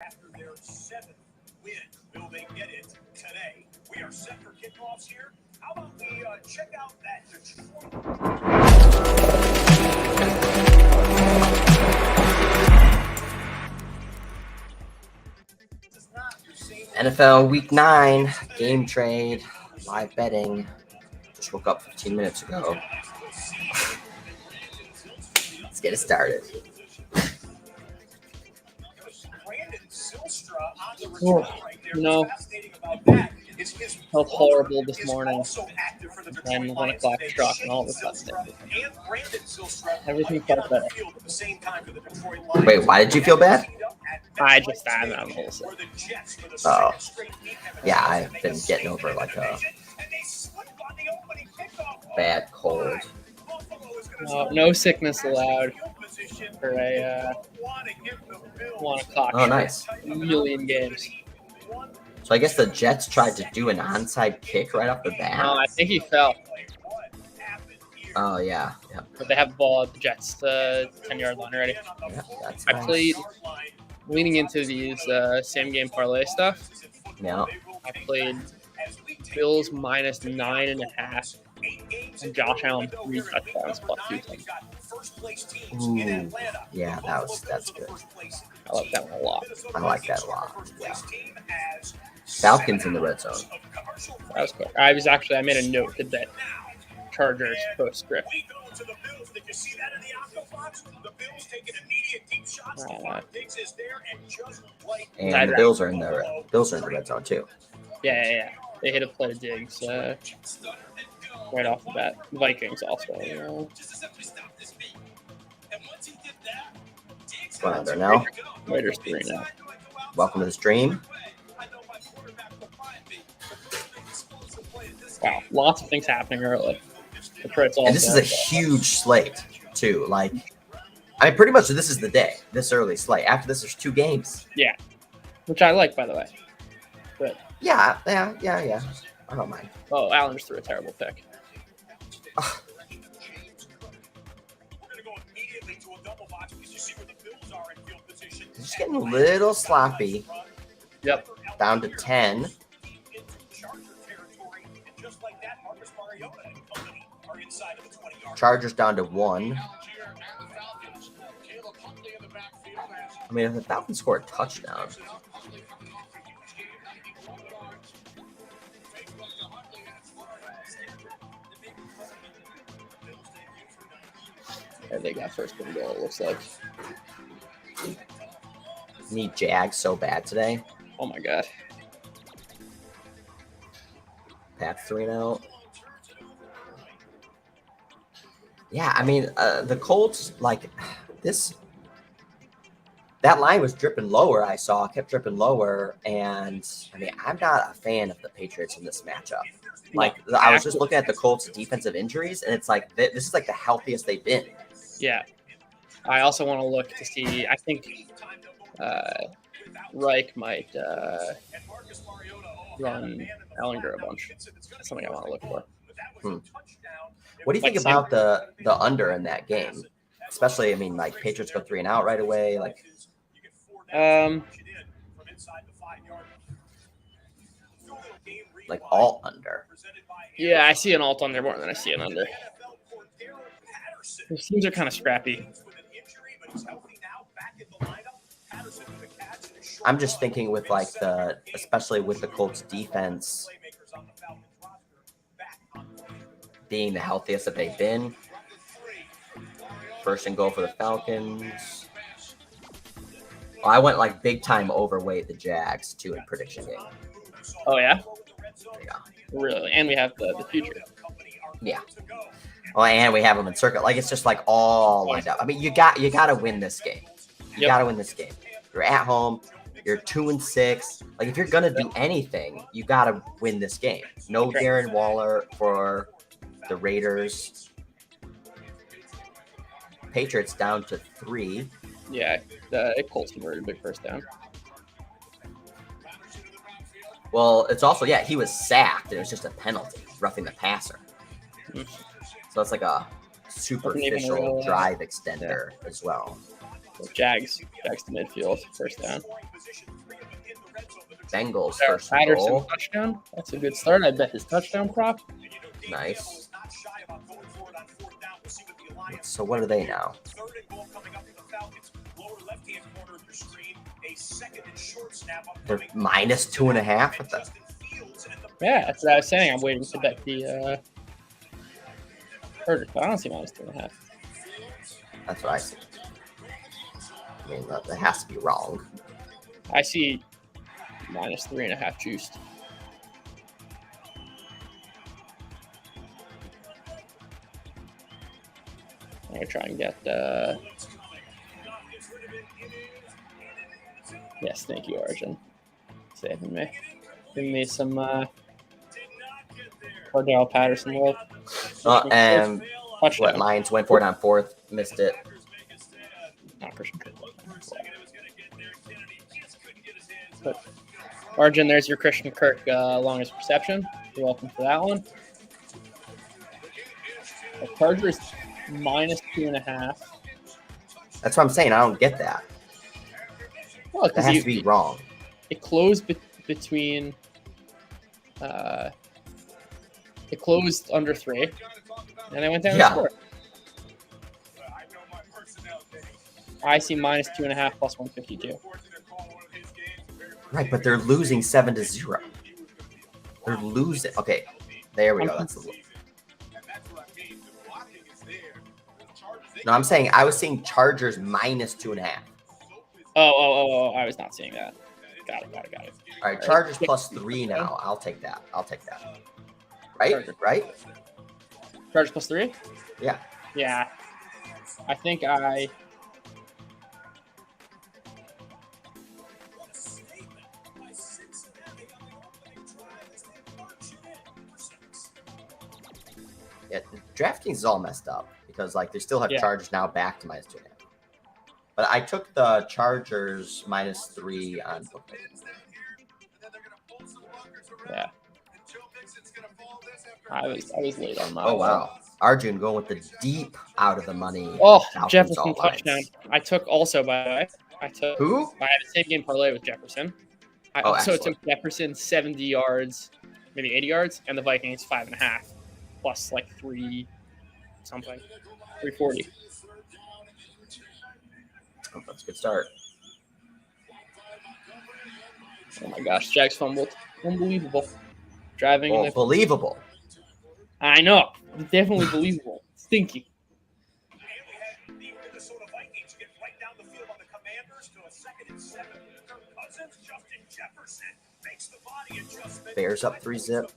After their seventh win, will they get it today? We are set for kickoffs here. How about we check out that Detroit? NFL Week 9, Game Trade, live betting. Just woke up 15 minutes ago. Let's get it started. Oh, no, felt horrible this morning. And 1 o'clock struck, and all of a sudden, everything felt better. Wait, why did you feel bad? I'm on bullshit. Oh, yeah, I've been getting over like a bad cold. No sickness allowed for a 1 o'clock. Oh, nice. A million games. So I guess the Jets tried to do an onside kick right off the bat. No, I think he fell. Oh, yeah. But they have the ball at the Jets, 10-yard line already. Yeah, that's I nice. played leaning into these same game parlay stuff. Yeah. I played Bills minus 9.5 and Josh Allen 3 touchdowns plus 210. Ooh, yeah, that's good. I like that one a lot. I like that a lot. Yeah. Falcons in the red zone. That was quick. I made a note to bet Chargers postscript. And the Bills are in the red zone too. Yeah. They hit a play of Diggs right off the bat. Vikings also. What's going on there now? Raiders 3 now. Welcome to the stream. Wow, lots of things happening early. And this is a huge slate too. Like, I mean, pretty much this is the day. This early slate. After this, there's 2 games. Yeah, which I like, by the way. But yeah. I don't mind. Oh, Allen just threw a terrible pick. It's just getting a little sloppy. Yep. Down to 10. Chargers down to 1. I mean, if the Falcons score a touchdown. And they got first and goal, it looks like. Need Jags so bad today. Oh my god. Pats 3-0. Yeah, I mean, the Colts, like, that line was dripping lower, kept dripping lower, and, I mean, I'm not a fan of the Patriots in this matchup. Like, I was just looking at the Colts' defensive injuries, and it's like, this is, like, the healthiest they've been. Yeah. I also want to look to see, I think Reich might run Ellinger a bunch. That's something I want to look for. What do you think about the under in that game? Especially, I mean, like, Patriots go 3 and out right away. Like, alt under. Yeah, I see an alt under more than I see an under. Those teams are kind of scrappy. I'm just thinking with like especially with the Colts defense being the healthiest that they've been. First and goal for the Falcons. Oh, I went like big time overweight the Jags too in prediction game. Oh yeah? Yeah. Really? And we have the future. Yeah. Well, and we have them in circuit. Like, it's just like all lined up. I mean, you got to win this game. You got to win this game. You're at home. You're 2-6. Like, if you're gonna do anything, you got to win this game. No Darren Waller for the Raiders. Patriots down to 3. Yeah, the Colts converted a big first down. Well, it's also, he was sacked. It was just a penalty, roughing the passer. So it's like a superficial drive extender as well. Jags to midfield, first down. Bengals There, first Patterson goal. touchdown. That's a good start. I bet his touchdown prop. Nice. So what are they now? They're minus 2.5 at the. Yeah, that's what I was saying. I'm waiting to bet the Chargers, but I don't see minus 2.5. That's what I see. I mean, that has to be wrong. I see minus 3.5 juiced. I'm gonna try and get. Yes, thank you, Arjun, saving me. Giving me some Cordell Patterson world. And Touchdown. what, Lions went for it on fourth, missed it. Not Christian Kirk. But Arjun, there's your Christian Kirk longest reception. You're welcome for that one. The Chargers minus 2.5. That's what I'm saying. I don't get that. Well, That has to be wrong. It closed between. It closed under 3, and I went down and scored. I see minus 2.5 plus 152. Right, but they're losing 7-0. They're losing. Okay, there we go. That's the. No, I'm saying I was seeing Chargers minus 2.5. Oh, I was not seeing that. Got it. All right, Chargers plus 3 now. I'll take that. Right? Chargers. Right? Chargers plus 3? Yeah. Yeah. I think I. Yeah, DraftKings is all messed up because like they still have Chargers now back to minus 2.5. But I took the Chargers minus 3 on bookmaker. Yeah. I was late on my. Oh wow, Arjun going with the deep out of the money. Oh, Falcons Jefferson all touchdown. lines. I took also, by the way. I took. Who? I had the same game parlay with Jefferson. I also took Jefferson 70 yards, maybe 80 yards, and the Vikings 5.5 plus like 3 something, 340. Oh, that's a good start. Oh my gosh, Jags fumbled. Unbelievable. Driving. Well, believable. I know. Definitely believable. Stinky. Bears up 3-0.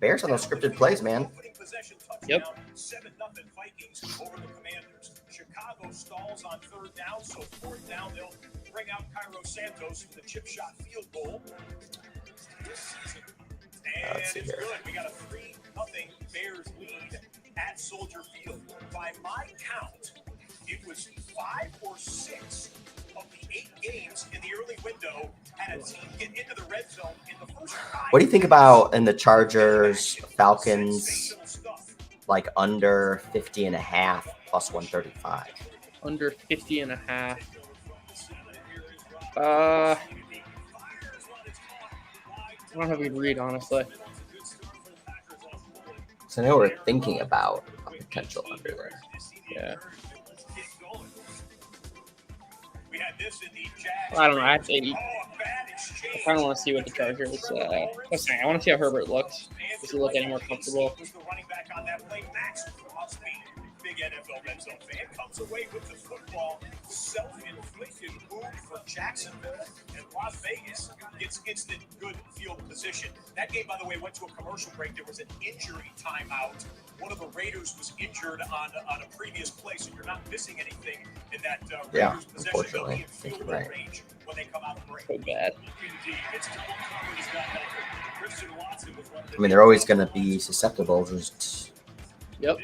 Bears on those scripted plays, man. Yep. 7-0 Vikings over the Commanders. Chicago stalls on 3rd down, so 4th down they'll bring out Cairo Santos for the chip shot field goal. And it's good. We got a 3-0 Bears lead at Soldier Field. By my count, it was 5 or 6 of the 8 games in the early window had a team get into the red zone in the first 5. What do you think about in the Chargers, Falcons, like under 50.5 plus 135? Under 50.5. I don't have a good read, honestly. So I know we're thinking about a potential under there. Yeah. I don't know. I kind of want to see what the Chargers. I want to see how Herbert looks. Does he look any more comfortable? Big NFL red zone fan comes away with the football. Self-inflicted move for Jacksonville, and Las Vegas gets instant good field position. That game, by the way, went to a commercial break. There was an injury timeout. One of the Raiders was injured on a previous play, so you're not missing anything in that Raiders possession. They'll be in field goal range when they come out of break. So bad. I mean, they're always going to be susceptible. Just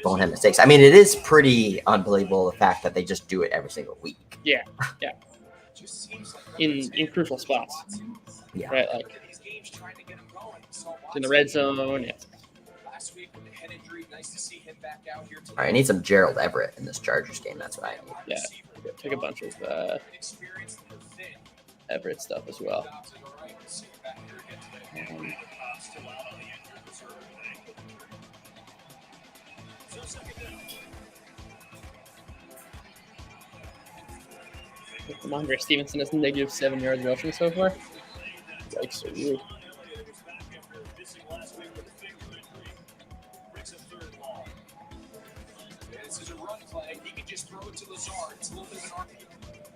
don't have mistakes. I mean, it is pretty unbelievable the fact that they just do it every single week. Yeah. In crucial spots. Yeah. Right, like in the red zone. Yeah. All right, I need some Gerald Everett in this Chargers game. That's what I need. Yeah, take a bunch of Everett stuff as well. Andre Stevenson has -7 yards rushing so far. Yikes, so weird. This is a run play. He can just throw it to Lazard. It's a little bit of an RP.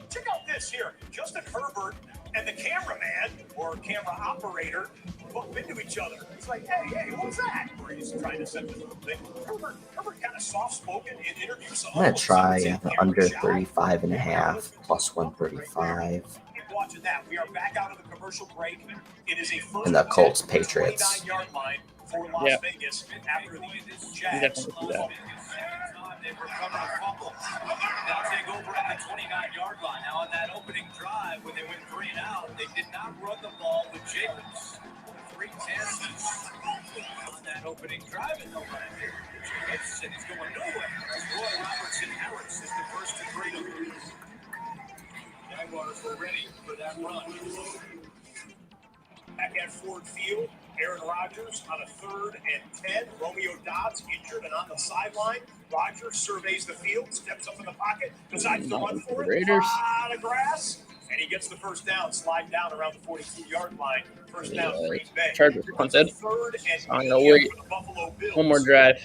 Check out this here. Justin Herbert and the cameraman or camera operator bump into each other. It's like, hey, what was that? Or he's trying to send the thing. Herbert kind of soft-spoken in interviews. I'm going to try the under 35.5 plus 135. Watching that, we are back out of the commercial break. It is a first and the Colts Patriots. For Las Vegas after the Jags. They recover a fumble. Now take over at the 29-yard line. Now on that opening drive, when they went 3 and out, they did not run the ball with Jacobs. 3 chances on that opening drive in the line. Jacobs, and he's going nowhere. Roy Robertson Harris is the first to greet him. Jaguars were ready for that run. Back at Ford Field, Aaron Rodgers on a 3rd and 10. Romeo Doubs injured and on the sideline. Rodgers surveys the field, steps up in the pocket, decides to run for it. A lot of grass, and he gets the first down, slide down around the 42-yard line. First down, Green Bay. Chargers punted. 3rd and I'm going to wait one more drive.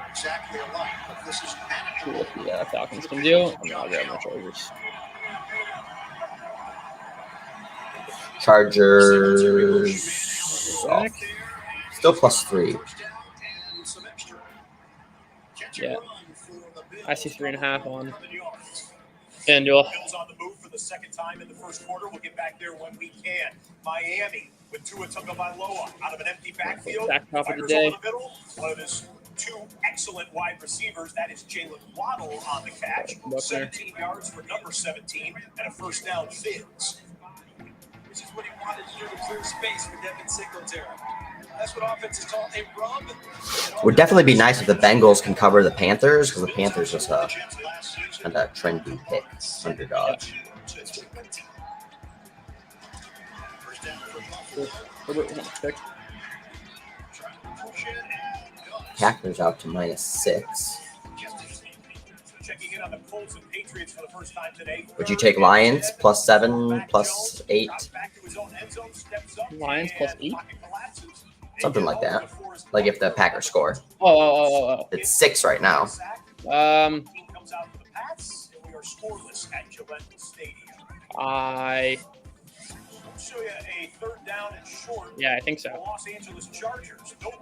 Exactly alike, but this is See what the Falcons can do, and I'll grab my Chargers. Chargers still +3. Yeah, I see 3.5 on FanDuel. Bills on the move for the second time in the first quarter. We'll get back there when we can. Miami with Tua Tagovailoa out of an empty backfield. Back top of the day. Middle. One of his 2 excellent wide receivers. That is Jalen Waddle on the catch. 17 yards for number 17 and a first down Fitz. Which is what he wanted to do to clear space for Devin Singletary. That's what offense is called a rub. Would definitely be nice if the Bengals can cover the Panthers, because the Panthers is a kind of trendy pick, underdog. Packers out to -6. Checking in on the Colts and Patriots for the first time today. Would you take Lions +7, +8? Lions +8? Something like that. Like if the Packers score. Oh. It's 6 right now. Yeah, I think so.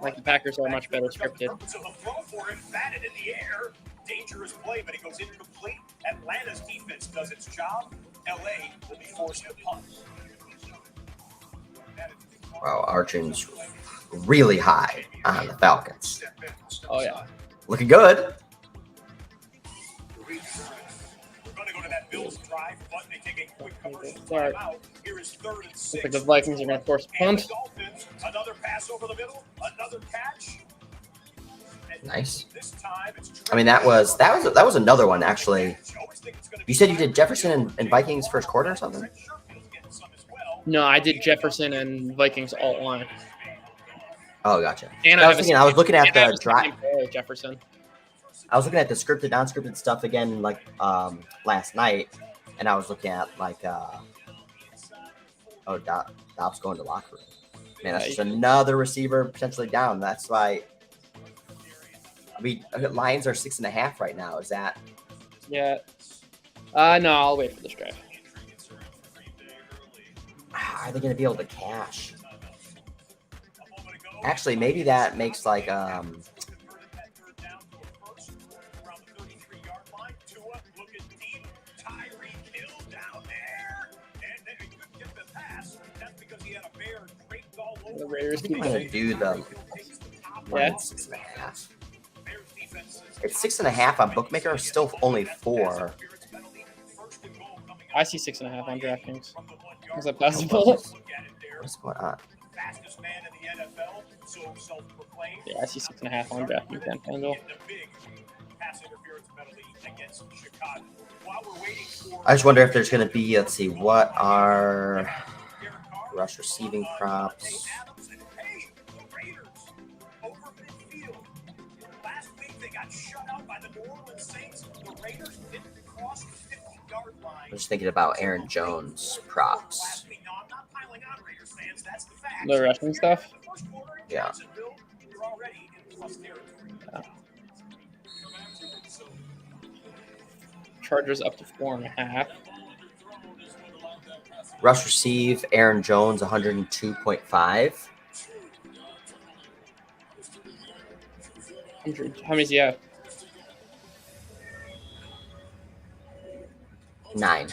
Like the Packers are much better scripted. Dangerous play, but it goes incomplete. Atlanta's defense does its job. LA will be forced to punt. Wow, Archon's really high on the Falcons. Oh, yeah. Looking good. We're going to go to that Bills drive, but they take a quick commercial timeout. Here is 3rd and 6. Looks like the Vikings are going to force a punt. Another pass over the middle, another catch. Nice. I mean, that was another one actually. You said you did Jefferson and Vikings first quarter or something? No, I did Jefferson and Vikings alt line. Oh, gotcha. And I was looking at the drive. Jefferson. I was looking at the scripted, non-scripted stuff again, like last night, and I was looking at like Dobbs going to locker room. Man, that's just another receiver potentially down. That's why. Lions are 6.5 right now. Is that? Yeah. No, I'll wait for this drive. Are they going to be able to cash? Actually, maybe that makes like The Raiders I'm going to do the 6.5. It's 6.5 on Bookmaker. Still only 4. I see 6.5 on DraftKings. Is that possible? What's going on? Fastest man in the NFL, so self-proclaimed. Yeah, I see 6.5 on DraftKings and FanDuel. Pass interference penalty against Chicago. While we're waiting for, I just wonder if there's going to be, let's see, what are rush receiving props? Hey, the Raiders over midfield. Last week they got shut out by the New Orleans Saints. The Raiders didn't cross the 50-yard line. I'm just thinking about Aaron Jones props. No, I'm not piling on Raiders fans. That's the fact. The rushing stuff? Yeah. You're already in plus territory. Yeah. Chargers up to 4.5. Rush receive, Aaron Jones, 102.5. How many does he have? 9.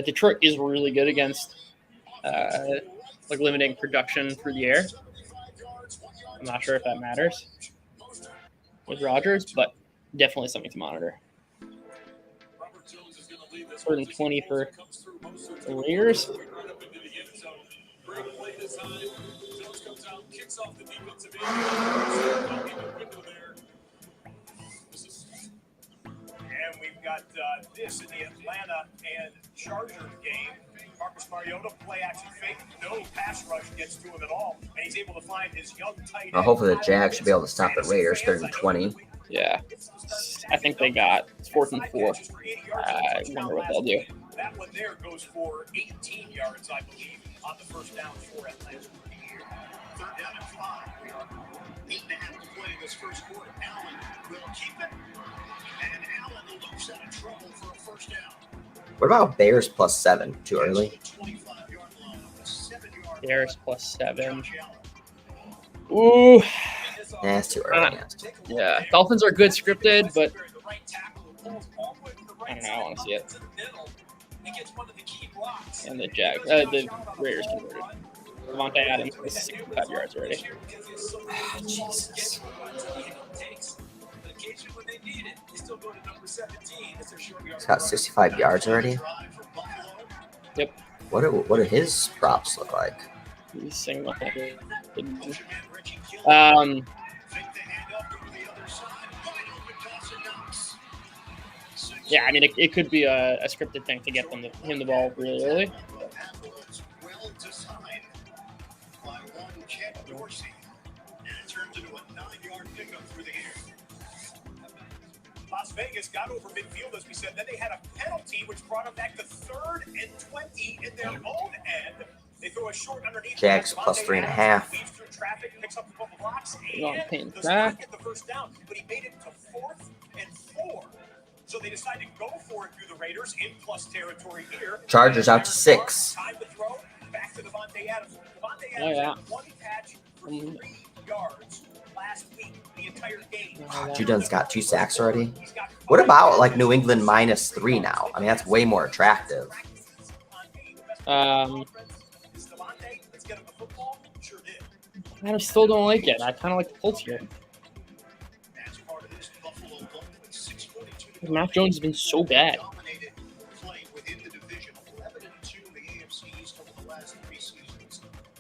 Detroit is really good against like limiting production through the air. I'm not sure if that matters with Rodgers, but definitely something to monitor. 3rd and 20 for the Raiders. And we've got this in the Atlanta and Chargers game. Marcus Mariota, play action fake. No pass rush gets to him at all. And he's able to find his young tight end. Well, hopefully the Jags should be able to stop the Raiders, 3rd and 20. Yeah. I think they got 4th and 4. I wonder what they'll do. That one there goes for 18 yards, I believe, on the first down for Atlanta. 3rd down and 5. We are 8.5 to play in this first quarter. Allen will keep it. And Allen looks out of trouble for a first down. What about Bears plus 7? Too early? Bears plus 7. Ooh. That's too early. Yeah. Dolphins are good scripted, but I don't know. I want to see it. And the Jags, the Raiders converted. Devontae Adams is 65 yards already. Jesus. He's got 65 yards already? Yep. What do his props look like? He's single. Yeah, I mean, it could be a scripted thing to get him the ball really early. Las Vegas got over midfield, as we said. Then they had a penalty, which brought them back to 3rd and 20 in their own end. They throw a short underneath. Jags plus 3.5. Weaves through traffic, picks up a couple blocks, and does not get the first down, but he made it to 4th and 4. So they decided to go for it through the Raiders in plus territory here. Chargers out to 6. Time to throw. Back to Devontae Adams. Devontae Adams Oh, yeah. had one catch for 3 yards last week, the entire game. Judon's got 2 sacks already. What about like New England minus 3 now? I mean, that's way more attractive. I still don't like it. I kind of like the Colts here. Mac Jones has been so bad.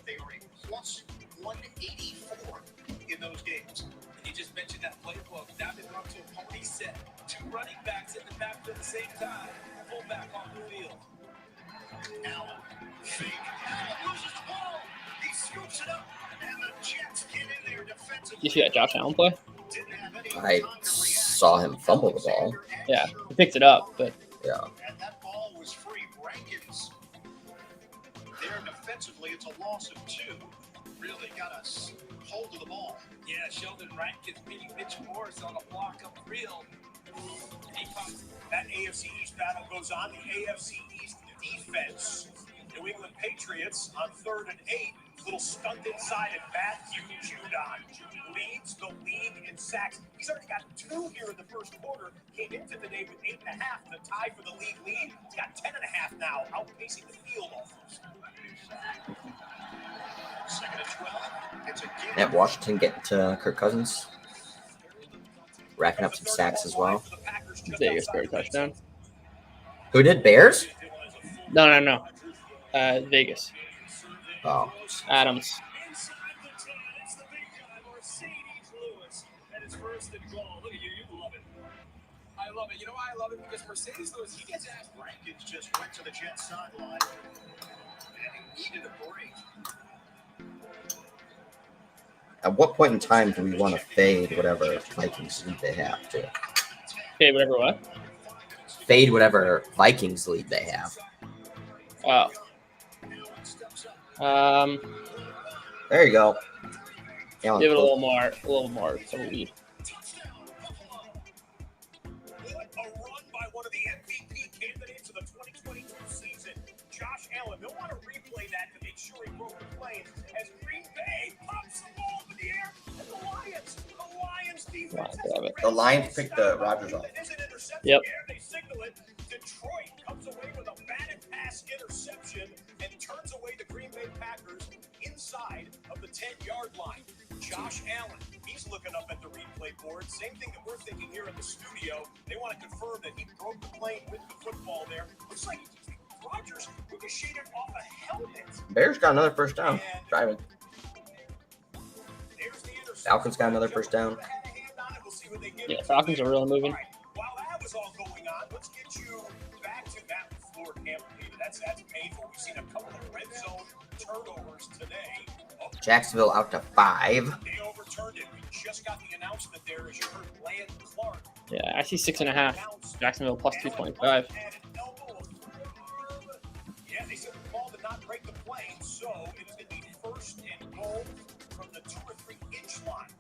They are a plus 184 in those games. And you just mentioned that playbook. Now they've gone to a pony set. 2 running backs in the back at the same time. Fullback on the field. Allen, fake. Allen loses the ball. He scoops it up. And the Jets get in there defensively. You see that Josh Allen play? I saw him fumble the ball. Yeah, he picked it up, but Yeah. And that ball was free. Rankins there defensively. It's a loss of 2. Really got a hold of the ball. Yeah, Sheldon Rankins beating Mitch Morris on a block up field. That AFC East battle goes on. The AFC East defense. New England Patriots on 3rd and 8. Little stunt inside, and Matthew Judon leads the league in sacks. He's already got 2 here in the first quarter. Came into the day with 8.5 to tie for the league lead. He's got 10.5 now, outpacing the field offense. 2nd and 12. It's a And Washington getting to Kirk Cousins. Racking up some sacks as well. Vegas scored a touchdown. Who did? Bears? No. Vegas. Oh, Adams. I love it. You know why I love it? Because Mercedes Lewis, he gets asked. Rankins just went to the Jets sideline, and he needed a break. at what point in time do we want to fade whatever Vikings lead they have to? Okay, whatever. What? Fade whatever Vikings lead they have. Oh. There you go. Allen Give it a Pope. little more of a lead. What a run by one of the MVP candidates of the 2022 season, Josh Allen. They'll want to replay that to make sure he broke the plane as Green Bay pops the ball in the air. And the Lions defense. The Lions picked the Rodgers off. Yep. They signal it. Detroit comes away with a batted pass interception and turns away the Green Bay Packers inside of the 10-yard line. Josh Allen, he's looking up at the replay board. Same thing that we're thinking here in the studio. They want to confirm that he broke the plane with the football there. Looks like Rodgers ricocheted off a helmet. Bears got another first down. Driving. There's the interception. Falcons got another first down. Yeah, Falcons are really moving. While that was all going on, let's get you back to that floor camp. That's painful. We've seen a couple of red zone turnovers today. Jacksonville out to 5. They overturned it. We just got the announcement there as you heard Landon Clark. Yeah, I see 6.5. Jacksonville plus 225. Yeah, they said the ball did not break the plane, so it's going to be first and goal from the 2 or 3 inch line.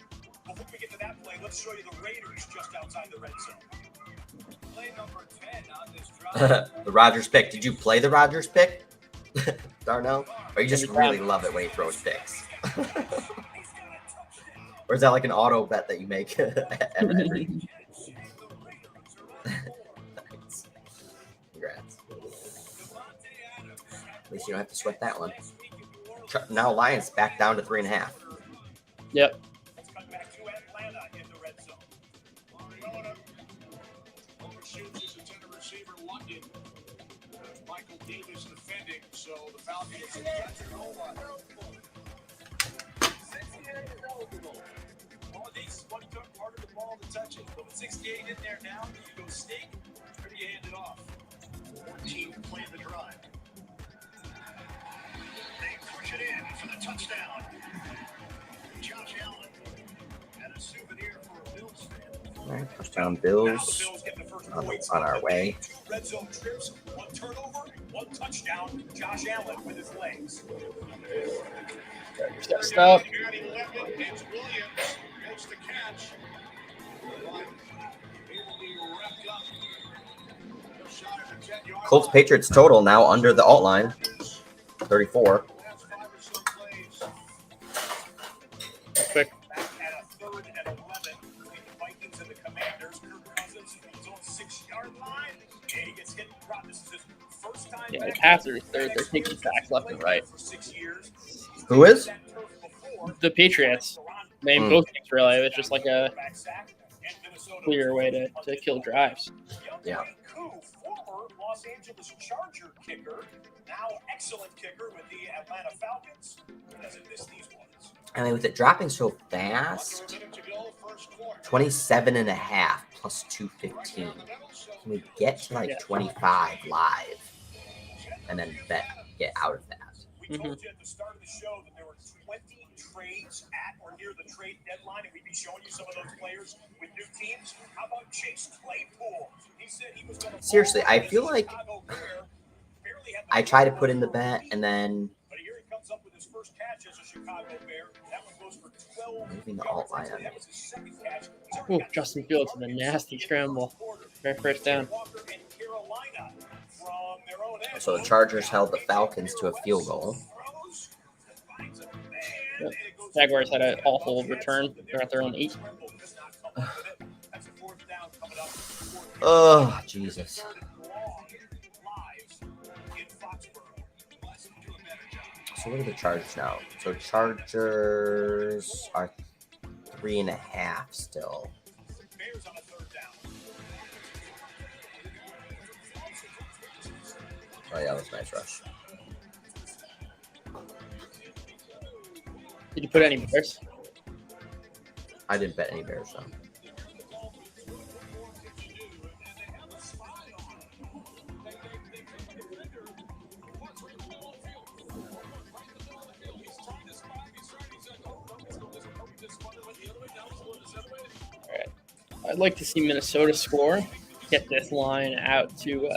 Before we get to that play, let's show you the Raiders just outside the red zone. Play number 10 on this drive. The Rodgers pick. Did you play the Rodgers pick, Darnell? Or you just really love it when he throws picks? Or is that like an auto bet that you make every? Nice. Congrats. At least you don't have to sweat that one. Now Lions back down to 3.5. Yep. Let's cut back to Atlanta in the red zone. Overshoots his intended receiver, London. Michael Davis defending, so the Falcons catch it over. All these one took part of the ball to touch it. But with 68 in there now, do you go sneak or do you hand it off? 14 to play the drive. They push it in for the touchdown. Josh Allen and a souvenir for a Bills fan. All right, touchdown Bills on our way. 2 red zone trips, 1 turnover, 1 touchdown. Josh Allen with his legs. Stop. It's Williams makes the catch. Colts Patriots total now under the alt line. 34. Quick. Back at a 3rd and 11 between the Vikings and the Commanders. Kirk Cousins from his own 6-yard line. Yeah, he gets hit. This is his first time. Yeah, the Packers, they're taking sacks left and right. For 6 years. Who is? The Patriots. They both things really. It's just like a clear way to kill drives. Yeah. Former Los Angeles Charger kicker, now excellent kicker with the Atlanta Falcons. Doesn't miss these ones. I mean, with it dropping so fast, 27.5 plus 215. Can we get to like 25 live and then get out of that? We told you at the start of the show that there were 20 trades at or near the trade deadline, and we'd be showing you some of those players with new teams. How about Chase Claypool? He said he was going to. Seriously, I feel like I try to put in the bet and then. But here he comes up with his first catch as a Chicago Bear. That one goes for 12. Moving the alt line on That was his second catch. Ooh, Justin Fields with a nasty scramble. Very first down. So the Chargers held the Falcons to a field goal. Yep. Jaguars had an awful return. They're at their own 8. Oh, Jesus. So what are the Chargers now? So Chargers are 3.5 still. Oh, yeah, that was a nice rush. Did you put any Bears? I didn't bet any Bears, so. All right. I'd like to see Minnesota score. Get this line out to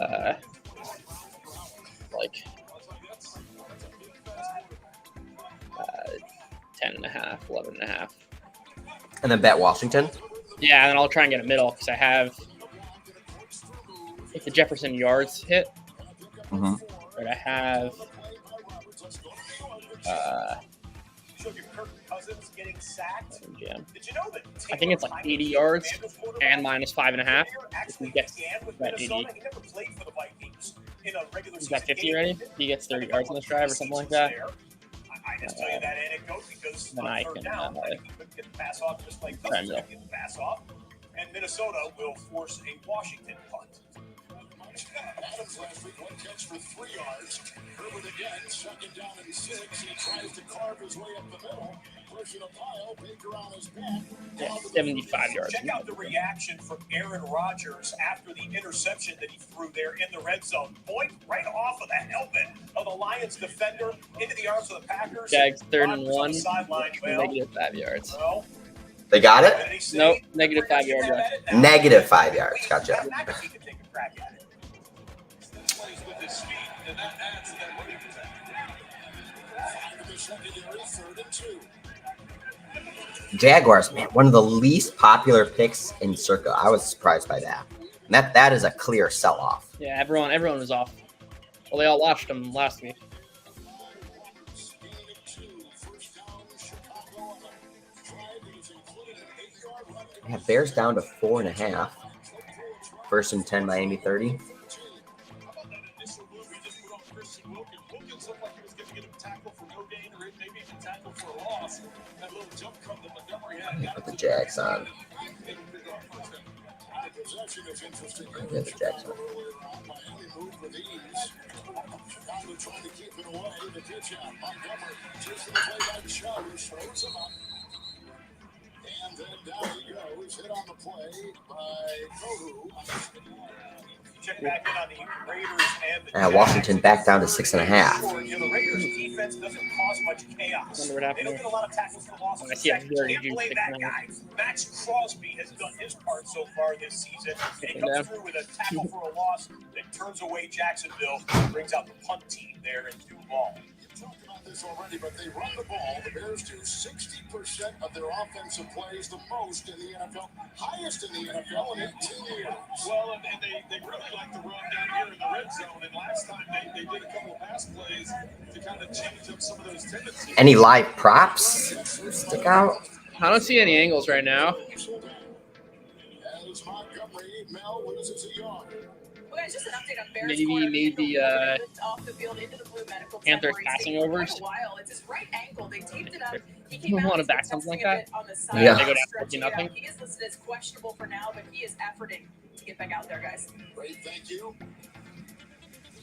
like 10.5, 11.5. And then bet Washington. Yeah, and then I'll try and get a middle because I have if the Jefferson yards hit. Mm-hmm. Right, I have I think it's like 80 yards and minus 5.5. If he gets that 80, he's got 50 already. If he gets 30 yards on this drive or something like that. I just tell you that anecdote because Then I can try and pass off just like this get the pass off, and Minnesota will force a Washington punt. Adams last week, 1 catch for 3 yards. Herbert again, 2nd down and 6. He tries to carve his way up the middle. Pushing a pile, Baker on his back. Yeah, 75 yards. Check out the reaction from Aaron Rodgers after the interception that he threw there in the red zone. Point right off of the helmet of the Lions defender into the arms of the Packers. Jags 3rd and 1. Well, Negative 5 yards. Well, They got it? Nope, negative 5 yards. Negative 5 yards. Gotcha. McAfee can take a crack at it. Plays with his feet, and that adds to that running attack. 5 in the secondary, 3rd and 2. Jaguars, man, one of the least popular picks in Circa. I was surprised by that. And that is a clear sell-off. Yeah, everyone was off. Well, they all watched them last week. Yeah, Bears down to 4.5. 1st and 10, Miami 30. Put the Jags on. Yeah, the Jags on. Trying to keep it away. The pitch out. Montgomery takes the play by Chubb, who throws him up. And then down he goes. Hit on the play by Kohu. Check back in on the Raiders and the Washington back down to 6.5. The Raiders defense doesn't cause much chaos. Wonder what happened They don't get a lot of tackles for losses. I see a very Can't juicy blame that pick guy. Max Crosby has done his part so far this season. And he comes through with a tackle for a loss that turns away Jacksonville, brings out the punt team there in Duval. Talked about this already, but they run the ball. The Bears do 60% of their offensive plays, the most in the NFL, highest in the NFL in 18 years. Well, and they really like to run down here in the red zone. And last time they did a couple of pass plays to kind of change up some of those tendencies. Any live props stick out? I don't see any angles right now. As Montgomery, Mel loses a yard. Well, guys, just an update on Bears Maybe off the field into the blue medical Panthers passing overs. It's his right ankle. They taped it up. He You came out want to he's back been something like testing a that? bit on the side. Yeah. They go down Stretching it out. 14-0. He is listed as questionable for now, but he is efforting to get back out there, guys. Great, thank you.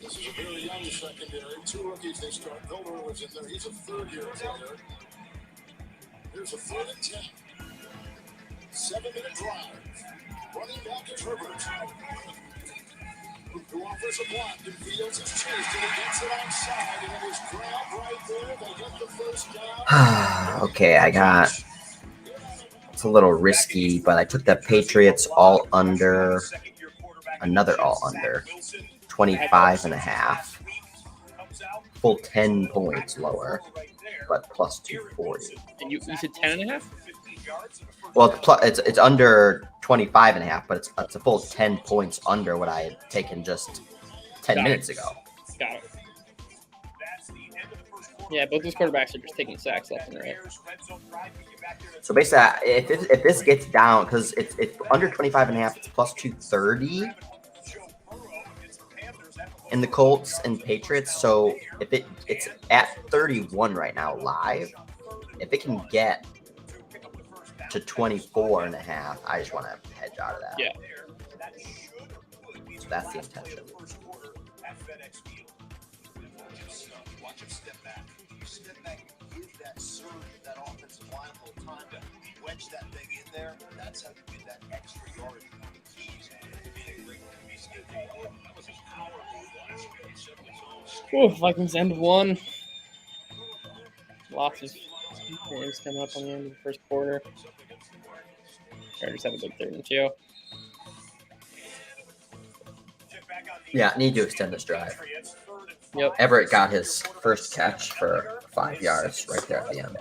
This is a very young secondary. 2 rookies they start. Miller was in there. He's a 3rd-year player. Here's a 3rd and 10. 7-minute drive. Running back is Herbert. Who offers a block and Fields is chased and he gets it outside and it is grabbed right there. They get the first down. Okay, I got. It's a little risky, but I took the Patriots all under. Another all under. 25.5. Full 10 points lower, but plus 240. And you said 10.5? Well, it's under 25.5, but it's a full 10 points under what I had taken just 10 minutes ago. Got it. Yeah, both those quarterbacks are just taking sacks left and right. So basically, if this gets down, because it's under 25.5, it's plus 230 in the Colts and Patriots. So if it's at 31 right now live, if it can get to 24.5, I just want to hedge out of that. Yeah. So that's the intention. give that surge, that offensive line a little time to wedge that thing in there. That's how you get that extra yardage. Keys being a great piece of it. That was his power move last year. He set his own Ooh, Vikings end one. Lots of games coming up on the end of the first quarter. Chargers have a big 3rd and 2. Yeah, need to extend this drive. Yep. Everett got his first catch for 5 yards right there at the end.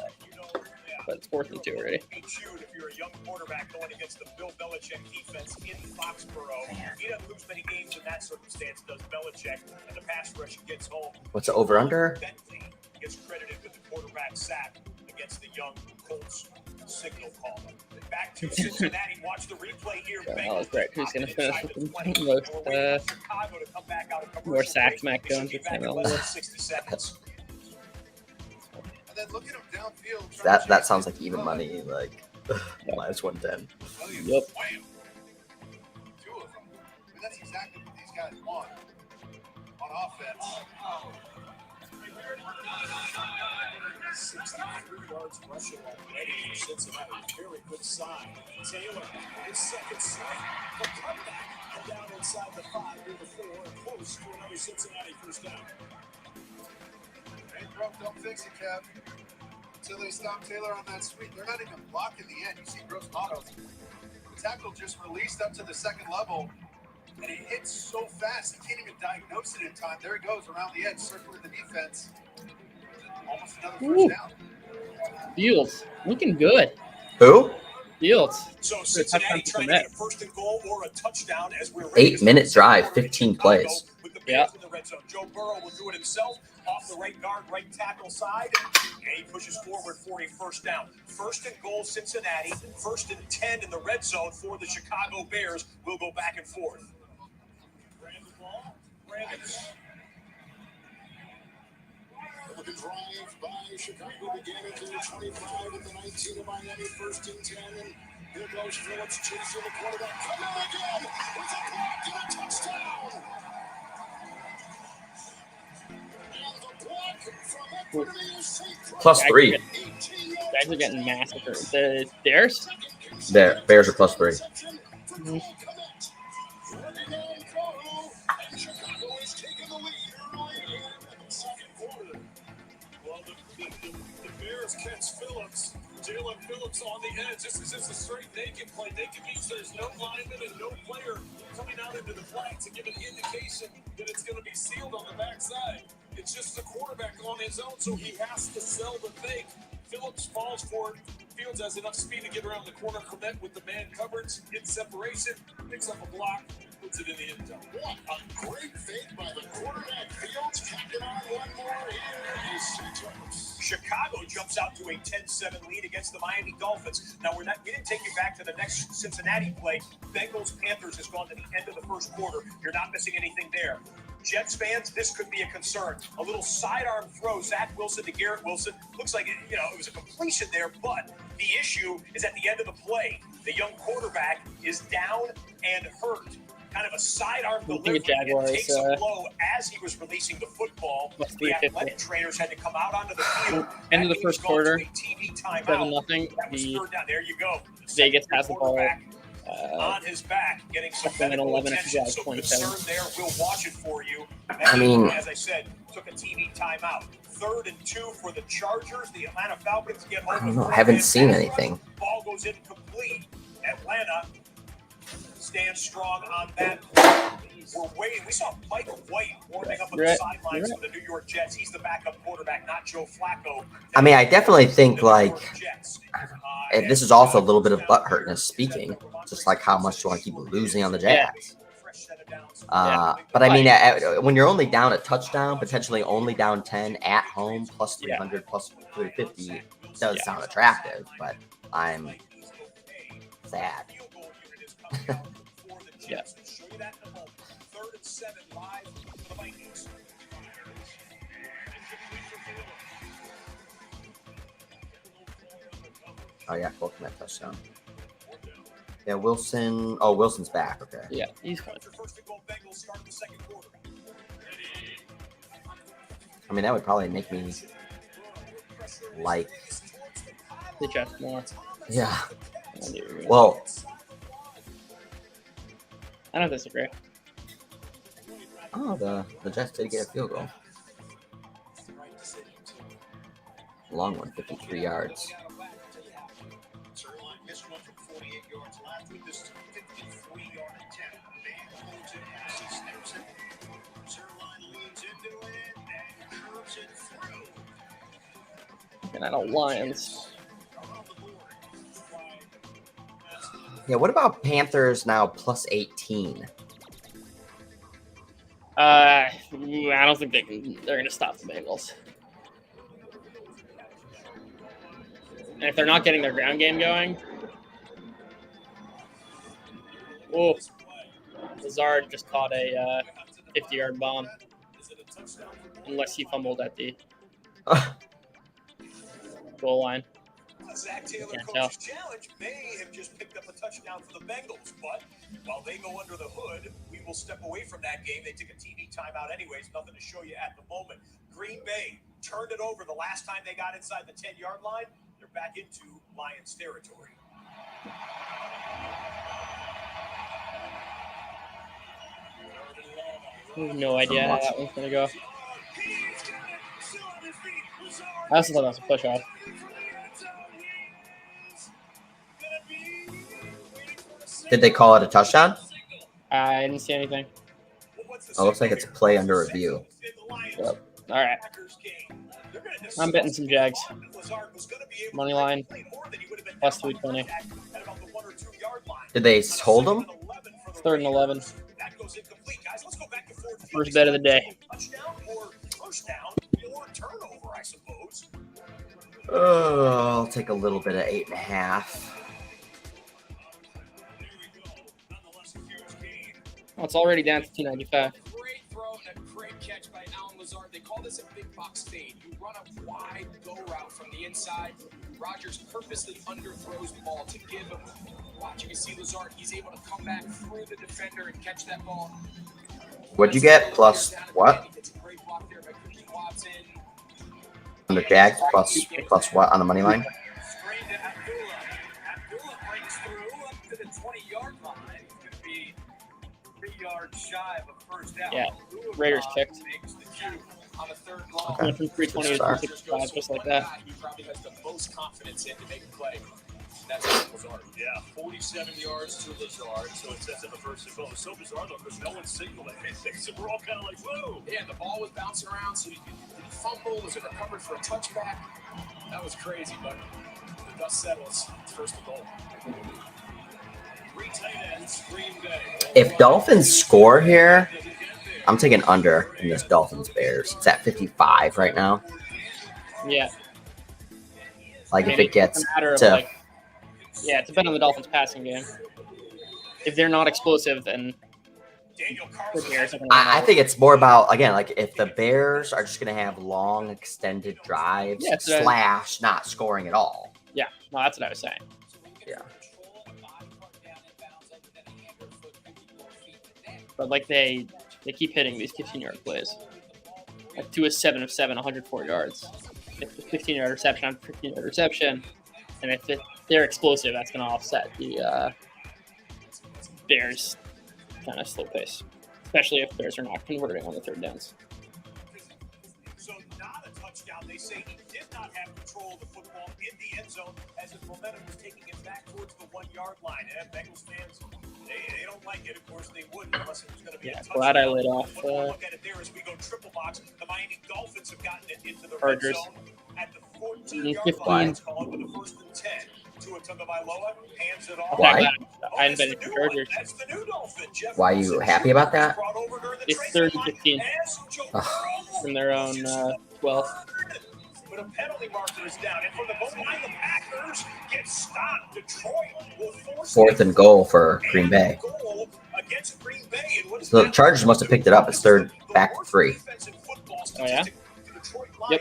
But it's 4th and 2 already. If you're a young quarterback going against the Bill Belichick defense in Foxborough, he doesn't lose many games in that circumstance, does Belichick, and the pass rush gets home. What's the over-under? Bentley gets credited with the quarterback sack against the young Colts signal call. Back to Cincinnati. Watch the replay here. That was great. Who's going to finish with the more sacks? Mac Jones with 10 60 seconds. And then look at him downfield. That sounds like even money, like minus 110. Yep. Two of them. And that's exactly what these guys want on offense. 63 yards rushing already for Cincinnati. Very good sign. Taylor, his second straight. The comeback. And down inside the 5, near the 4, and close to another Cincinnati first down. Hey, bro, don't fix it, Kev. Until they stop Taylor on that sweep. They're not even blocking the end. You see Gross Matos. The tackle just released up to the second level, and it hits so fast, he can't even diagnose it in time. There he goes around the edge, circling the defense. Almost another first down. Fields looking good. Who? Fields. So Cincinnati trying to get a first and goal or a touchdown as we're 8-minute drive, 15 plays. Yeah. In the red zone. Joe Burrow will do it himself off the right guard, right tackle side, and he pushes forward for a first down. First and goal, Cincinnati. 1st and 10 in the red zone for the Chicago Bears. We'll go back and forth. Brandon Ball. Brandon. The drive by Chicago began at the 25 and the 19 of Miami, 1st and 10. And here goes Phillips chasing the quarterback. Coming again with a block and a touchdown. And the block from Equity is safe. +3. Guys are getting massacred. The Bears? There, Bears are +3. Mm-hmm. And Chicago is taking the lead early in the second quarter. Well, the Bears catch Phillips. Jalen Phillips on the edge. This is just a straight naked play. Naked means there's no lineman and no player coming out into the flat to give an indication that it's going to be sealed on the backside. It's just the quarterback on his own, so he has to sell the fake. Phillips falls for it. Fields has enough speed to get around the corner, connect with the man coverage, get separation, picks up a block, puts it in the end zone. What a great fake by the quarterback. Fields tacking on one more here. Is Santos. Chicago jumps out to a 10-7 lead against the Miami Dolphins. Now, we didn't take you back to the next Cincinnati play. Bengals-Panthers has gone to the end of the first quarter. You're not missing anything there. Jets fans, this could be a concern. A little sidearm throw, Zach Wilson to Garrett Wilson. Looks like it was a completion there, but the issue is at the end of the play, the young quarterback is down and hurt. Kind of a sidearm delivery and takes a blow as he was releasing the football. The athletic trainers had to come out onto the field. End of the first quarter, TV timeout. 7-0. That was third down. There you go. Vegas has the ball. On his back, getting some medical 11 attention. So concern there. We'll watch it for you. I mean, as I said, took a TV timeout. 3rd and 2 for the Chargers. The Atlanta Falcons get home. I don't know. I haven't seen anything. Ball goes incomplete. Atlanta stands strong on that. We're waiting. We saw Mike White warming up on the sidelines for the New York Jets. He's the backup quarterback, not Joe Flacco. I mean, I definitely think and this is also a little bit of butthurtness speaking, just like how much do you want to keep losing on the Jets. But I mean, when you're only down a touchdown, potentially only down 10 at home, plus 300, plus 350, does sound attractive, but I'm sad. Yeah. 3rd and 7 live for the Vikings. Oh yeah, both net touchdown. Yeah, Wilson. Oh, Wilson's back. Okay. Yeah, he's fine. I mean, that would probably make me like. The Jets more. Yeah. I do agree. Well, I don't disagree. oh, the Jets did get a field goal. Long one, 53 yards. And I don't Lions. Yeah, what about Panthers now plus 18? I don't think they're going to stop the Bengals. And if they're not getting their ground game going, Lazard just caught a 50-yard bomb. Unless he fumbled at the goal line. Zach Taylor Can't coach's challenge may have just picked up a touchdown for the Bengals, but while they go under the hood, we will step away from that game. They took a TV timeout anyways, nothing to show you at the moment. Green Bay turned it over the last time they got inside the 10-yard line. They're back into Lions territory. I have no idea how that one's going to go. I also thought that was a push-off. Did they call it a touchdown? I didn't see anything. Oh, looks like it's a play under review. Yep. All right. I'm betting some Jags. Money line, plus 320. Did they hold them? 3rd and 11. First bet of the day. Oh, I'll take a little bit of 8.5. Oh, it's already down to 295. Great throw and a great catch by Alan Lazard. They call this a big box fade. You run a wide go route from the inside. Rodgers purposely underthrows the ball to give him. Watch, you can see Lazard. He's able to come back through the defender and catch that ball. What'd you get? Plus what? On the Jags, plus what on the money line? Yeah, Raiders kicked. Okay. Went from 320 to 365, just like that. He probably has the most confidence in to make a play. That's Lazard. Yeah, 47 yards to Lazard. So it says in the first and goal. It's so bizarre, though, because no one signaled anything. So we're all kind of like, whoa. Yeah, the ball was bouncing around. So did he fumble? Was it recovered for a touchback? That was crazy, but the dust settles. It's first and goal. Three tight ends, Green Bay. If Dolphins score here, I'm taking under in this Dolphins-Bears. It's at 55 right now. Yeah. Like, if it gets it's a matter of to... like, yeah, it's a bet on the Dolphins passing game. If they're not explosive, then the Bears are going to I think it's more about, again, like, if the Bears are just going to have long, extended drives, Yeah, so / not scoring at all. Yeah, no, that's what I was saying. Yeah. But like they keep hitting these 15-yard plays. Like 2 of 7 of 7, 104 yards. If it's 15-yard reception on 15-yard reception, and if they're explosive, that's going to offset the Bears' kind of slow pace, especially if Bears are not converting on the third downs. So not a touchdown. They say he did not have control of the football in the end zone as his momentum was taking him back towards the 1-yard line. And Bengals fans, they don't like it. Of course, they wouldn't unless it was going to be a touchdown. Glad I laid off. Look at it there as we go triple box. The Miami Dolphins have gotten it into the Chargers. red zone at the 14-yard line. It's called with the 1st and 10. Tua Tagovailoa hands it off. Why? I hadn't been to Chargers. That's the new Dolphin. Jeff Why are you happy about that? It's 3rd and 15 from their own 12. But a penalty marker is down, and from the goal line, the Packers get stopped. Detroit will force 4th and goal for Green Bay. Against Green Bay. And what is So the Chargers must have picked it up. It's 3rd, back 3. Oh, yeah? Yep.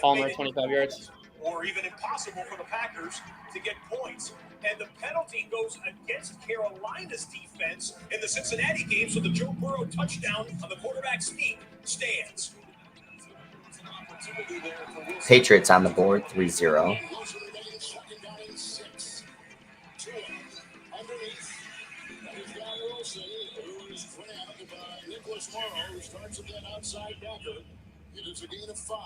Palmer, 25 yards. Or even impossible for the Packers to get points. And the penalty goes against Carolina's defense in the Cincinnati game, so the Joe Burrow touchdown on the quarterback sneak stands. opportunity there for Wilson. Patriots on the board, 3-0. Wilson remains second down and 6. Tua underneath. And he's got Wilson, who is crammed by Nicholas Morrow, who starts again outside backer. It is a gain of 5.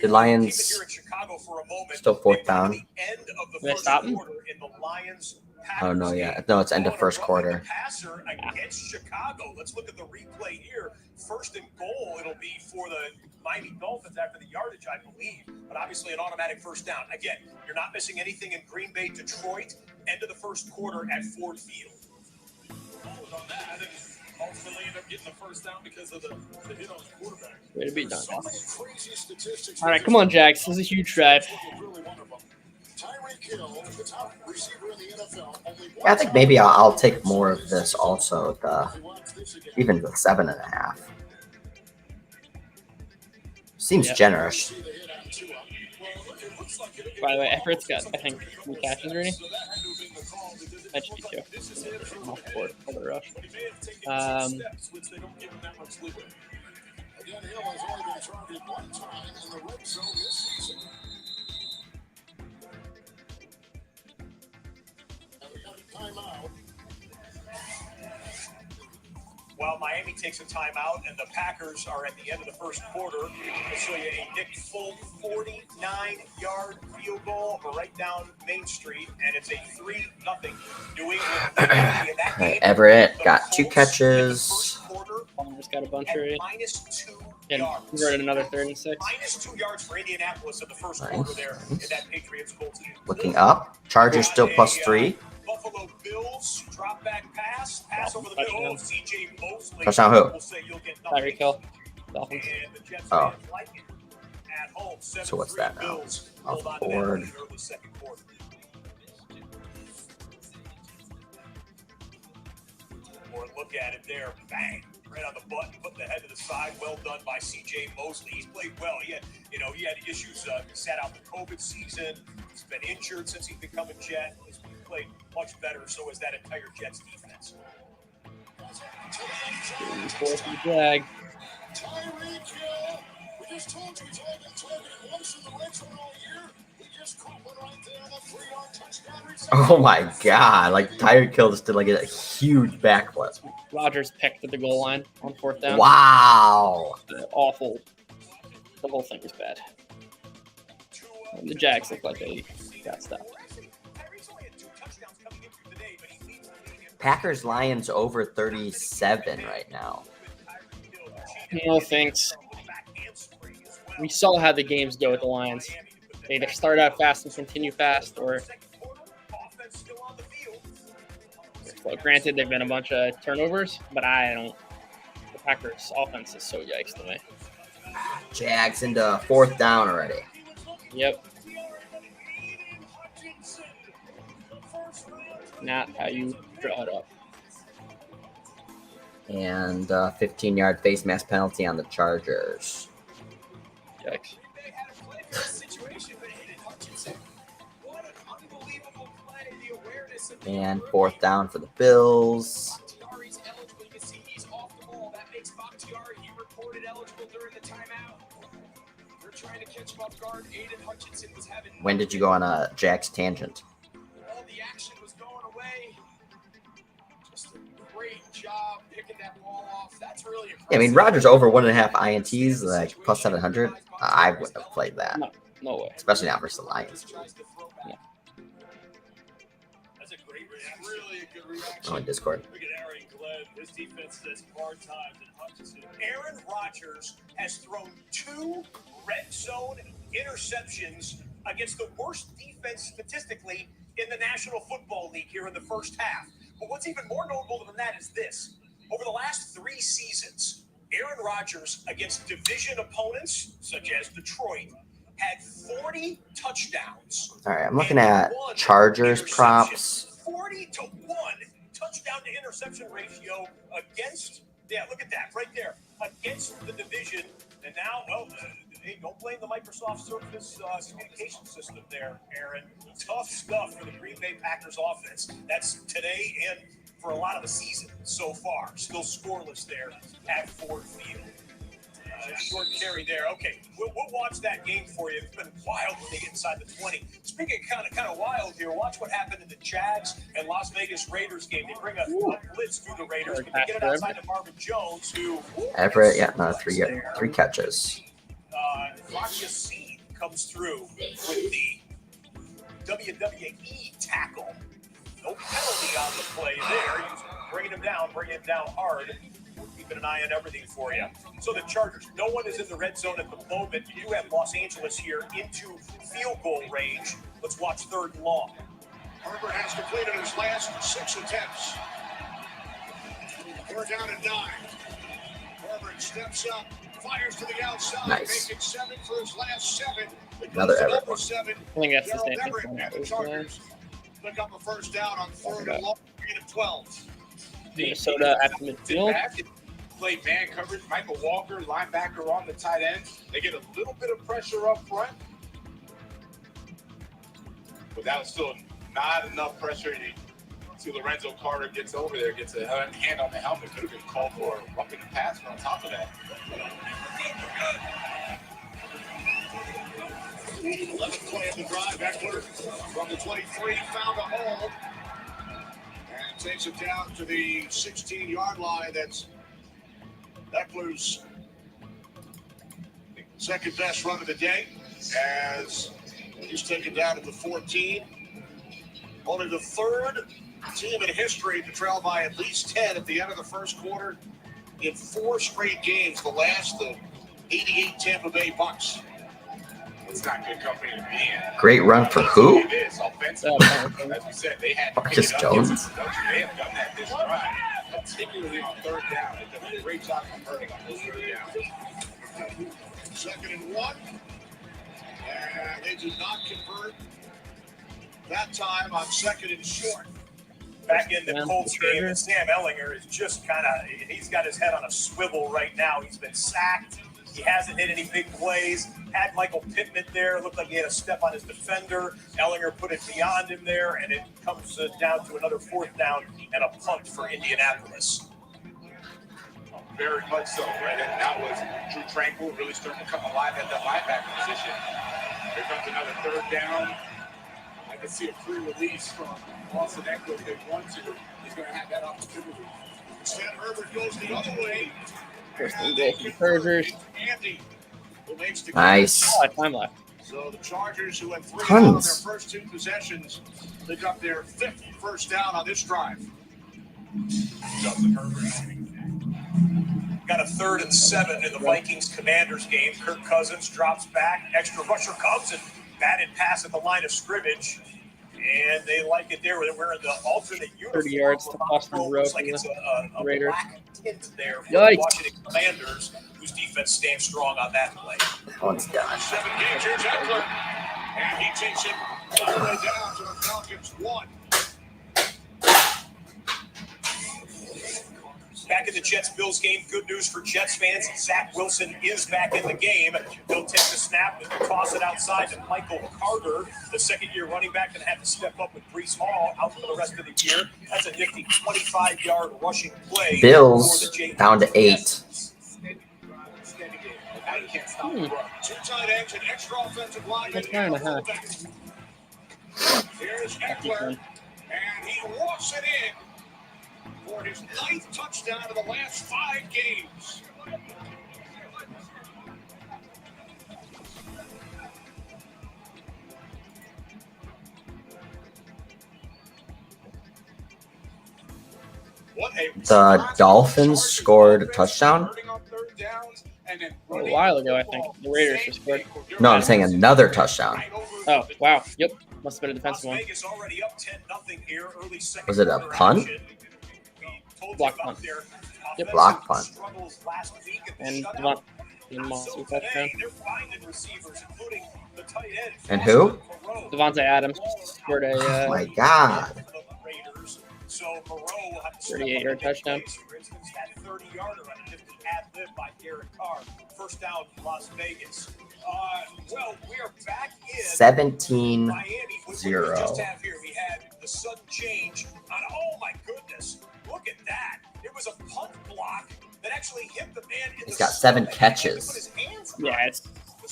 The Lions Keep it here in Chicago for a moment. still fourth They've come to down. the end of the Did I first stop him? quarter in the Lions. Oh, no, yeah. No, it's end of first quarter. Passer against Chicago. Let's look at the replay here. First and goal, it'll be for the Miami Dolphins after the yardage, I believe. But obviously an automatic first down. Again, you're not missing anything in Green Bay, Detroit. End of the first quarter at Ford Field. On that, and ultimately end up getting the first down because of the hit on the quarterback. Way to be done. So many crazy statistics. All right, come on, Jags. This is a huge drive. Really wonderful. Tyreek Hill, the top receiver in the NFL. Only one Yeah, I think maybe I'll take more of this also. Even the 7.5 seems Yeah. generous. see the hit on Tua. Well, it looks like it. By the way, Everett's got, I think, 3 catches already. So that had to have been the call because it That should be looked 2. like this is it from Off the board for the rush. but he may have taken some steps, which they don't give him that much leeway. Again, Hill has only been targeted one time in the red zone this season. And we got a timeout. While Miami takes a timeout and the Packers are at the end of the first quarter, we'll show you a Nick Folk 49-yard field goal right down Main Street, and it's a 3-0 New England. All right, Everett got 2 catches. Palmer's got a bunch already. -2 And yards. converted another 3rd and 6. -2 yards for Indianapolis in the first Nice, quarter there nice. in that Patriots goal team. Looking up. Chargers still +3. Buffalo Bills drop back pass over the middle. Touchdown. Oh, CJ Mosley. Touchdown who? Will say you'll get nothing. Tyreek Hill. Dolphins. And the Jets Oh. fans like it. At home, So what's that now? Bills Off hold on to that board. lead early second quarter. Or look at it there, bang, right on the button, put the head to the side. Well done by CJ Mosley. He's played well. He had issues. Sat out the COVID season. He's been injured since he's become a Jet. He's played much better. So has that entire Jets defense. 4th and Jag. Tyreek Hill. We just told you he's only been targeted once in the red zone all year. He just caught one right there on a 3-yard touchdown reception. Oh my god. Like Tyreek Hill just did like a huge backflip. Rodgers picked at the goal line on 4th down. Wow. Awful. The whole thing was bad. And the Jags look like they got stopped. Packers Lions over 37 right now. No thanks. We saw how the games go with the Lions. They either start out fast and continue fast, or well, granted they've been a bunch of turnovers, but I don't. The Packers' offense is so yikes to me. Jags into 4th down already. Yep. Not how you draw it up. And 15-yard face mask penalty on the Chargers. Yikes. And 4th down for the Bills. When did you go on a Jags tangent? All the action was going away. Just a great job picking that ball off. That's really impressive. Yeah, I mean, Rodgers over 1.5 INTs, like plus 700. I wouldn't have played that, No way. especially not versus the Lions. Yeah. That's a great reaction. Really a good reaction. Oh, in Discord. Look at Aaron Glenn. His defense has hard times in Hutchinson. Aaron Rodgers has thrown 2 red zone interceptions against the worst defense statistically in the National Football League here in the first half. But what's even more notable than that is this. Over the last 3 seasons, Aaron Rodgers against division opponents, such as Detroit, had 40 touchdowns. All right, I'm looking at Chargers props. 40-1 touchdown to interception ratio against, look at that right there, against the division. And now, hey, don't blame the Microsoft Surface communication system there, Aaron. Tough stuff for the Green Bay Packers offense. That's today and for a lot of the season so far. Still scoreless there at Ford Field. Short carry there. Okay, we'll watch that game for you. It's been wild when they get inside the 20. Speaking of kind of wild here, watch what happened in the Jags and Las Vegas Raiders game. They bring a blitz through the Raiders, but they get it outside to Marvin Jones, who Everett, yeah, no, three catches. Rocky Seed comes through with the WWE tackle. No penalty on the play there. He's bringing him down hard. We're keeping an eye on everything for you. So the Chargers, no one is in the red zone at the moment. You do have Los Angeles here into field goal range. Let's watch 3rd and long. Herbert has completed his last 6 attempts. We're down at 9. Herbert steps up, fires to the outside, making 7 for his last 7. Another Everett one. 7. I think that's the same Everett thing. and the Chargers pick up a first down on 3rd and long, 3 of 12. Minnesota at the midfield. Play man coverage. Michael Walker, linebacker on the tight end. They get a little bit of pressure up front, but that was still not enough pressure. See, Lorenzo Carter gets over there, gets a hand on the helmet. Could have been called for a roughing the passer on top of that. 11th play of the drive. Eckler from the 23 found a hole and takes it down to the 16-yard line. That's Eckler's second best run of the day, as he's taken down at the 14. Only the 3rd team in history to trail by at least 10 at the end of the first quarter in 4 straight games. The last, the 88 Tampa Bay Bucks. It's not good company to be in. Great run for who? It is offensively. As we said, they had to pick Marcus it up. Jones. They have done that this drive, particularly on 3rd down. They've done a great job converting on those 3rd downs. 2nd and 1. And they did not convert that time on 2nd and short. Back in the Colts game, and Sam Ehlinger is just he's got his head on a swivel right now. He's been sacked. He hasn't hit any big plays. Had Michael Pittman there. Looked like he had a step on his defender. Ellinger put it beyond him there, and it comes down to another 4th down and a punt for Indianapolis. Very much so, right? And that was Drew Tranquil really starting to come alive at the linebacker position. Here comes another 3rd down. I can see a free release from Austin Eckler if they want to. He's going to have that opportunity. Instead, Herbert goes the other way. First and goal for the Chargers. Andy, who makes the Nice. Time left. So the Chargers, who had 3 Tons. down on their first 2 possessions, pick up their 5th first down on this drive. Justin Herbert. Got a 3rd and 7 in the Vikings-Commanders game. Kirk Cousins drops back. Extra rusher comes and batted pass at the line of scrimmage. And they like it there. They're wearing the alternate uniform. 30 yards to Boston Road. Looks like it's a Raiders. black tint there for Yikes. the Washington Commanders, whose defense stands strong on that play. That one's done. 7 games, here's Eckler. And he takes it all the way down to the Falcons 1. Back in the Jets-Bills game, good news for Jets fans. Zach Wilson is back in the game. He'll take the snap and toss it outside to Michael Carter, the 2nd-year running back, going to have to step up with Breece Hall out for the rest of the year. That's a nifty 25-yard rushing play. Bills down to 8. Now you can't stop the run. 2 tight ends and extra offensive linemen. That's 9.5. Here's Eckler, and he walks it in for his 9th touchdown of the last 5 games. The Dolphins scored a touchdown? A while ago, I think. The Raiders just scored. No, I'm saying another touchdown. Oh, wow. Yep. Must have been a defensive one. Vegas already up 10-0 here, early second Was it a quarter punt? action. We told Block you about punt. their offensive Block punt. struggles last week at the And shutout. Devontae So touchdown. today, they're finding receivers, including the tight end. And who? Devontae Adams scored Oh a my God. So Moreau will have to 38-yard touchdown. For instance, that 30-yarder on a nifty ad-lib by Derek Carr. First down, Las Vegas. Well, we are back in 17-0. Miami. What we just have here, we had the sudden change on. Oh my goodness! Look at that! It was a punt block that actually hit the man in He's the got 7 stomach. catches. His hands Yeah, it's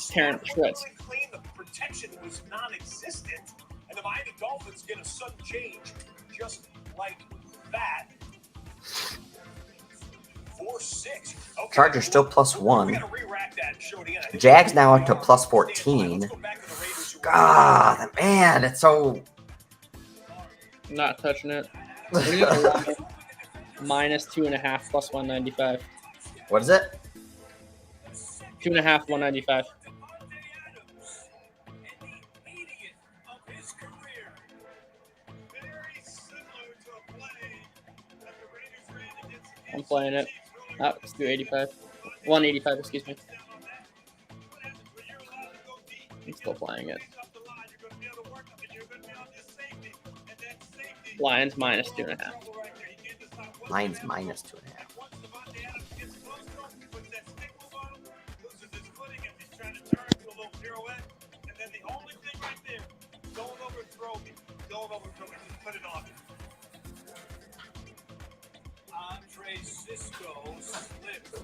tearing to shreds. clean. The protection was non-existent, and the Miami Dolphins get a sudden change just like that. 4-6. Okay. Chargers still +1. We gotta re-rack that and show it again. Jags now up to +14. God, man, it's so. Not touching it. What do you got? -2.5 plus 195. What is it? 2.5, 195. I'm playing it. Oh, it's 285. 185, excuse me. I'm still playing it. Lions -2.5. Lions -2.5. Cisco slipped. Well,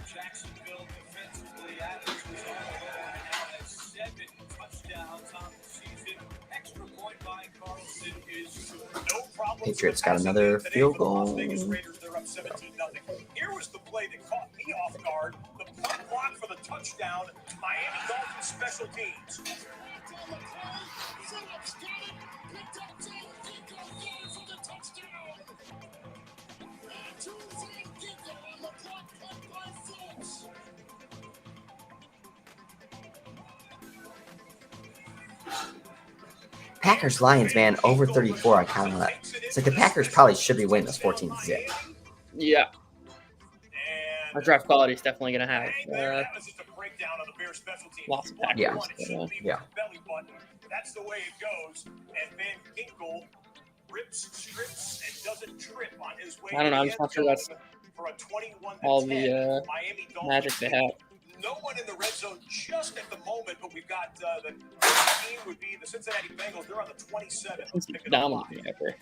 Jacksonville defensively, Adams was on the goal and now has 7 touchdowns on the season. Extra point by Carlson is no problem. Patriots got another field goal. They're up 17-0. Here was the play that caught me off guard. The punt block for the touchdown. Miami Dolphins special teams. Packers Lions, man, over 34. I count on that. It's like the Packers probably should be winning this 14-zip. Yeah. Our draft quality is definitely going to have lots of Packers. Yeah. That's the way it goes. And Van Ginkel rips, strips, and doesn't trip on his way. I don't know. I'm just not sure that's all the magic they have. No one in the red zone just at the moment, but we've got the team would be the Cincinnati Bengals. They're on the 27th. It's dominating out there.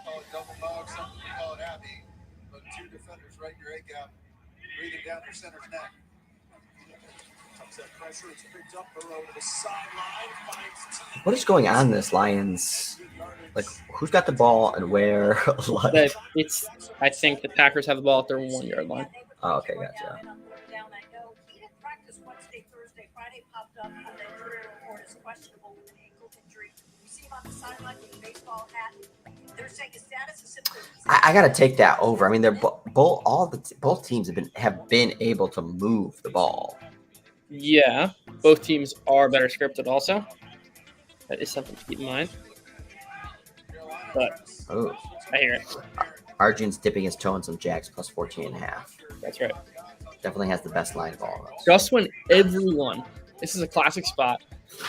Call it double dog, some people call it happy, but 2 defenders right in your A gap, breathing down your center's neck. Comes that pressure, it's picked up, Burrow to the sideline, finds T. What is going on in this Lions? Like, who's got the ball and where? Like, I think the Packers have the ball at their 1 yard line. Oh, okay, gotcha. I gotta take that over. I mean, they're both teams have been able to move the ball. Yeah, both teams are better scripted. Also, that is something to keep in mind. But I hear it. Arjun's dipping his toe in some Jags plus 14.5. That's right. Definitely has the best line of all of those. Just when everyone, this is a classic spot.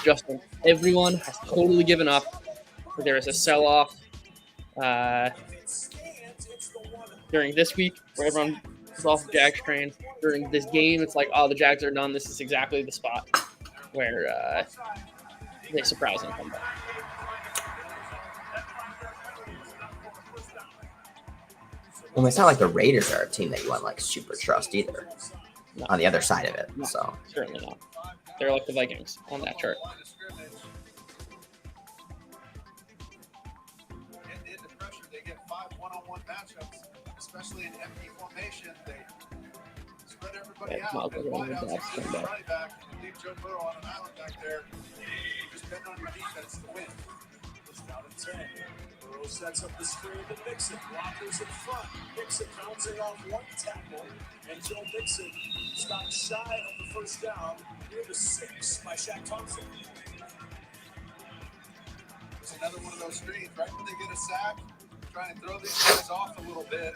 Just when everyone has totally given up, there is a sell-off during this week where everyone is off the Jags train. During this game, it's like, oh, the Jags are done. This is exactly the spot where they surprise and come back. Well, it's not like the Raiders are a team that you want like super trust either. No. On the other side of it, no, so certainly not. They're like the Vikings on that chart. In the pressure, they get 5 one-on-one matchups, especially in empty formation. They spread everybody out. And wide out, running back, leave Joe Burrow on an island back there. Just bet on your defense to win. It's down to 10. Burrow sets up the screen to Mixon. Blockers in front. Mixon bouncing off 1 tackle. And Joe Mixon stopped shy of the first down near the 6 by Shaq Thompson. It's another one of those screens. Right when they get a sack, trying to throw these guys off a little bit.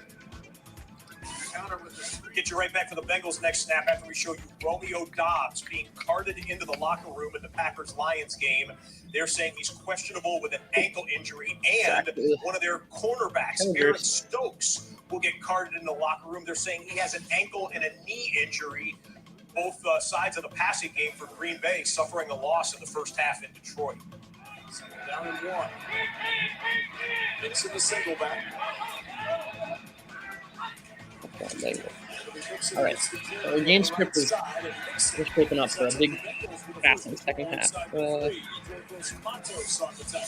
Counter with the screen. Get you right back for the Bengals next snap after we show you Romeo Doubs being carted into the locker room in the Packers-Lions game. They're saying he's questionable with an ankle injury, and one of their cornerbacks, Aaron Stokes, will get carted in the locker room. They're saying he has an ankle and a knee injury. Both sides of the passing game for Green Bay suffering a loss in the first half in Detroit. Down in 1. Mixon the single back. All right. So our game script is we're shaping up for a big, fascinating second half. For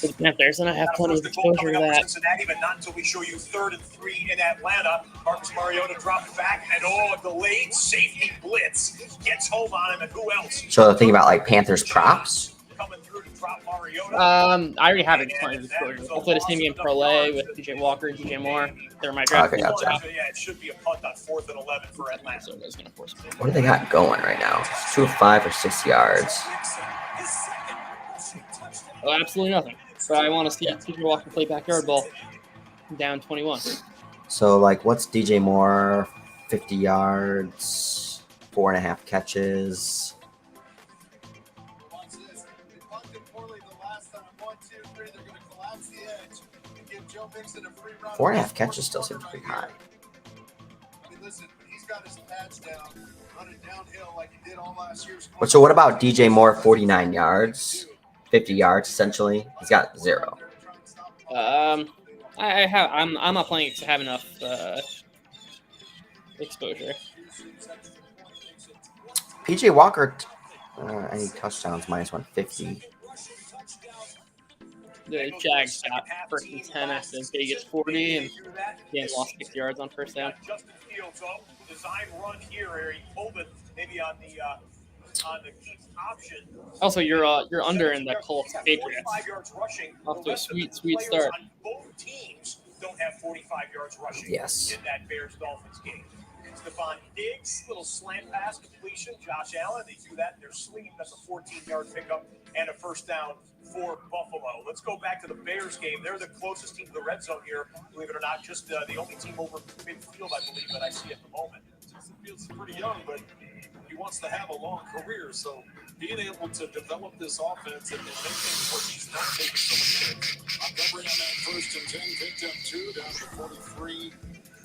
the Panthers, and I have plenty of exposure to that. Cincinnati, but not until we show you 3rd and 3 in Atlanta. Marcus Mariota dropped back, and a delayed safety blitz gets home on him, and who else? So think about like Panthers props. Coming through to drop Mariota. I already have plenty of exposure. I'll play the same game parlay with DJ Walker and DJ Moore. They're my draft. Okay, gotcha. Yeah, it should be a punt on 4th and 11 for Atlanta. So that's gonna force me. What do they got going right now? 2 of 5 or 6 yards. Oh, absolutely nothing. But I want to see DJ Walker play backyard ball. Down 21. So like, what's DJ Moore? 50 yards, 4.5 catches. 4.5 catches still seems pretty high. So what about DJ Moore? 49 yards, 50 yards essentially. He's got 0. I'm not playing to have enough exposure. PJ Walker, any touchdowns -150. The Jags got 1st and 10 after Vegas 40 and again lost 6 yards on first down. Justin Fields, design run here. He pulled it maybe on the option. Also, you're under in the Colts Patriots. Off to a sweet start. Both teams don't have 45 yards rushing. Yes. In that Bears-Dolphins game. Stephon Diggs, little slant pass completion. Josh Allen, they do that in their sleeve. That's a 14-yard pickup and a first down for Buffalo. Let's go back to the Bears game. They're the closest team to the red zone here, believe it or not. Just the only team over midfield, I believe, that I see at the moment. Justin Fields is pretty young, but he wants to have a long career. So being able to develop this offense and make things where he's not taking so much hit. Montgomery on that 1st and 10 picked up 2 down to 43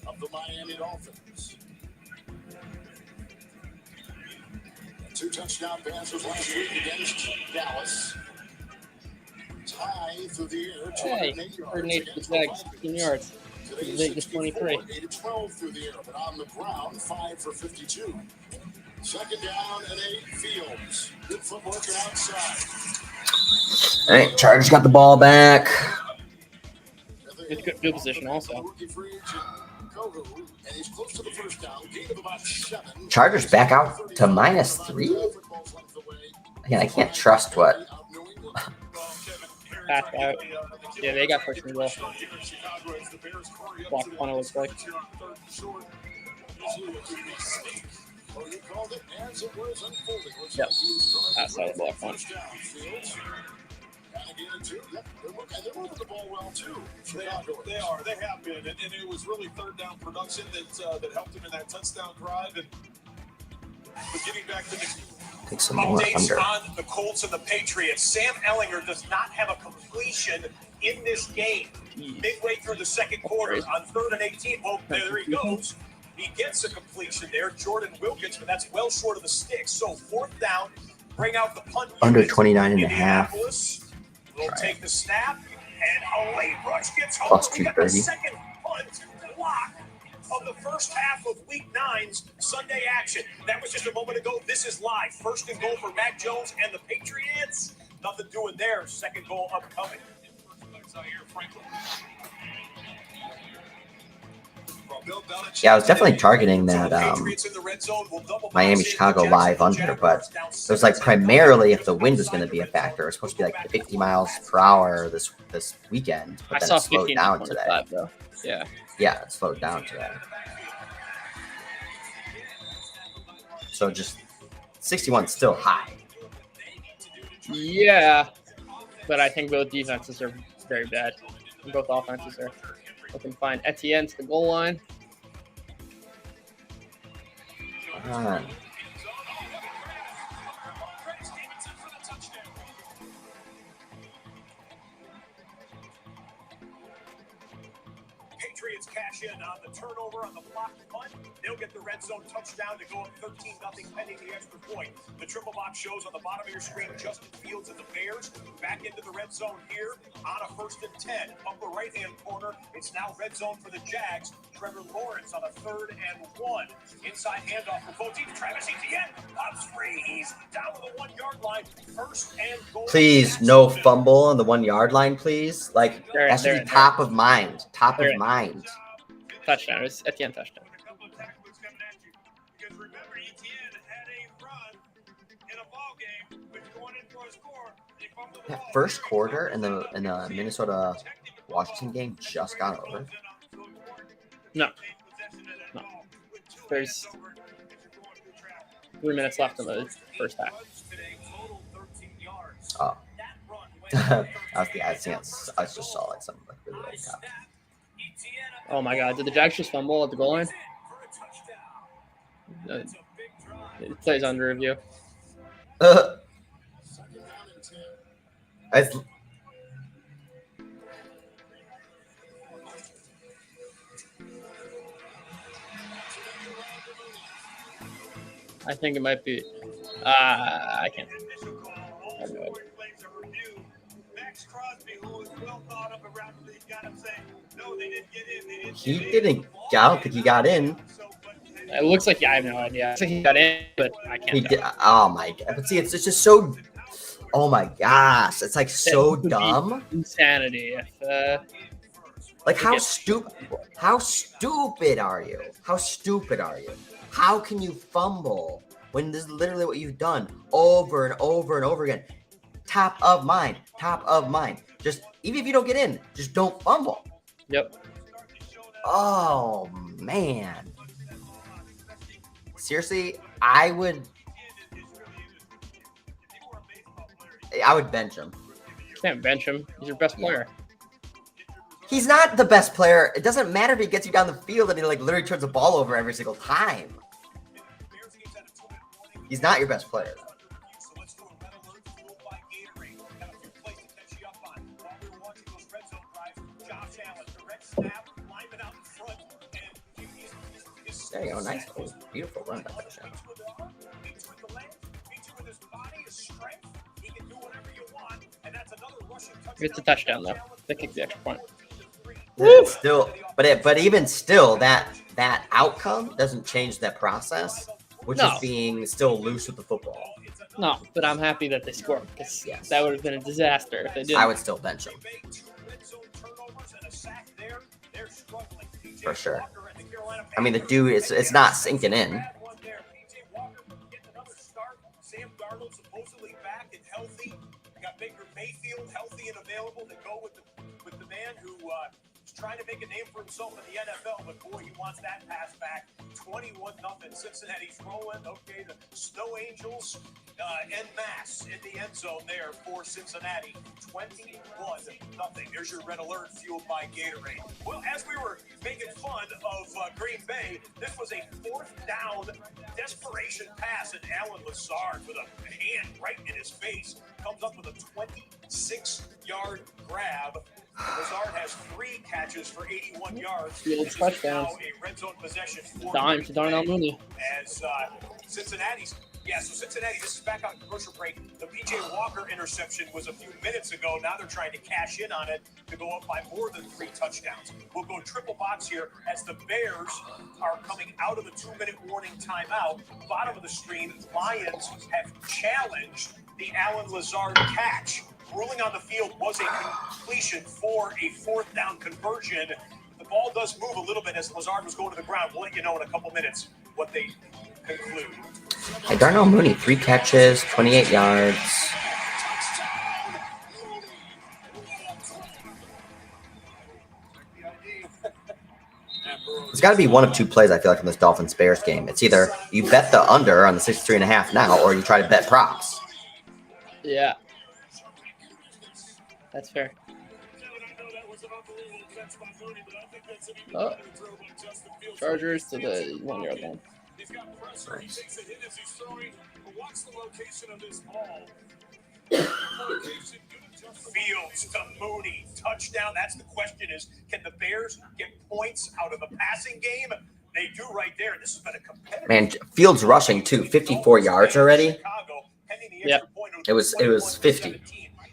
of the Miami Dolphins. 2 touchdown passes last week against Dallas. Tie through the air. Hey, 108 for the Jags, 15 yards. Vegas 23. 8-12 through the air, but on the ground, 5 for 52. 2nd down and 8 Fields. Good footwork outside. All right, Chargers got the ball back. Good position also. And he's close to the first down. Gain of about 7. Chargers back out to -3. Again, I can't trust what. Pass out. Yeah, they got first and goal. Block one, it looks like. Yep. Pass out, block one. They're moving the ball well too. They are. They have been, and it was really 3rd down production that helped him in that touchdown drive. And but getting back to the Take some more updates under. on the Colts and the Patriots. Sam Ehlinger does not have a completion in this game. Midway through the second quarter on 3rd and 18. Well, there he goes. He gets a completion there. Jordan Wilkins, but that's well short of the stick. So 4th down. Bring out the punt. Under 29.5. We'll take the snap, and a late rush gets home. Plus We got the 230. second punt block of the first half of Week 9's Sunday action. That was just a moment ago. This is live. 1st and goal for Mac Jones and the Patriots. Nothing doing there. Second goal upcoming. Yeah, I was definitely targeting that Miami-Chicago live under, but it was like primarily if the wind was going to be a factor. It was supposed to be like 50 miles per hour this weekend, but then it slowed down today. Though. Yeah. Yeah, it slowed down today. So just 61 still high. Yeah, but I think both defenses are very bad. And both offenses are looking fine. Etienne to the goal line. Patriots cash in on the turnover on the blocked punt. They'll get the red zone touchdown to go up 13-0 pending the extra point. The triple box shows on the bottom of your screen Justin Fields and the Bears back into the red zone here on a 1st and 10. Upper right-hand corner, it's now red zone for the Jags. Trevor Lawrence on a 3rd and 1. Inside handoff for both teams. Travis Etienne pops free. He's down to the 1-yard line. 1st and goal. Please, no fumble on the 1-yard line, please. Like, that should be They're- top of mind. Top they're of in. mind. Touchdown. It's at the end touchdown. Because remember, Etienne had a run in a ball game, which going in for a score. They fumbled the That ball. first quarter in the Minnesota Washington game just got over. No. There's 3 minutes left in the first half. Oh. I just saw like something like really like that. Oh my God! Did the Jags just fumble at the goal line? It plays under review. It's, I think it might be. I can't. I have no idea. he didn't. I don't think he got in. It looks like I have no idea. I think he got in, but I can't. He tell. did. Oh my god! But see, it's just so. Oh my gosh! It's like so It would be dumb. Insanity. Like how stupid? How stupid are you? How stupid are you? How can you fumble when this is literally what you've done over and over and over again? Top of mind. Top of mind. Just even if you don't get in, just don't fumble. Yep. Oh man. Seriously, I would bench him. You can't bench him. He's your best player. He's not the best player. It doesn't matter if he gets you down the field and he like literally turns the ball over every single time. He's not your best player. There you go. Nice. Oh, beautiful run by touchdown. It's a touchdown though. They kicked the extra point. It's still, but even still, that outcome doesn't change that process, which No. is being still loose with the football. No, but I'm happy that they scored because Yes. that would have been a disaster if they didn't. I would still bench him for sure. I mean, the dude, it's not sinking in. Sam Darnold supposedly back and healthy. We got Baker Mayfield healthy and available to go with the man who is trying to make a name for himself in the NFL, but boy, he wants that pass back. 21-0. Cincinnati's rolling. Okay, the Snow Angels en masse in the end zone there for Cincinnati. 21-0. There's your red alert fueled by Gatorade. Well, as we were making fun of Green Bay, this was a 4th down desperation pass, and Alan Lazard with a hand right in his face comes up with a 26-yard grab. Lazard has 3 catches for 81 yards. Field touchdowns. Now a red zone possession for Dime to Darnell Mooney. as Cincinnati's. Yeah, so Cincinnati, this is back on commercial break. The P.J. Walker interception was a few minutes ago. Now they're trying to cash in on it to go up by more than 3 touchdowns. We'll go triple box here as the Bears are coming out of the 2-minute warning timeout. Bottom of the screen, Lions have challenged the Alan Lazard catch. Ruling on the field was a completion for a 4th down conversion. The ball does move a little bit as Lazard was going to the ground. We'll let you know in a couple minutes what they conclude. Hey, Darnell Mooney, 3 catches, 28 yards. It's got to be one of 2 plays, I feel like, in this Dolphins-Bears game. It's either you bet the under on the 63.5 now, or you try to bet props. Yeah. That's fair. Oh. Chargers to the 1-yard line. Nice. What's the location of this ball? Fields to Mooney, touchdown. That's the question: is can the Bears get points out of the passing game? They do right there. This has been a competitive. Man, Fields rushing too, 54 yards already. Yeah. It was 50.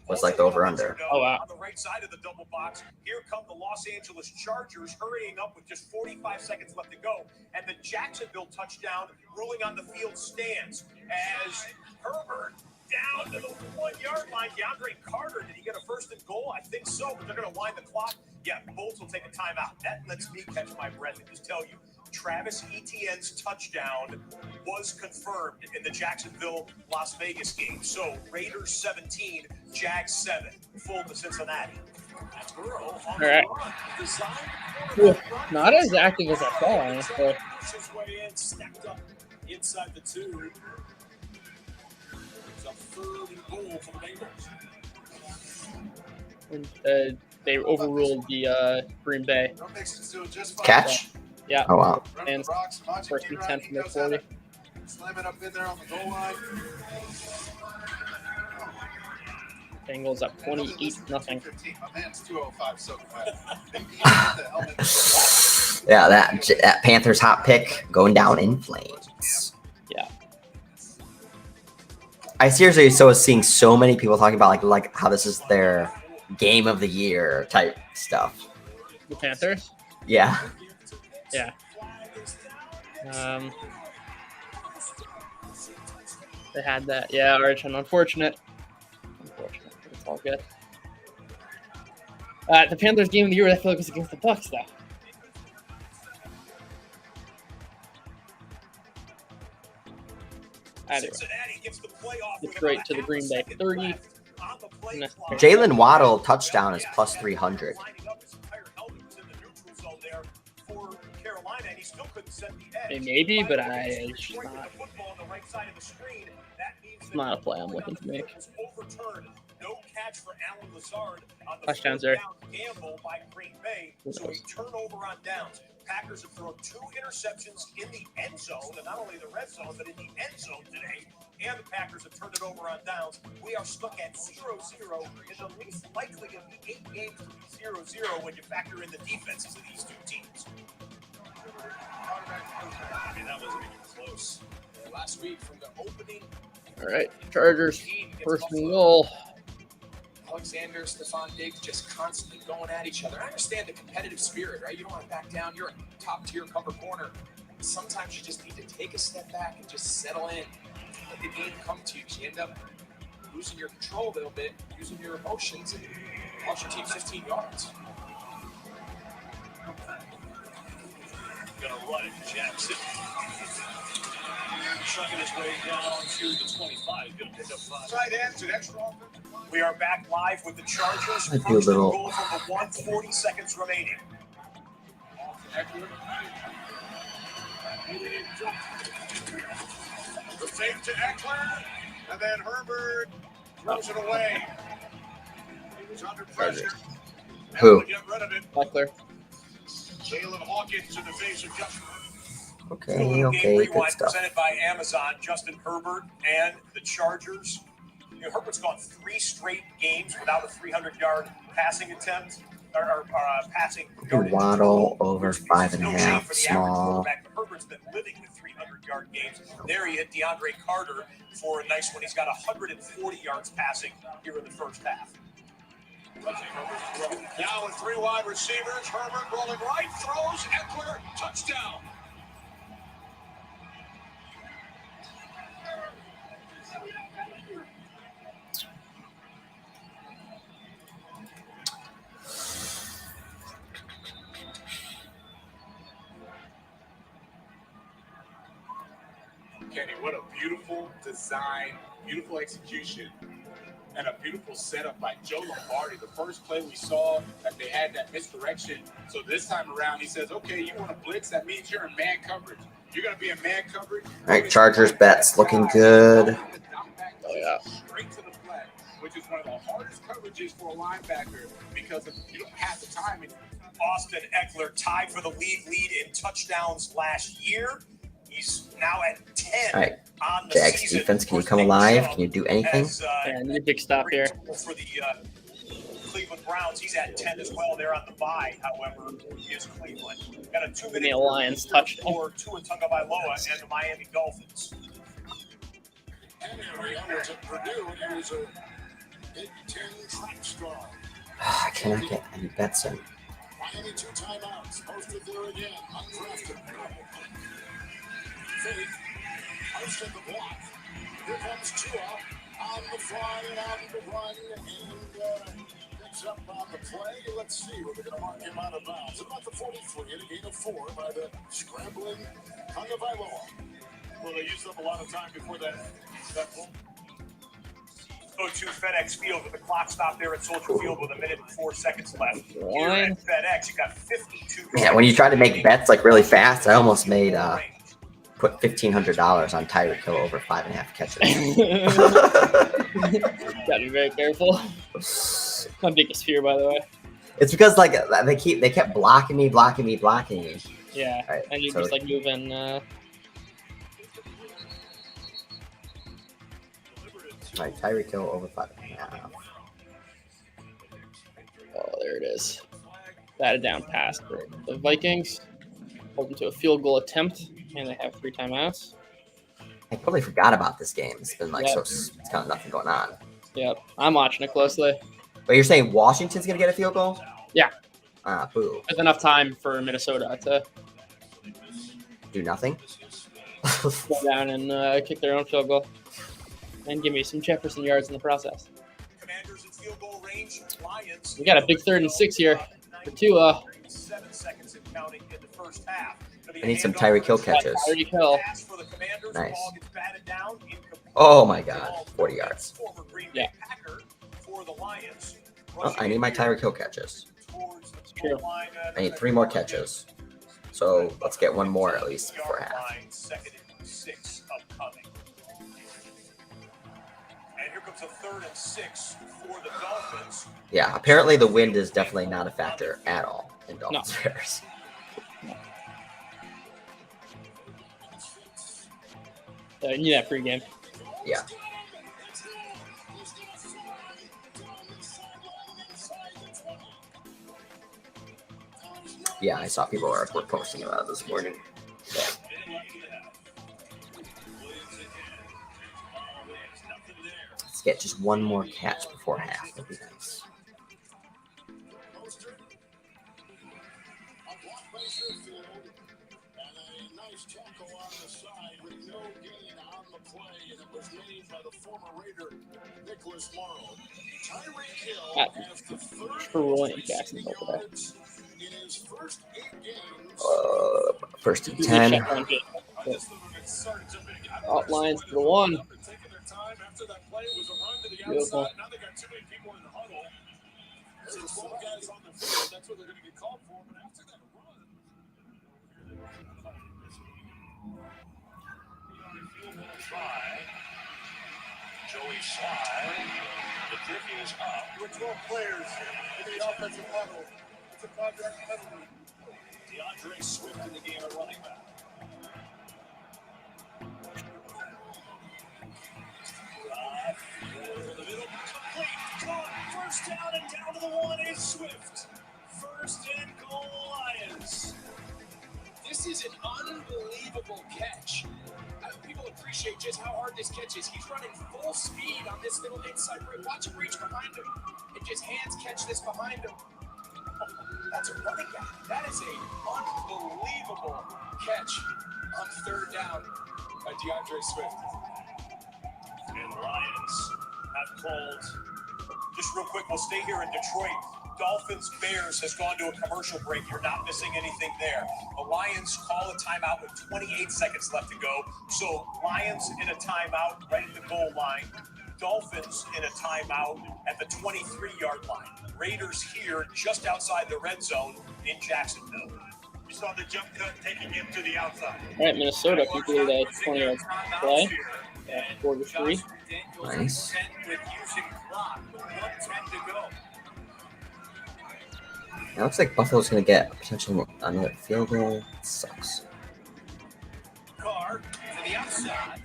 Was like the over under. Oh wow. right side of the double box. Here come the Los Angeles Chargers hurrying up with just 45 seconds left to go. And the Jacksonville touchdown ruling on the field stands as Herbert down to the 1-yard line. DeAndre Carter, did he get a first and goal? I think so, but they're going to wind the clock. Yeah, Bolts will take a timeout. That lets me catch my breath and just tell you, Travis Etienne's touchdown was confirmed in the Jacksonville-Las Vegas game. So Raiders 17, Jags 7, full to Cincinnati. All right. Not as active as I thought, honestly. Stepped up inside the 2. It's a 3rd and goal for the Bengals. And, they overruled the Green Bay Catch? Yeah. Oh, wow. And first and 10 from their 40. Slamming up in there on the goal line. Bengals up 28-0. My man's 205, so Yeah, that Panthers hot pick going down in flames. Yeah. I seriously was seeing so many people talking about like how this is their game of the year type stuff. The Panthers? Yeah. Yeah. They had that. Yeah, Arch, and unfortunate. It's all good. The Panthers game of the year, I feel like, was against the Bucs, though. Anyway. Detroit to the Green Bay 30. Jalen Waddle touchdown is plus 300. Maybe, but it's not a play I'm looking to make. Touchdowns there. So a turnover on downs. Packers have thrown 2 interceptions in the end zone, and not only the red zone, but in the end zone today. And the Packers have turned it over on downs. We are stuck at 0-0 in the least likely of the 8 games to be 0-0 when you factor in the defenses of these two teams. I mean, that wasn't even close. Last week from the opening. All right, Chargers, first and goal. Alexander, Stephon Diggs just constantly going at each other. I understand the competitive spirit, right? You don't want to back down. You're a top-tier cover corner. Sometimes you just need to take a step back and just settle in. Let the game come to you. You end up losing your control a little bit, using your emotions, and lost your team 15 yards. Gonna run it, Jackson. Trucking his way down to the 25. Gonna pick up 5. Tight ends and extra offense. We are back live with the Chargers. I do a little. Goal from the 1:40 seconds remaining. The fake to Eckler, and then Herbert throws it away. He was under pressure. Who? Get rid of it. Eckler. Jalen Hawkins in the face of Justin. Okay, good stuff. Presented by Amazon, Justin Herbert and the Chargers. Herbert's gone 3 straight games without a 300-yard passing attempt or passing. Waddle over 5.5, small. Herbert's been living with 300-yard games. There he hit DeAndre Carter for a nice one. He's got 140 yards passing here in the first half. Now with 3 wide receivers, Herbert rolling right, throws, Eckler, touchdown. Kenny, what a beautiful design, beautiful execution, and a beautiful setup by Joe Lombardi. The first play we saw that they had that misdirection. So this time around, he says, okay, you want to blitz? That means you're in man coverage. You're going to be in man coverage. All right, Chargers bets looking good. Oh, yeah. Straight to the flat, which is one of the hardest coverages for a linebacker because you don't have the timing. Austin Eckler tied for the lead in touchdowns last year. He's now at 10 All right, on the Jags season. defense, can you come alive? Can you do anything? Yeah, need a big stop here. For the Cleveland Browns, he's at 10 as well. They're on the bye, however, is Cleveland. Got a 2-minute The Lions touchdown. for Tua Tagovailoa and the Miami Dolphins. Henry was at Purdue, and he was a Big Ten track star. I cannot get any bets in. Miami 2 timeouts. Posted there again. Undrafted. Faith. Post at the block. Here comes Tua on the fly and on the run. And picks up on the play. Let's see. We're going to mark him out of bounds. About the 43 and a gain of 4 by the scrambling Tagovailoa. Well, they used up a lot of time before that goal. Go to FedEx Field with the clock stopped there at Soldier Field with 1 minute and 4 seconds left. Here at FedEx, you got 52. Yeah, when you try to make bets like really fast, I almost made put $1,500 on Tyreek Hill over 5.5 catches. Gotta be very careful. My biggest fear, by the way. It's because like they kept blocking me. Yeah, Right, and you're so just like moving. All right, Tyreek Hill over 5.5. Oh, there it is. Batted down pass for the Vikings. Hold them to a field goal attempt, and they have 3 timeouts. I totally forgot about this game. It's been like Yep. so it's kind of nothing going on. Yep, I'm watching it closely. But you're saying Washington's gonna get a field goal? Yeah. Boo. With enough time for Minnesota to Do nothing. go down and kick their own field goal. And give me some Jefferson yards in the process. Commanders in field goal range. Lions. We got a big 3rd and 6 here for Tua. 7 seconds and counting in the first half. I need some Tyreek Hill catches. Tyreek Hill. Nice. Oh my God, 40 yards. Yeah. Oh, I need my Tyreek Hill catches. It's true. I need 3 more catches. So let's get 1 more at least before half. Second and 6 upcoming. And here comes a 3rd and 6 for the Dolphins. Yeah, apparently the wind is definitely not a factor at all in Dolphins Bears. You need that pregame. Yeah. Yeah, I saw people were posting about it this morning. Let's get just 1 more catch before half. That'd be nice. Trolling Jacksonville today. First and 10. Outlines for the 1. Beautiful. Joey Sly. The kick is up. With 12 players in the offensive huddle. It's a contract penalty. DeAndre Swift in the game at running back. In the middle, complete. Caught. First down and down to the 1 is Swift. First and goal, Lions. This is an unbelievable catch. People appreciate just how hard this catch is. He's running full speed on this little inside route. Watch him reach behind him and just hands catch this behind him. That's a running back. That is an unbelievable catch on 3rd down by DeAndre Swift. And Lions have called. Just real quick, we'll stay here in Detroit. Dolphins Bears has gone to a commercial break. You're not missing anything there. The Lions call a timeout with 28 seconds left to go. So Lions in a timeout right at the goal line. Dolphins in a timeout at the 23-yard line. Raiders here just outside the red zone in Jacksonville. You saw the jump cut taking him to the outside. All right, Minnesota completed a 20-yard play. 4-3. Nice. With using clock, 1:10 to go. It looks like Buffalo's going to get potentially another field goal. It sucks. Carr to the outside. Not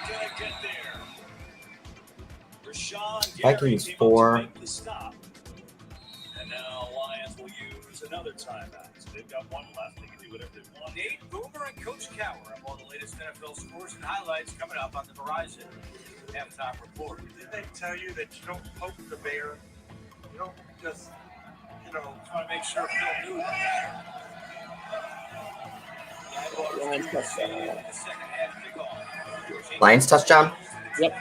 going to get there. Vikings 4. And now Lions will use another timeout. So they've got 1 left. They can do whatever they want. Nate Boomer and Coach Cower have all the latest NFL scores and highlights coming up on the horizon. halftime report. Didn't they tell you that you don't poke the bear? You don't just, Trying to make sure Phil knew that. Lions touchdown. The second half kickoff. Lions touchdown. Yep.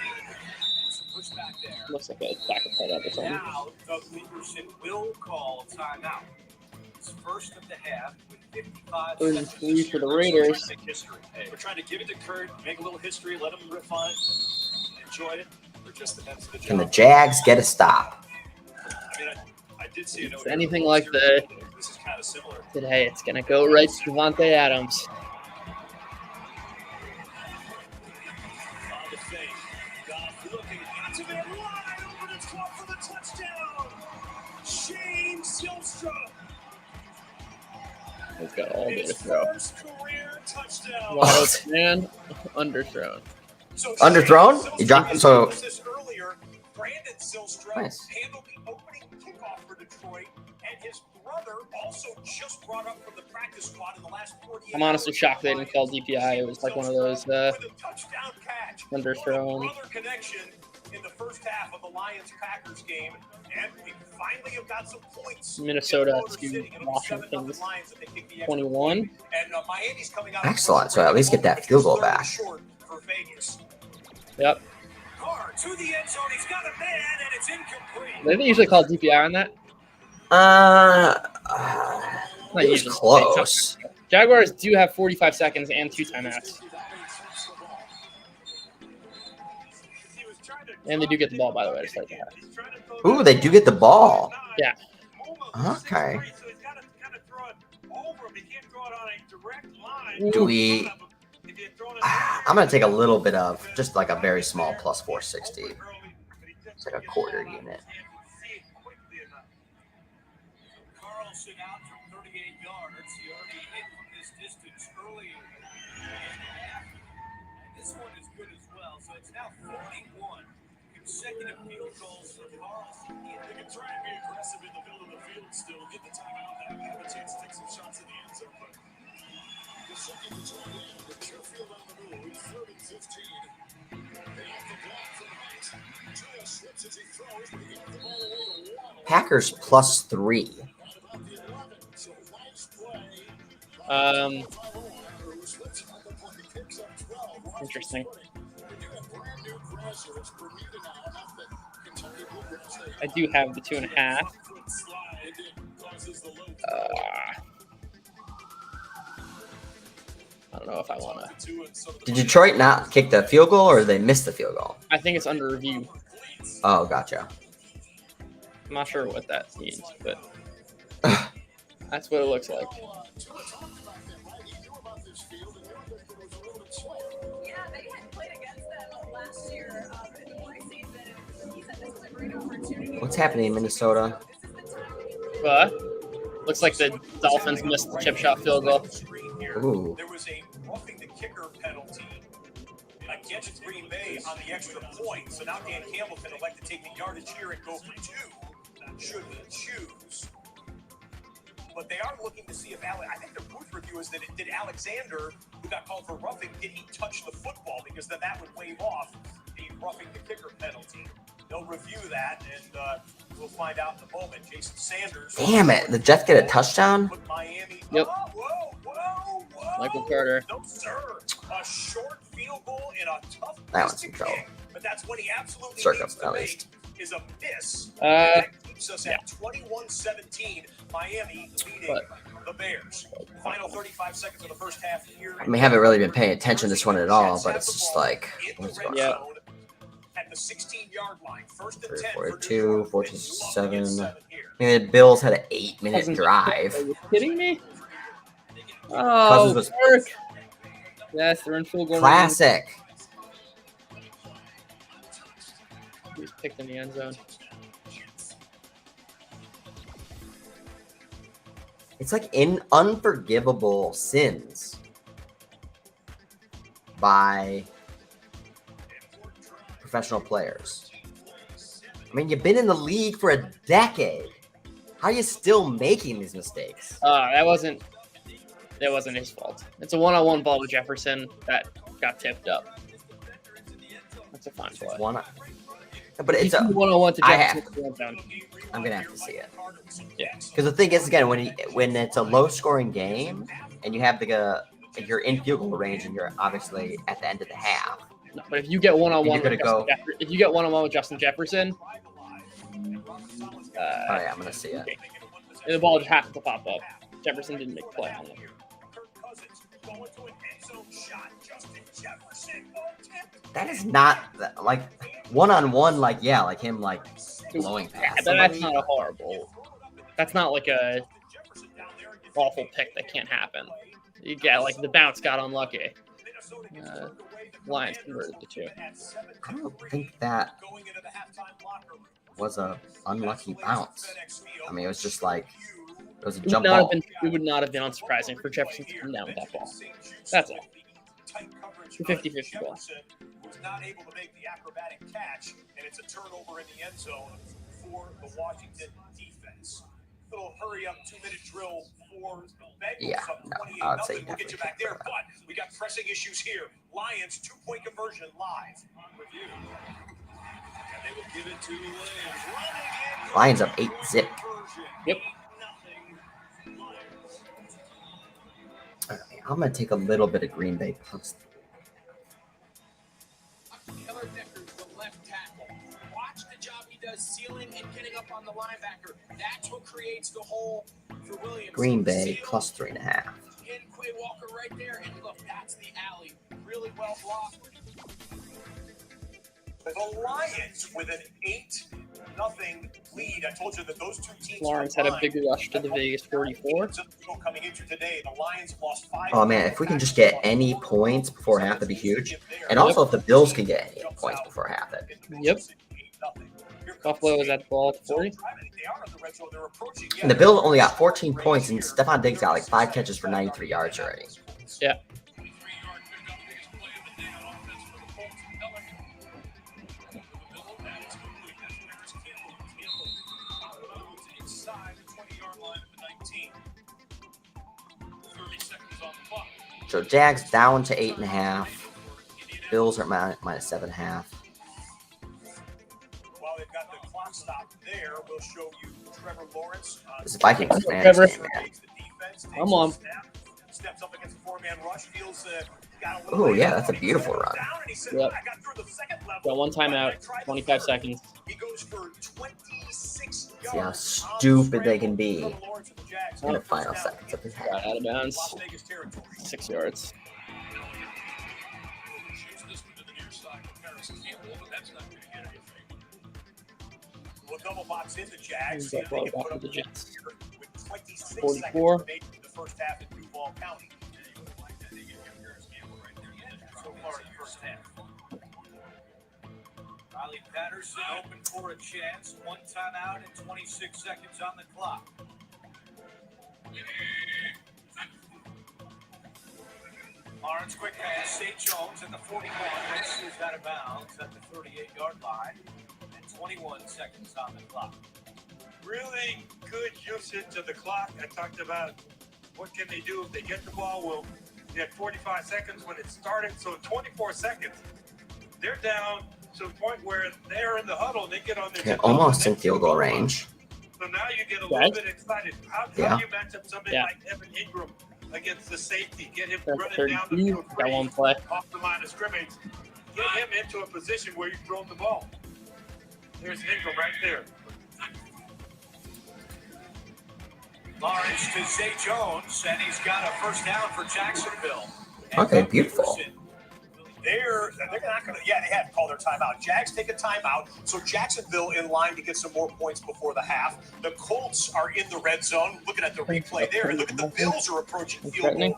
Some pushback there. Looks like a backup tight or something. Now, Doug Peterson will call a timeout. It's first of the half with 55 Third and seconds. 3 for the Raiders. Hey, we're trying to give it to Kurt, make a little history, let him riff on it, enjoy it. We're just the next of the Can the job. Jags get a stop? I mean, I did see If it's anything like the This is kind of similar. today, it's gonna go right to Devontae Adams. on the fake. Goff looking into the wide open. It's caught for the touchdown. Shane Silstra. He's got all the way to His throw. first career touchdown. Wide open man, underthrown. So Underthrown? He dropped him, so- This earlier, Brandon Silstra Nice. handled the opening kickoff for Detroit, and his brother also just brought up from the practice squad in the last 48 I'm honestly hours. shocked they didn't call DPI. It was like one of those With a touchdown catch. underthrown. Brother connection in the first half of the Lions-Packers game, and we finally have got some points. Minnesota In Motor to City, and Washington's 7-0 Lions that they kick the extra 21. point. And Miami's coming out. Excellent. So at least get that field goal back. Short for Vegas. Yep. Carr to the end zone. He's got a man, and it's incomplete. They usually call DPI on that. Not It was usually. close. Jaguars do have 45 seconds and 2 timeouts. And they do get the ball, by the way, to start the half. Ooh, they do get the ball. Yeah. Okay. So he's got to kind of throw it over him. He can't throw it on a direct line. Do we? If you throw it I'm gonna take a little bit of just like a very small plus 460. It's like a quarter unit. Carlson out from 38 yards. He already hit from this distance earlier. This one is good as well. So it's now 41 consecutive field goals for Carlson. They can try and be aggressive in the middle of the field still, get the timeout, have a chance to take some shots in the end zone. But the second to try in, the Sheffield on the move, 3rd and 15. They have the block from Height. Julius slips as he throws, but he got the ball away to Waddle. Packers plus 3. Right about the 11. So nice play. Who slips on the play, picks up 12. Watch Interesting. this footing. They do have brand new grass here. It's Bermuda now, not the Kentucky bluegrass they I do have the 2.5. slide causes the low. I don't know if I want to. Did Detroit not kick the field goal or they missed the field goal? I think it's under review. Oh, gotcha. I'm not sure what that means, but that's what it looks like. Yeah, they had played against them last year in the preseason. He said this was a great opportunity. What's happening in Minnesota? But looks like the Dolphins missed the chip shot field goal. Ooh. There was a roughing the kicker penalty against Green Bay on the extra point. So now Dan Campbell can elect to take the yardage here and go for 2. Should he choose? But they are looking to see if I think the booth review is that did Alexander, who got called for roughing, did he touch the football? Because then that would waive off the roughing the kicker penalty. They'll review that, and we'll find out in a moment. Jason Sanders. Damn it. The Jets get a touchdown? Put Miami. Yep. Oh, whoa. Michael Carter. No, sir. A short field goal in a tough That place one's to in trouble. kick, but that's what he absolutely Circa, needs to at make least. is a miss. That keeps us at 21-17. Miami leading But- the Bears. Final 35 seconds of the first half here. I mean, I haven't really been paying attention to this one at all, but it's just like, what's going Yeah. on? At the 16-yard line, first and 3, 10 4, for 2, Detroit. 4, They'd 7. love to get 7 here. I mean, the Bills had an 8-minute Cousins- drive. Are you kidding me? Cousins Oh, was- Kirk. Yes, they're in field goal range. Classic. He was picked in the end zone. It's like unforgivable sins by professional players. I mean, you've been in the league for a decade. How are you still making these mistakes? That wasn't his fault. It's a one-on-one ball to Jefferson that got tipped up. That's a fine play. But it's a 101 to Jefferson. I'm gonna have to see it. Yeah. Because the thing is, again, when it's a low-scoring game and you have you're in field goal range and you're obviously at the end of the half. No, but if you get one-on-one with Justin Jefferson, I'm gonna see it. And the ball just happened to pop up. Jefferson didn't make a play on it. That is not like one-on-one, like him like blowing past. But that's not a horrible. That's not like a awful pick that can't happen. You get like the bounce got unlucky. Lions converted the 2. I don't think that was a unlucky bounce. I mean, it was just like it was a jump ball. It would not have been unsurprising for Jefferson to come down with that ball. That's all. 50-50 ball. Was not able to make the acrobatic catch, and it's a turnover in the end zone for the Washington defense. Little hurry up 2-minute drill for the Bengals. I would say we'll get you back there, but we got pressing issues here. Lions 2-point conversion live. Review. And they will give it to Williams. Lions up 8-zip. Yep. All right, I'm gonna take a little bit of Green Bay plus. Sealing and getting up on the linebacker. That's what creates the hole for Williams. Green Bay plus 3.5. And Quay Walker right there. And look, that's the alley. Really well blocked. The Lions with an 8-0 lead. I told you that those two teams. Lawrence had a big rush to the Vegas 44. Coming into today, the Lions lost 5. Oh man, if we can just get any points before half, that'd be huge. And also, if the Bills can get any points before half, that'd be Yep. Buffalo was at the ball at 40. And the Bills only got 14 points, and Stephon Diggs got like 5 catches for 93 yards already. Yeah. So Jags down to 8.5. Bills are minus 7.5. Stop there. We'll show you Trevor Lawrence. This is Vikings man. Come on. Steps up against a 4-man rush. Feels oh yeah, that's a beautiful run. Yep. Got one timeout, 25 seconds. He goes for 26 yards. See how stupid they can be in the final seconds of his half. Got out of bounds. 6 yards. We'll double box in the Jags. Back to the Jets. 44. 44. The first half in Duval County. So far in the first half. Riley Patterson open for a chance. 1 timeout and 26 seconds on the clock. Lawrence quick pass. St. Jones at the 41. This is out of bounds at the 38-yard line. 21 seconds on the clock. Really good usage of the clock. I talked about what can they do if they get the ball. Well, they had 45 seconds when it started, so 24 seconds. They're down to the point where they're in the huddle. They get on their almost in field goal range. So now you get a little bit excited. How do you match up somebody like Evan Ingram against the safety? Get him running down the field off the line of scrimmage. Get him into a position where you throw the ball. There's Ingram right there. Lawrence to Zay Jones, and he's got a first down for Jacksonville. Okay, beautiful. They're not going to. Yeah, they had to call their timeout. Jags take a timeout, so Jacksonville in line to get some more points before the half. The Colts are in the red zone. Looking at the replay there, and look at the Bills are approaching field goal range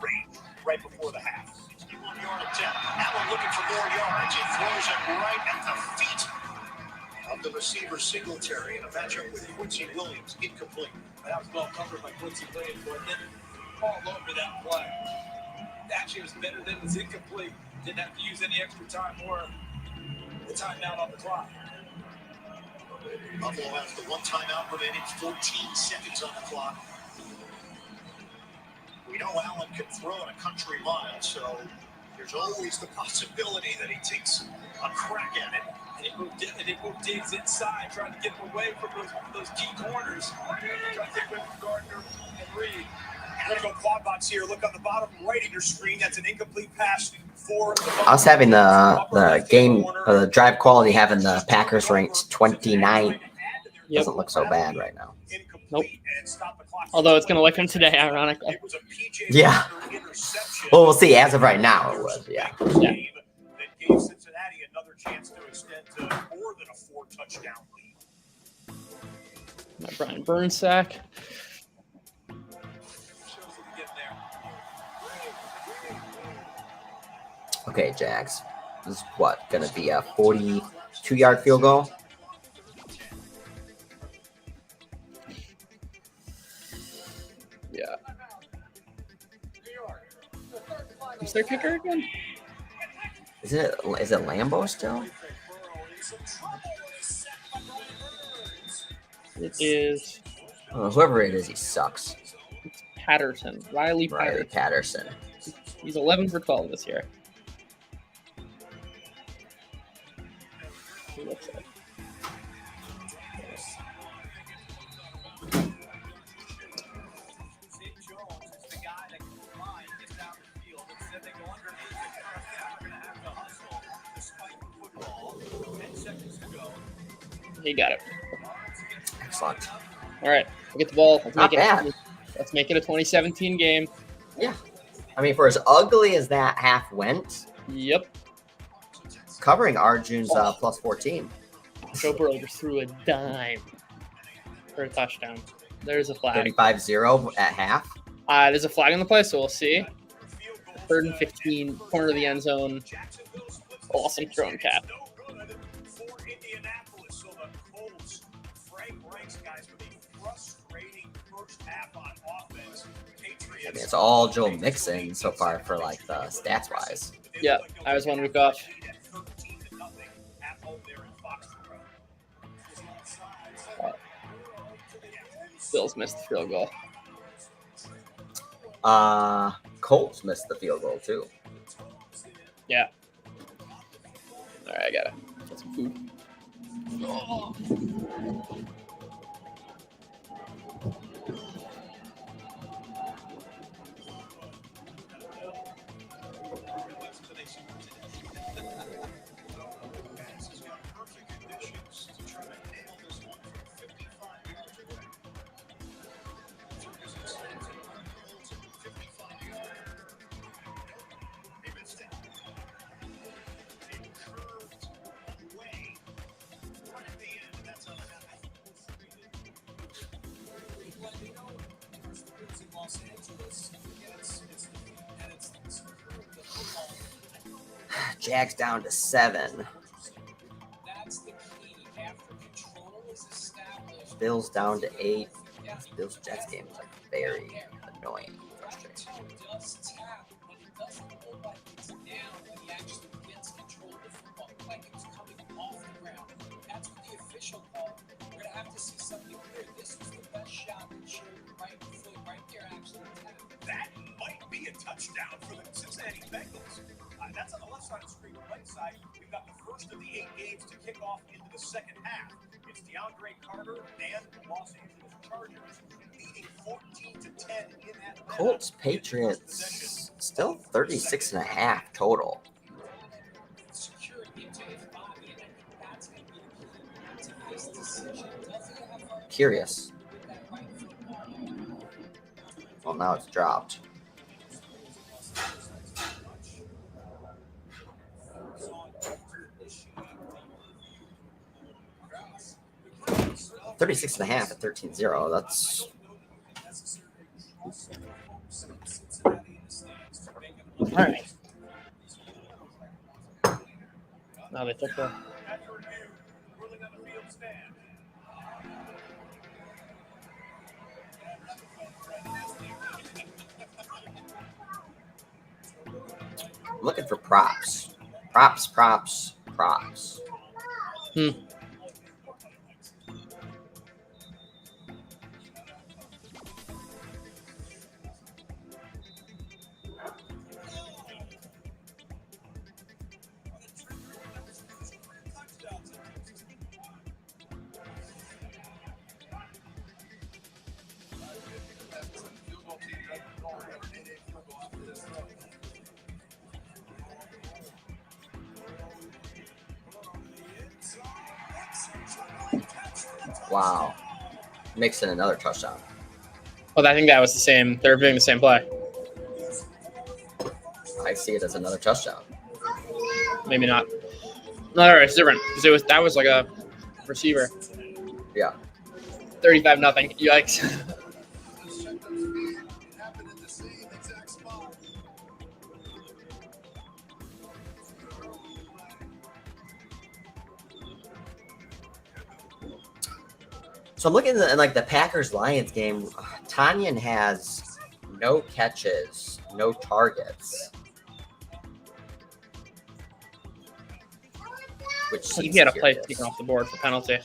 right before the half. 61-yard attempt. Allen looking for more yards. He throws it right at the feet of the receiver Singletary in a matchup with Quincy Williams, incomplete. That was well covered by Quincy Williams, but it didn't fall over that play. Actually, it was better than it was incomplete. Didn't have to use any extra time or the timeout on the clock. Buffalo has the 1 timeout remaining, 14 seconds on the clock. We know Allen can throw in a country mile, so There's always the possibility that he takes a crack at it. And they move Diggs inside, trying to get him away from those key corners. Trying to get away from Gardner and Reed. We're going to go quad box here. Look on the bottom right of your screen. That's an incomplete pass for I was having the game, the drive quality having the Packers ranked 29. Doesn't look so bad right now. Nope. Although it's going to look him today, ironically. Yeah. Well, we'll see. As of right now, it was. Yeah. That gave Cincinnati another chance to extend to more than a 4-touchdown lead. My Brian Burns sack. Okay, Jags. This is what, going to be a 42-yard field goal? Yeah. Is there kicker again? Is it Lambeau still? It is Whoever it is, he sucks. Patterson. Riley Patterson. He's 11 for 12 this year. He looks like. He got it. Excellent. All right, we'll get the ball. Not bad. Let's make it a 2017 game. Yeah. I mean, for as ugly as that half went, Yep. covering Arjun's plus 14. Joe Burrow just threw a dime for a touchdown. There's a flag. 35-0 at half. There's a flag on the play, so we'll see. 3rd and 15, corner of the end zone. Awesome thrown cap. I mean, it's all Joe Mixon so far for like the stats wise. Yeah, I was 1 week off. Bills missed the field goal. Colts missed the field goal too. Yeah. All right, I gotta get some food. Oh. Jags down to 7. Bills down to 8. This Bills Jets game is like very annoying. Frustrating. That might be a touchdown for the Cincinnati Bengals. That's on the left side of the screen. The right side, we've got the first of the 8 games to kick off into the second half. It's DeAndre Carter and the Los Angeles Chargers leading 14-10 in that. Colts Patriots still 36.5 total. Curious. Well, now it's dropped. $36.5 at 13-0. That's All right. Now they took the. looking for props. Props. Hmm. Wow. Mixon another touchdown. Well, I think that was the same. They're doing the same play. I see it as another touchdown. Maybe not. No, it's different. Because that was like a receiver. Yeah. 35-0. Yikes. So I'm looking at like the Packers-Lions game. Tanyan has no catches, no targets. Which He seems had a play curious. taken off the board for penalty.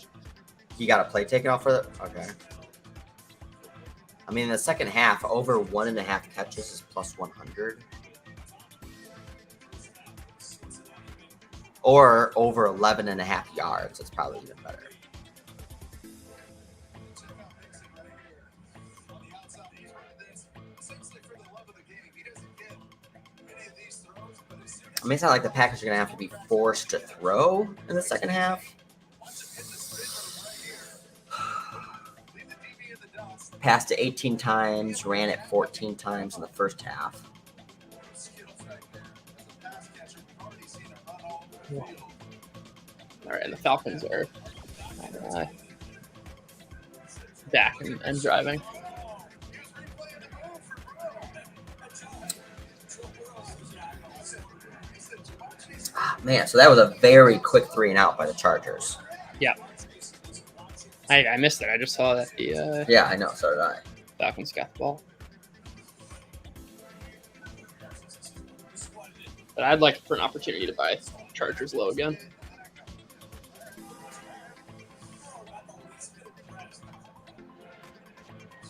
He got a play taken off for the okay. I mean, in the second half, over 1.5 catches is plus 100. Or over 11.5 yards. It's probably even better. I mean, it's not like the Packers are going to have to be forced to throw in the second half. Passed it 18 times, ran it 14 times in the first half. All right, and the Falcons are back and driving. Man, so that was a very quick 3-and-out by the Chargers. Yeah. I missed it. I just saw that the Yeah, I know. So did I. Falcons got the ball. But I'd like for an opportunity to buy Chargers low again.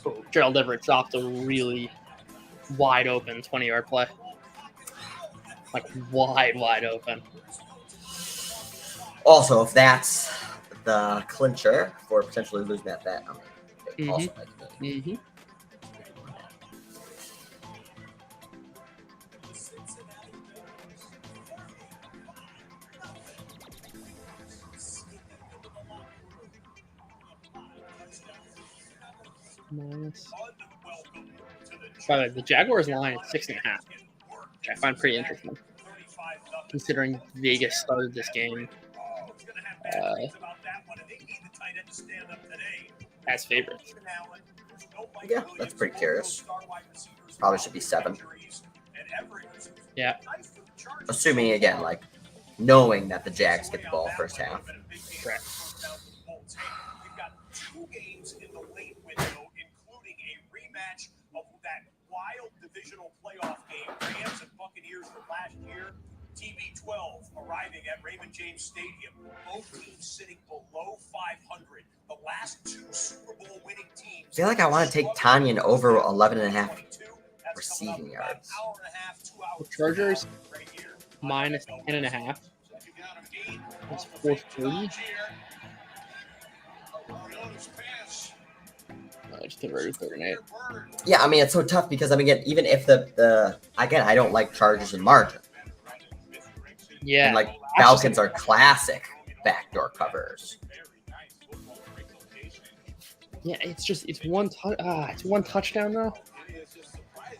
So Gerald Everett dropped a really wide open 20-yard play. Like wide open. Also, if that's the clincher for potentially losing that bet, I mean, also Mm-hmm. Minus. By the way, the Jaguars line is 6.5, which I find pretty interesting, considering Vegas started this game as favorites. Yeah, that's pretty curious. Probably should be 7. Yeah. Assuming, again, like, knowing that the Jags get the ball first half. Correct. We've got 2 games in the late window, including a rematch of that wild divisional playoff game, Rams and Buccaneers from last year. TB12 arriving at Raymond James Stadium. Both teams sitting below 500. The last 2 Super Bowl winning teams. I feel like I want to take Tanyan over 11.5 receiving yards. The Chargers minus 10.5. That's 440. I just converted 38. Yeah, I mean, it's so tough because, I mean, again, even if again, I don't like Chargers in margin. Yeah. And, like, Falcons are classic backdoor covers. Yeah, it's one touchdown though.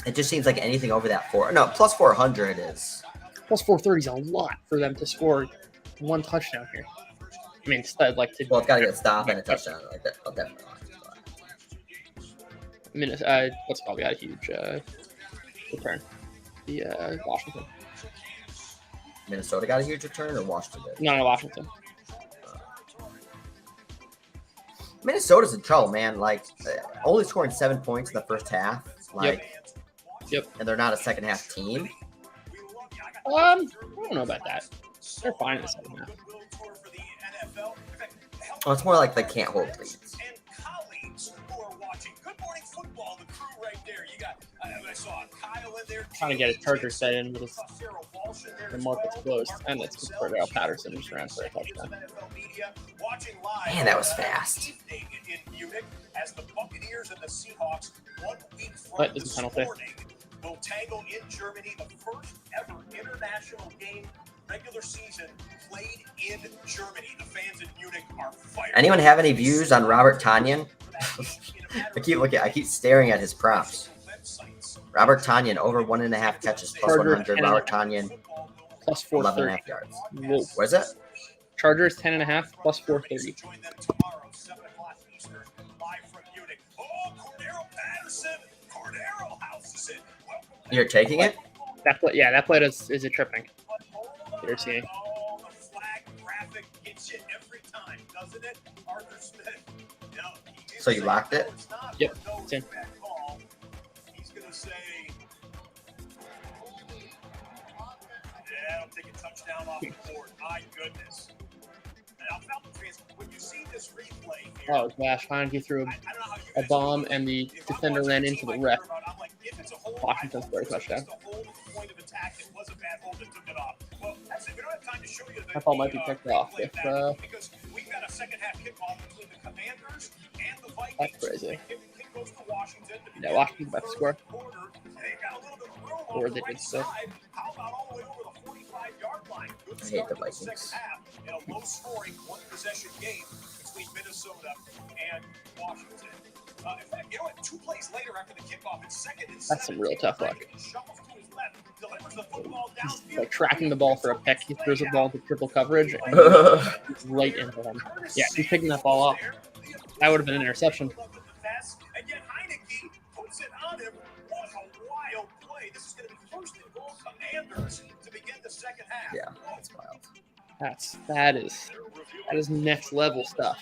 It just seems like anything over that plus 400 is plus 430 is a lot for them to score one touchdown here. I mean, instead like to well, it's got to get a stop and a touchdown like that. I'll definitely. What's probably got a huge return. The Washington. Minnesota got a huge return, or Washington did? No, Washington. Minnesota's in trouble, man. Like, only scoring 7 points in the first half. Like, yep. And they're not a second half team. I don't know about that. They're fine in the second half. Oh, it's more like they can't hold leads. Trying to get a Charger set in, but the market's closed, and it's Cordell Patterson just ran for a touchdown. Man, that was fast. But it's a penalty. Will tangle in Germany, the first ever international game regular season played in Germany. The fans in Munich are fired. Anyone have any views on Robert Tonyan? I keep staring at his props. Robert Tonyan over 1.5 catches plus 100. Robert Tonyan plus 11.5 430. yards. Whoa. What is it? Chargers 10.5 plus 430. Join them tomorrow, 7 o'clock Eastern, live from Munich. Oh, Cordero Patterson. Cordero houses it. You're taking it? That play is a tripping. You're seeing. Oh, the flag graphic gets you every time, doesn't it? Arthur Smith. No, So you locked it? Yep. It's in. He's going to say, yeah, I'll take a touchdown off the board. My goodness. Now, Falcon fans, when you see this replay here, Oh, gosh. Heineke threw a bomb, and the defender ran into the ref. Washington scored a touchdown. That ball might be picked off if because we've got a second half kickoff between the Commanders and the Vikings. that's crazy. Kick goes to Washington. Yeah, Washington's about to score. They got a little bit of room Or on they the did right so. side. How about all the way over the 45-yard line? Good I hate start the to Vikings. second half in a low-scoring one-possession game between Minnesota and Washington. In fact, you know what? 2 plays later after the kickoff, it's 2nd and 7. That's some real tough luck. Shuffles to his left, delivers the football downfield. Like tracking the ball for a pick, he throws the ball to triple coverage and it's right into him. Yeah, he's picking that ball off. That would have been an interception. Again, Heineke puts it on him. What a wild play. This is going to be first and goal Commanders to begin the second half. Yeah, that's wild. That is next level stuff.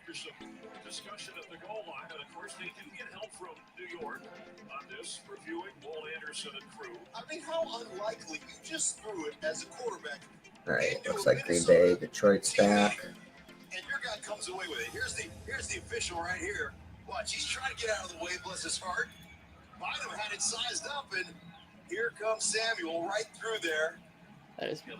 After some discussion at the goal line, and of course they do get help from New York on this, reviewing Walt Anderson and crew. I mean, how unlikely you just threw it as a quarterback. All right, looks like Green Bay, Detroit's back. And your guy comes away with it. Here's the official right here. Watch, he's trying to get out of the way, bless his heart. Bynum had it sized up, and here comes Samuel right through there. That is bad.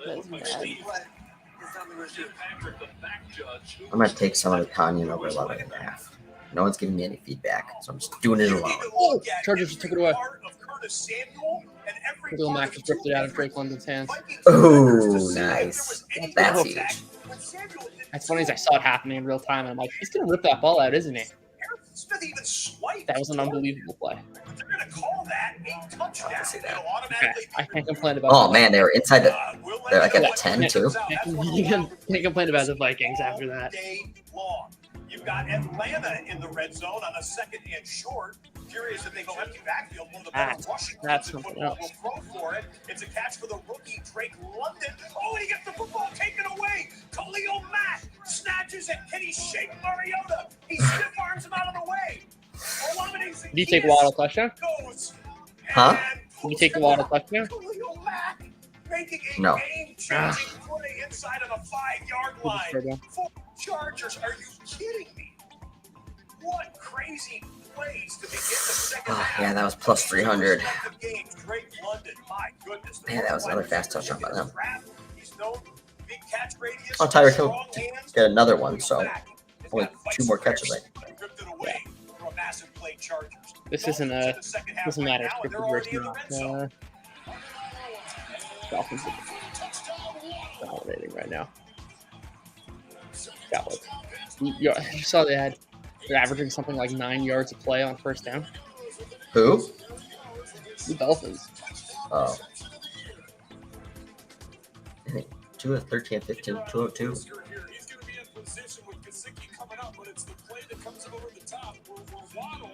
I'm going to take some of the Tonyan over 11.5. No one's giving me any feedback, so I'm just doing it alone. Oh, Chargers just took it away. Khalil Mack just ripped it out of Drake London's hands. Oh, nice. That's huge. That's funny as I saw it happening in real time. And I'm like, he's going to rip that ball out, isn't he? That was an unbelievable play. They're going to call that a touchdown. See that. Okay, I can't complain about Oh, man, they were inside the... They're like at a 10, too. You can't complain about the Vikings after that. You've got Atlanta in the red zone on a 2nd and short. Curious if they go empty backfield. One of the better rushing That's in something football else. will throw for it. It's a catch for the rookie Drake London. Oh, and he gets the football taken away. Khalil Mack snatches it. Can he shake Mariota? He stiff arms him out of the way. Did you take Waddle touchdown? Huh? Did you take the Waddle touchdown? Khalil Mack making a No. game-changing play inside of the 5-yard line. 4 Chargers, are you kidding me? What crazy plays to begin the second half. Yeah, that was plus 300. Drake London, my goodness. Man, that was another fast touchdown by them. He's known big catch radius. Oh, Tyreek Hill get another one, so only 2 more catches. Ripped it away for a massive play Chargers. This isn't a doesn't matter if scripted versus not. Dolphins are dominating right now. Cowboys. You saw they're averaging something like 9 yards a play on first down. Who? The Dolphins. Oh. I think 2 of 13, 15, 202. He's going to be in position with Gesicki coming up, but it's the play that comes over the top where Waddle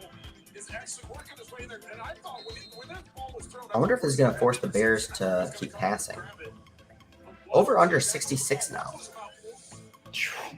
is actually working his way there. And I thought when that ball was thrown, I wonder if this is going to force the Bears to keep passing. Over under 66 now.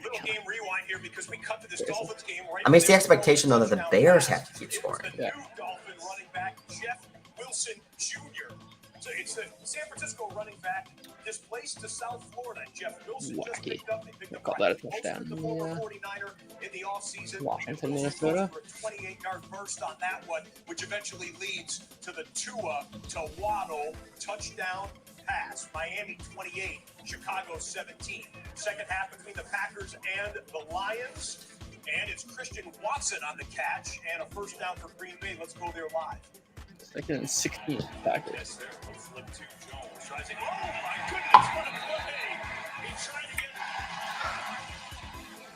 Little game rewind here because we cut to this Dolphins game right. I mean, it's the expectation, though, that the Bears have to keep scoring. The new Dolphin running back, Jeff Wilson Jr. So it's the San Francisco running back displaced to South Florida. Jeff Wilson just picked up. They picked up Call that a touchdown. the former 49er in the offseason. Washington, Minnesota. For a 28-yard burst on that one, which eventually leads to the Tua to Waddle touchdown pass. Miami 28, Chicago 17. Second half between the Packers and the Lions. And it's Christian Watson on the catch and a first down for Green Bay. Let's go there live. Second and 16 Packers. Yes, there. Flip to Jones. tries it. Oh, my goodness, what a play. He's trying to get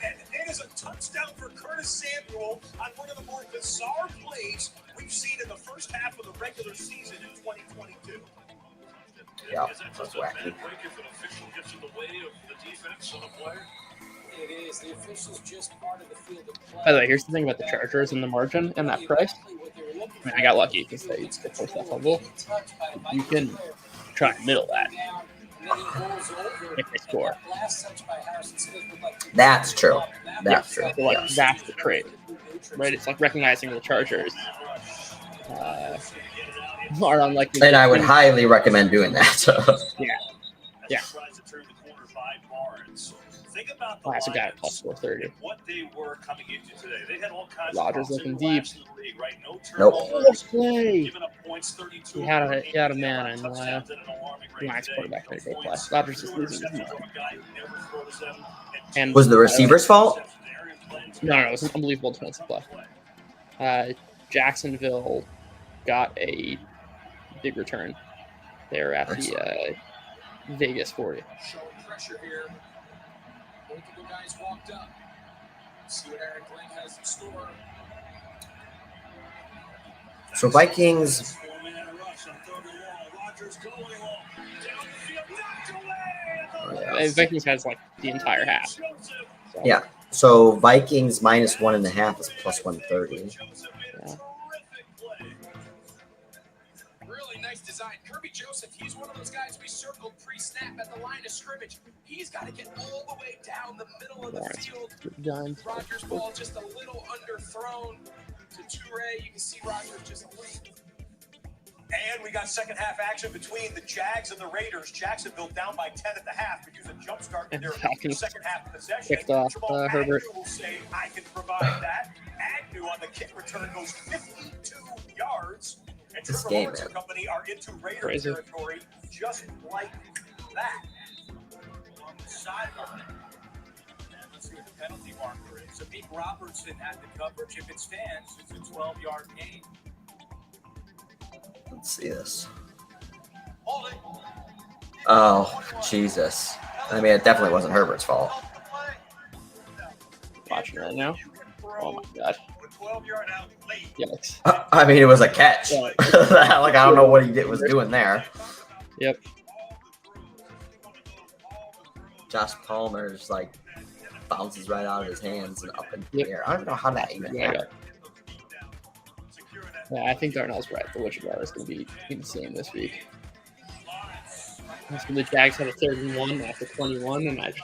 and it is a touchdown for Curtis Samuel on one of the more bizarre plays we've seen in the first half of the regular season in 2022. Yeah, Is that that's just a wacky. bad break if an official gets in the way of the defense on a player? It is. The official's just part of the field of play. By the way, here's the thing about the Chargers and the margin and that price. I mean, I got lucky because they forced that fumble. You can try and middle that if they score. That's true. That's true. So, like, Yeah. that's the trade, right? It's like recognizing the Chargers are unlikely. And I would highly recommend doing that. Yeah. Tries to turn the corner by Barnes. Think about the That's a guy at Lions plus 430. and what they were coming into today. They had all kinds Rodgers of looking problems deep. in the league, right? No Nope. turnovers, Play. giving up points, 32. He had a man and touchdowns at an alarming rate Lions today. quarterback made a great play. Points, Rodgers is 2 losing his interceptions mind. from a guy who never throws them, And Was the receiver's fault? No, it was an unbelievable defensive play. Jacksonville got a big return. They're at the Vegas 40. Showing pressure here. Multiple guys walked up. See what Aaron Glenn has in store. So Vikings. And Vikings has like the entire half. So, Yeah. So Vikings minus 1.5 is plus 130. yeah. Really nice design. Kirby Joseph, he's one of those guys we circled pre-snap at the line of scrimmage. He's got to get all the way down the middle of the Lawrence field. Giants. Rodgers' ball just a little underthrown to Toure. You can see Rodgers just a little. And we got second half action between the Jags and the Raiders. Jacksonville down by 10 at the half, but use a jump start in And their Falcons second half possession. picked off Jamal Herbert. Agnew will say, I can provide that. Agnew on the kick return goes 52 yards. And This Trevor game, Lawrence man. and company are into Raider Crazy. territory just like that. On the sideline. And let's see what the penalty marker is. So Pete Robertson had the coverage. If it stands, it's a 12-yard gain. Let's see this. Holding. Oh, Jesus. I mean, it definitely wasn't Herbert's fault. Watching right now. Oh my god. With 12-yard out late. Yikes. I mean, it was a catch. Yeah. Like, I don't know what he was doing there. Yep. Josh Palmer just like bounces right out of his hands and up in the Yep. air. I don't know how that even Yeah, happened. Yeah, I think Darnell's right. The Wichita is going to be insane this week. So the Jags had a 3rd and 1 after 21, and I've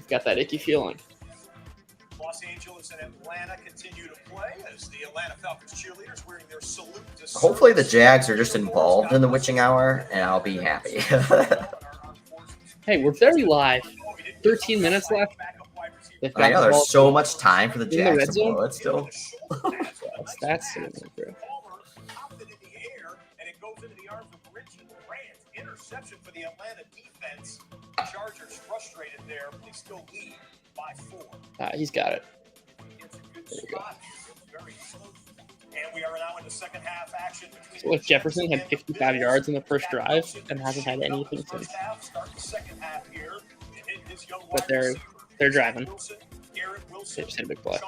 got that icky feeling. Los Angeles and Atlanta continue to play as the Atlanta Falcons cheerleaders wearing their salute to Hopefully the Jags are just involved in the witching hour, and I'll be happy. Hey, we're very live. 13 minutes left. They've got I know the ball there's so much time for the in the Jags red to zone. blow it still. That's certainly true. Interception for the Atlanta defense. Chargers frustrated there, but they still lead by 4. He's got it. It's a good There you go. spot. Very smooth. And we are now in the second half action between So, like, Jefferson had 55 yards in the first drive and hasn't had anything since. But they're driving. They just hit a big play.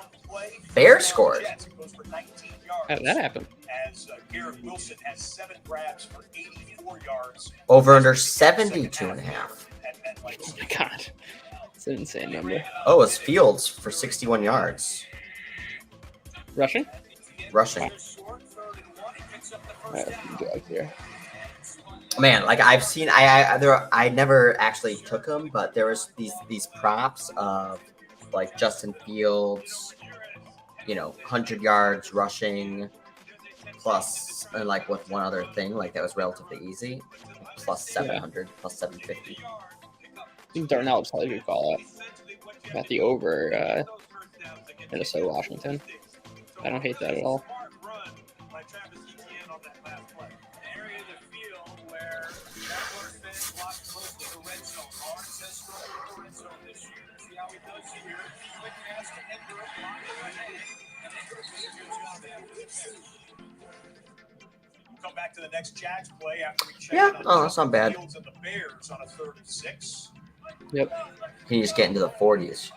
Bears scored. How did that happen? As Garrett Wilson has 7 grabs for 84 yards. Over under 72.5. Oh my god. It's an insane number. Oh, it's Fields for 61 yards. Rushing? Rushing. Here. Man, like I've seen, I never actually took them, but there was these props of like Justin Fields, 100 yards rushing, plus and like with one other thing like that was relatively easy, plus 700, plus 750. I think Darnell was probably a good call out. Got the over Minnesota Washington. I don't hate that at all. Come back to the next Jags play after we check Yeah, in on oh, that's not bad. Fields and the Bears on a 3rd and 6. Yep. He just get into the 40s.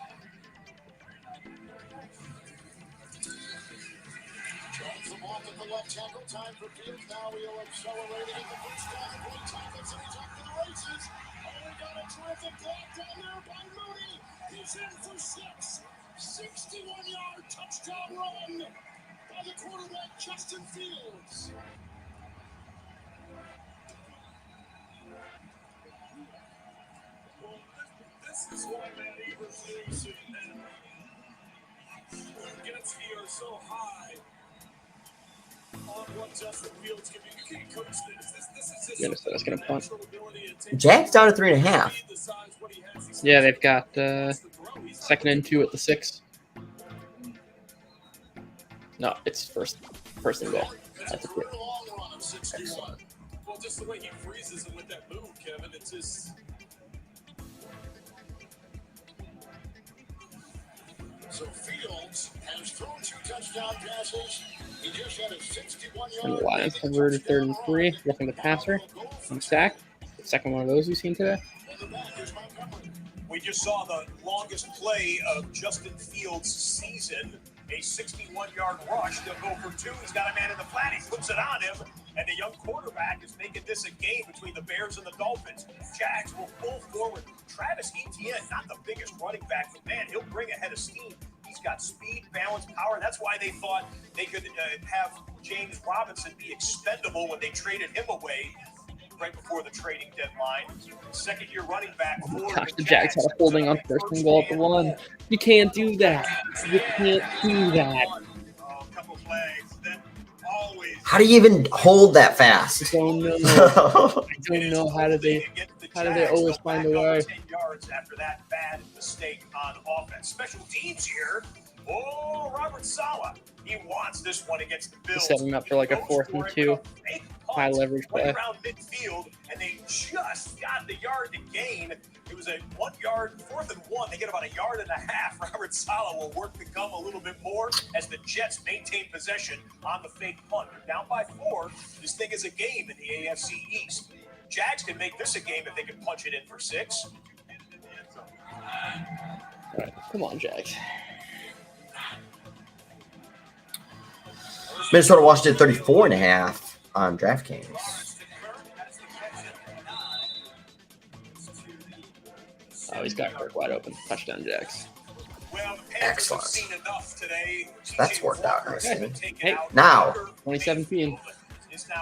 Jones the block at the left tackle. Time for Fields. Now he'll accelerate it at the first down. Great tackles and he's off to the races. Oh, we got a terrific block down there by Mooney. He's in for 6. 61-yard touchdown run by the quarterback, Justin Fields. Well, this is why Matt Eberflus and Getsky are so high on what Justin Fields can be. You can't coach this. This is just Minnesota's gonna punt. natural ability to take Jags down to 3.5. the size what he has. He's Yeah, they've got supposed to throw. He's 2nd and 2 at the 6. No, it's first and goal. That's a quick. Career long run of 61. well, just the way he freezes it with that move, Kevin. It's just. So Fields has thrown 2 touchdown passes. He just had a 61-yard. And the Lions converted 3rd and 3, roughing the passer and sack. The second one of those we've seen today. We just saw the longest play of Justin Fields' season, a 61-yard rush. They'll go for 2. He's got a man in the flat. He puts it on him, and the young quarterback is making this a game between the Bears and the Dolphins. Jags will pull forward. Travis Etienne, not the biggest running back, but man, he'll bring a head of steam. He's got speed, balance, power. That's why they thought they could have James Robinson be expendable when they traded him away right before the trading deadline. Second-year running back. Oh my gosh, the Jags had a holding on 1st and goal at the 1. You can't do that. You can't do that. A couple flags. That always. How do you even hold that fast? I don't know. I don't know how do they always find a way. 10 yards after that bad mistake on offense. Special teams here. Oh, Robert Saleh. He wants this one against the Bills. Setting up for like a 4th and 2. High leverage play. Right around midfield, and they just got the yard to gain. It was a 1 yard, 4th and 1. They get about 1.5 yards. Robert Saleh will work to come a little bit more as the Jets maintain possession on the fake punt. They're down by 4. This thing is a game in the AFC East. Jags can make this a game if they can punch it in for 6. All right, come on, Jags. Minnesota Washington 34.5 on DraftKings. Oh, he's got Kirk wide open. Touchdown, Jags. Well, the Panthers Excellent. have seen enough today. That's worked out nicely. Hey, Now, 2017.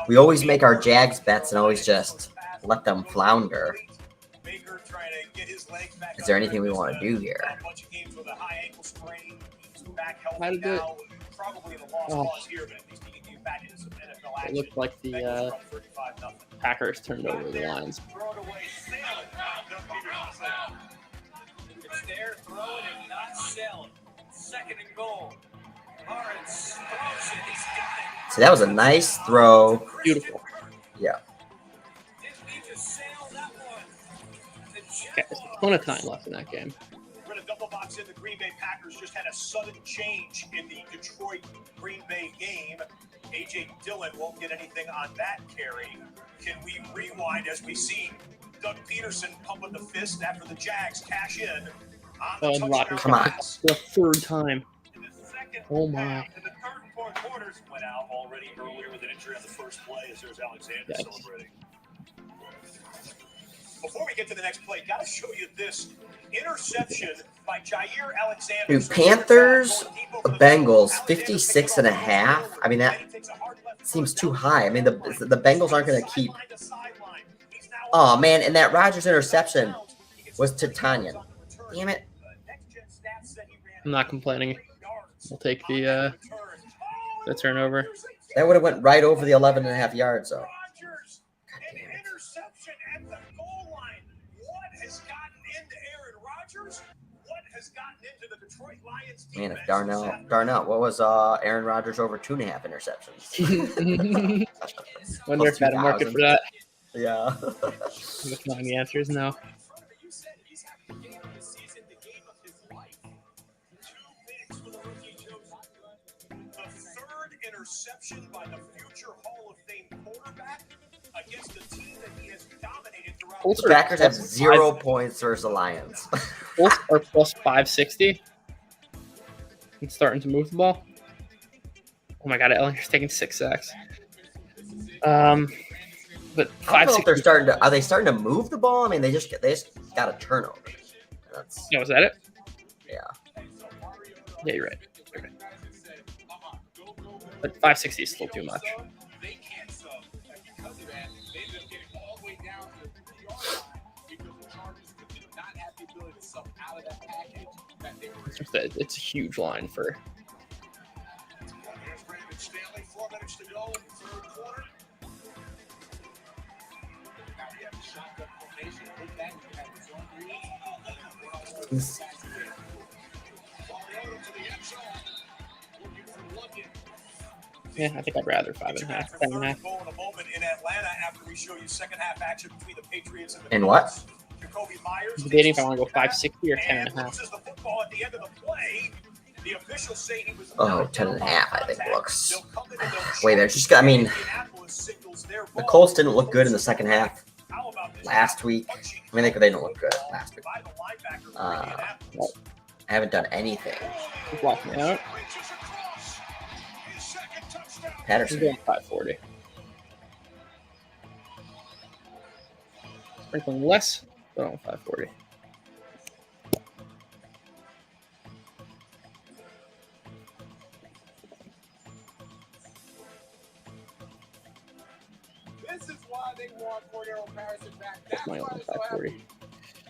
we always make our Jags bets and always just let them flounder. Is there anything we want to do here? How did it? Oh. It looked like the Packers turned over the Lions. It's there, throwing and not selling. 2nd and goal. Lawrence throws it. He's got it. So that was a nice throw. Beautiful. Yeah. Didn't need to sail that one. The Okay, there's a ton of time left in that game. We're going to double box in. The Green Bay Packers just had a sudden change in the Detroit-Green Bay game. A.J. Dillon won't get anything on that carry. Can we rewind as we see Doug Peterson pumping the fist after the Jags cash in on the Oh, and touchdown Rodgers Come on. pass? the 3rd time. In the second Oh, my. half, in the 3rd and 4th quarters, Went out already earlier with an injury on the first play as there's Alexander Yes. celebrating. Before we get to the next play, got to show you this interception by Jair Alexander. Dude, Panthers, Bengals, 56.5. I mean, that seems too high. I mean, the Bengals aren't going to keep. Oh, man, and that Rodgers interception was Titanian. Damn it. I'm not complaining. We'll take the turnover. That would have went right over the 11.5 yards, though. An interception at the goal line. What has gotten into Aaron Rodgers? What has gotten into the Detroit Lions defense? Man, if Darnell, what was Aaron Rodgers over 2.5 interceptions? Wonder if had a market for that. Yeah. If not, the answer is no. You said he's having the game of the season, the game of his life. 2 picks for the rookie Joe Montana. The 3rd interception by the future Hall of Fame quarterback. Colts The are Packers have plus 0 points versus the Lions. Colts are plus 560. It's starting to move the ball. Oh my god, Ellinger's taking 6 sacks. But I don't know if 560. they're starting to. Are they starting to move the ball? I mean, they just got a turnover. That's No, is that it? yeah. Yeah, you're right. You're right. But 560 is still too much. They can't sub. And because of that, they ended up getting all the way down to the 3-yard line because the Chargers did not have the ability to sub out of that package that they were. It's a huge line for. Here's Brandon Stanley. 4 minutes to go in the third quarter. Now we have the shotgun formation. Look back, you have his own read. Mariota to the end zone. Looking for London. Yeah, I think I'd rather 5.5, 10.5. In a moment in Atlanta after we show you second half action between the Patriots and the And what? Colts. Jacoby Myers I'm debating if I want to go 560 or and 10.5. loses the football at the end of the play. The officials say he was Oh, knocked 10.5, down I think by looks. they'll come in and they'll Wait, they're just. I mean, Indianapolis signals their the ball. Colts didn't look good in the second half How about this last week. I mean, they didn't look good last week. by the linebacker for Indianapolis. I haven't done anything. Block me out. I'm Patterson. going 540. Sprinkling less, but on 540. This is why they want Cordero Patterson back. That's My why only they're so happy. 540.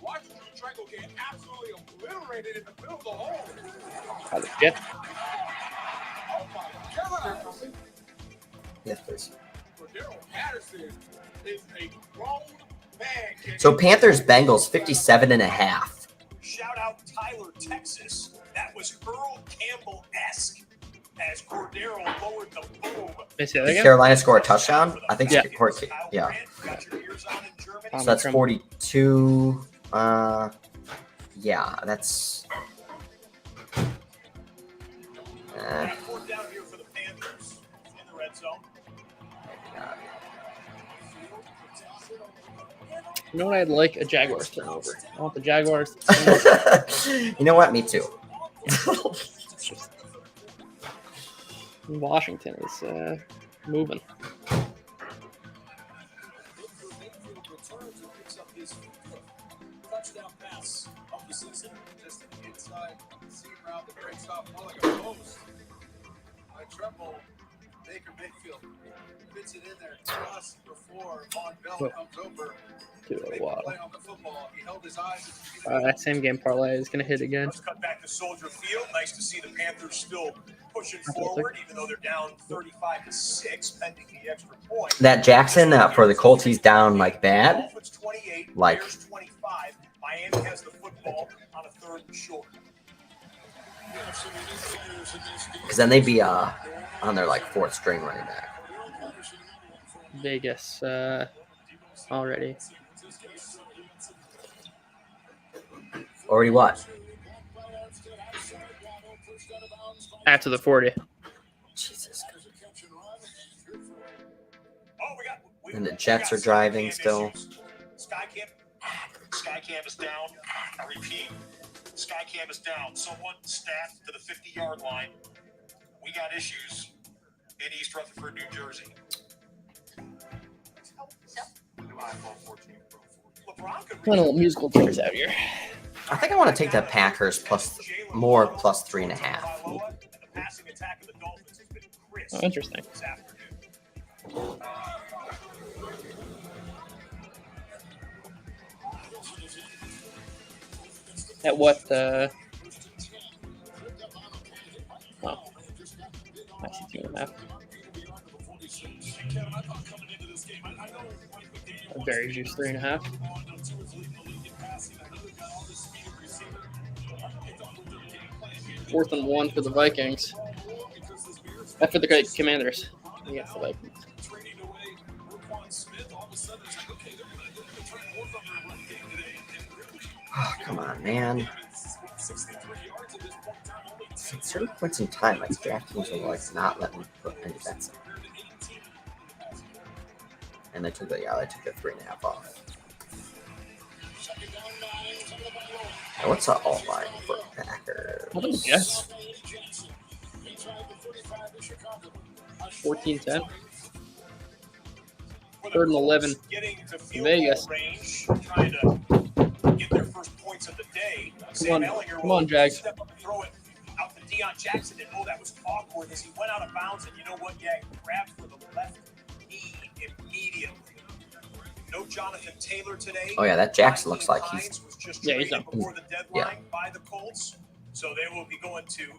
Watch Drew Tranquil get absolutely obliterated in the middle of the hole. How the shit? Oh my God. Yes, please. Cordero Patterson is a grown man. So Panthers Bengals 57.5. Shout out Tyler, Texas. That was Earl Campbell-esque as Cordero lowered the boom. Can I say that Did again? Carolina score a touchdown? I think Yeah. Yeah. Got your ears on in Germany. So that's 42. Yeah, that's. Fourth down here for the Panthers in the red zone. You know what I'd like? A Jaguars turnover. I want the Jaguars. You know what? Me too. Washington is moving. Touchdown pass of the season. Just an inside seam route that breaks off more like a post. I tremble. Baker Mayfield fits it in there just before Von Bell comes over. Wow. Play on the football. He held his eyes. That same game parlay is going to hit again. Let's cut back to Soldier Field. Nice to see the Panthers still pushing forward, even though they're down 35-6, pending the extra point. That Jackson for the Colts, he's down like bad. Dolphins 28, Like- Bears 25. Miami has the football on a third and short. Because then they'd be on their like fourth string running back. Vegas already. Already what? After the 40. Jesus. Oh, And the Jets are driving still. Skycam is down. I repeat, Skycam is down. Someone staffed to the 50-yard line. We got issues in East Rutherford, New Jersey. One little musical chairs out here. I think I want to take the Packers plus 3.5. Oh, interesting. At what? Oh. I see 2.5. A very juice 3.5. Fourth and 1 for the Vikings. For the Commanders against the Vikings. Oh, come on, man. At certain points in time, like DraftKings will like not let me put any bets in. And they took the 3.5 off. Now, what's the all line for Packers? I think Jets. 14-10. 3rd and 11. Getting to field Vegas. goal range, trying to get their first points of the day. Sam Ellinger Come on, Jags. Step up and throw it out to Deion Jackson, and that was awkward as he went out of bounds. And you know what? Yeah, he grabbed for the left knee immediately. No Jonathan Taylor today. Oh yeah, that Jackson looks like he's was just Yeah, he's traded up. before the deadline by the Colts, so they will be going to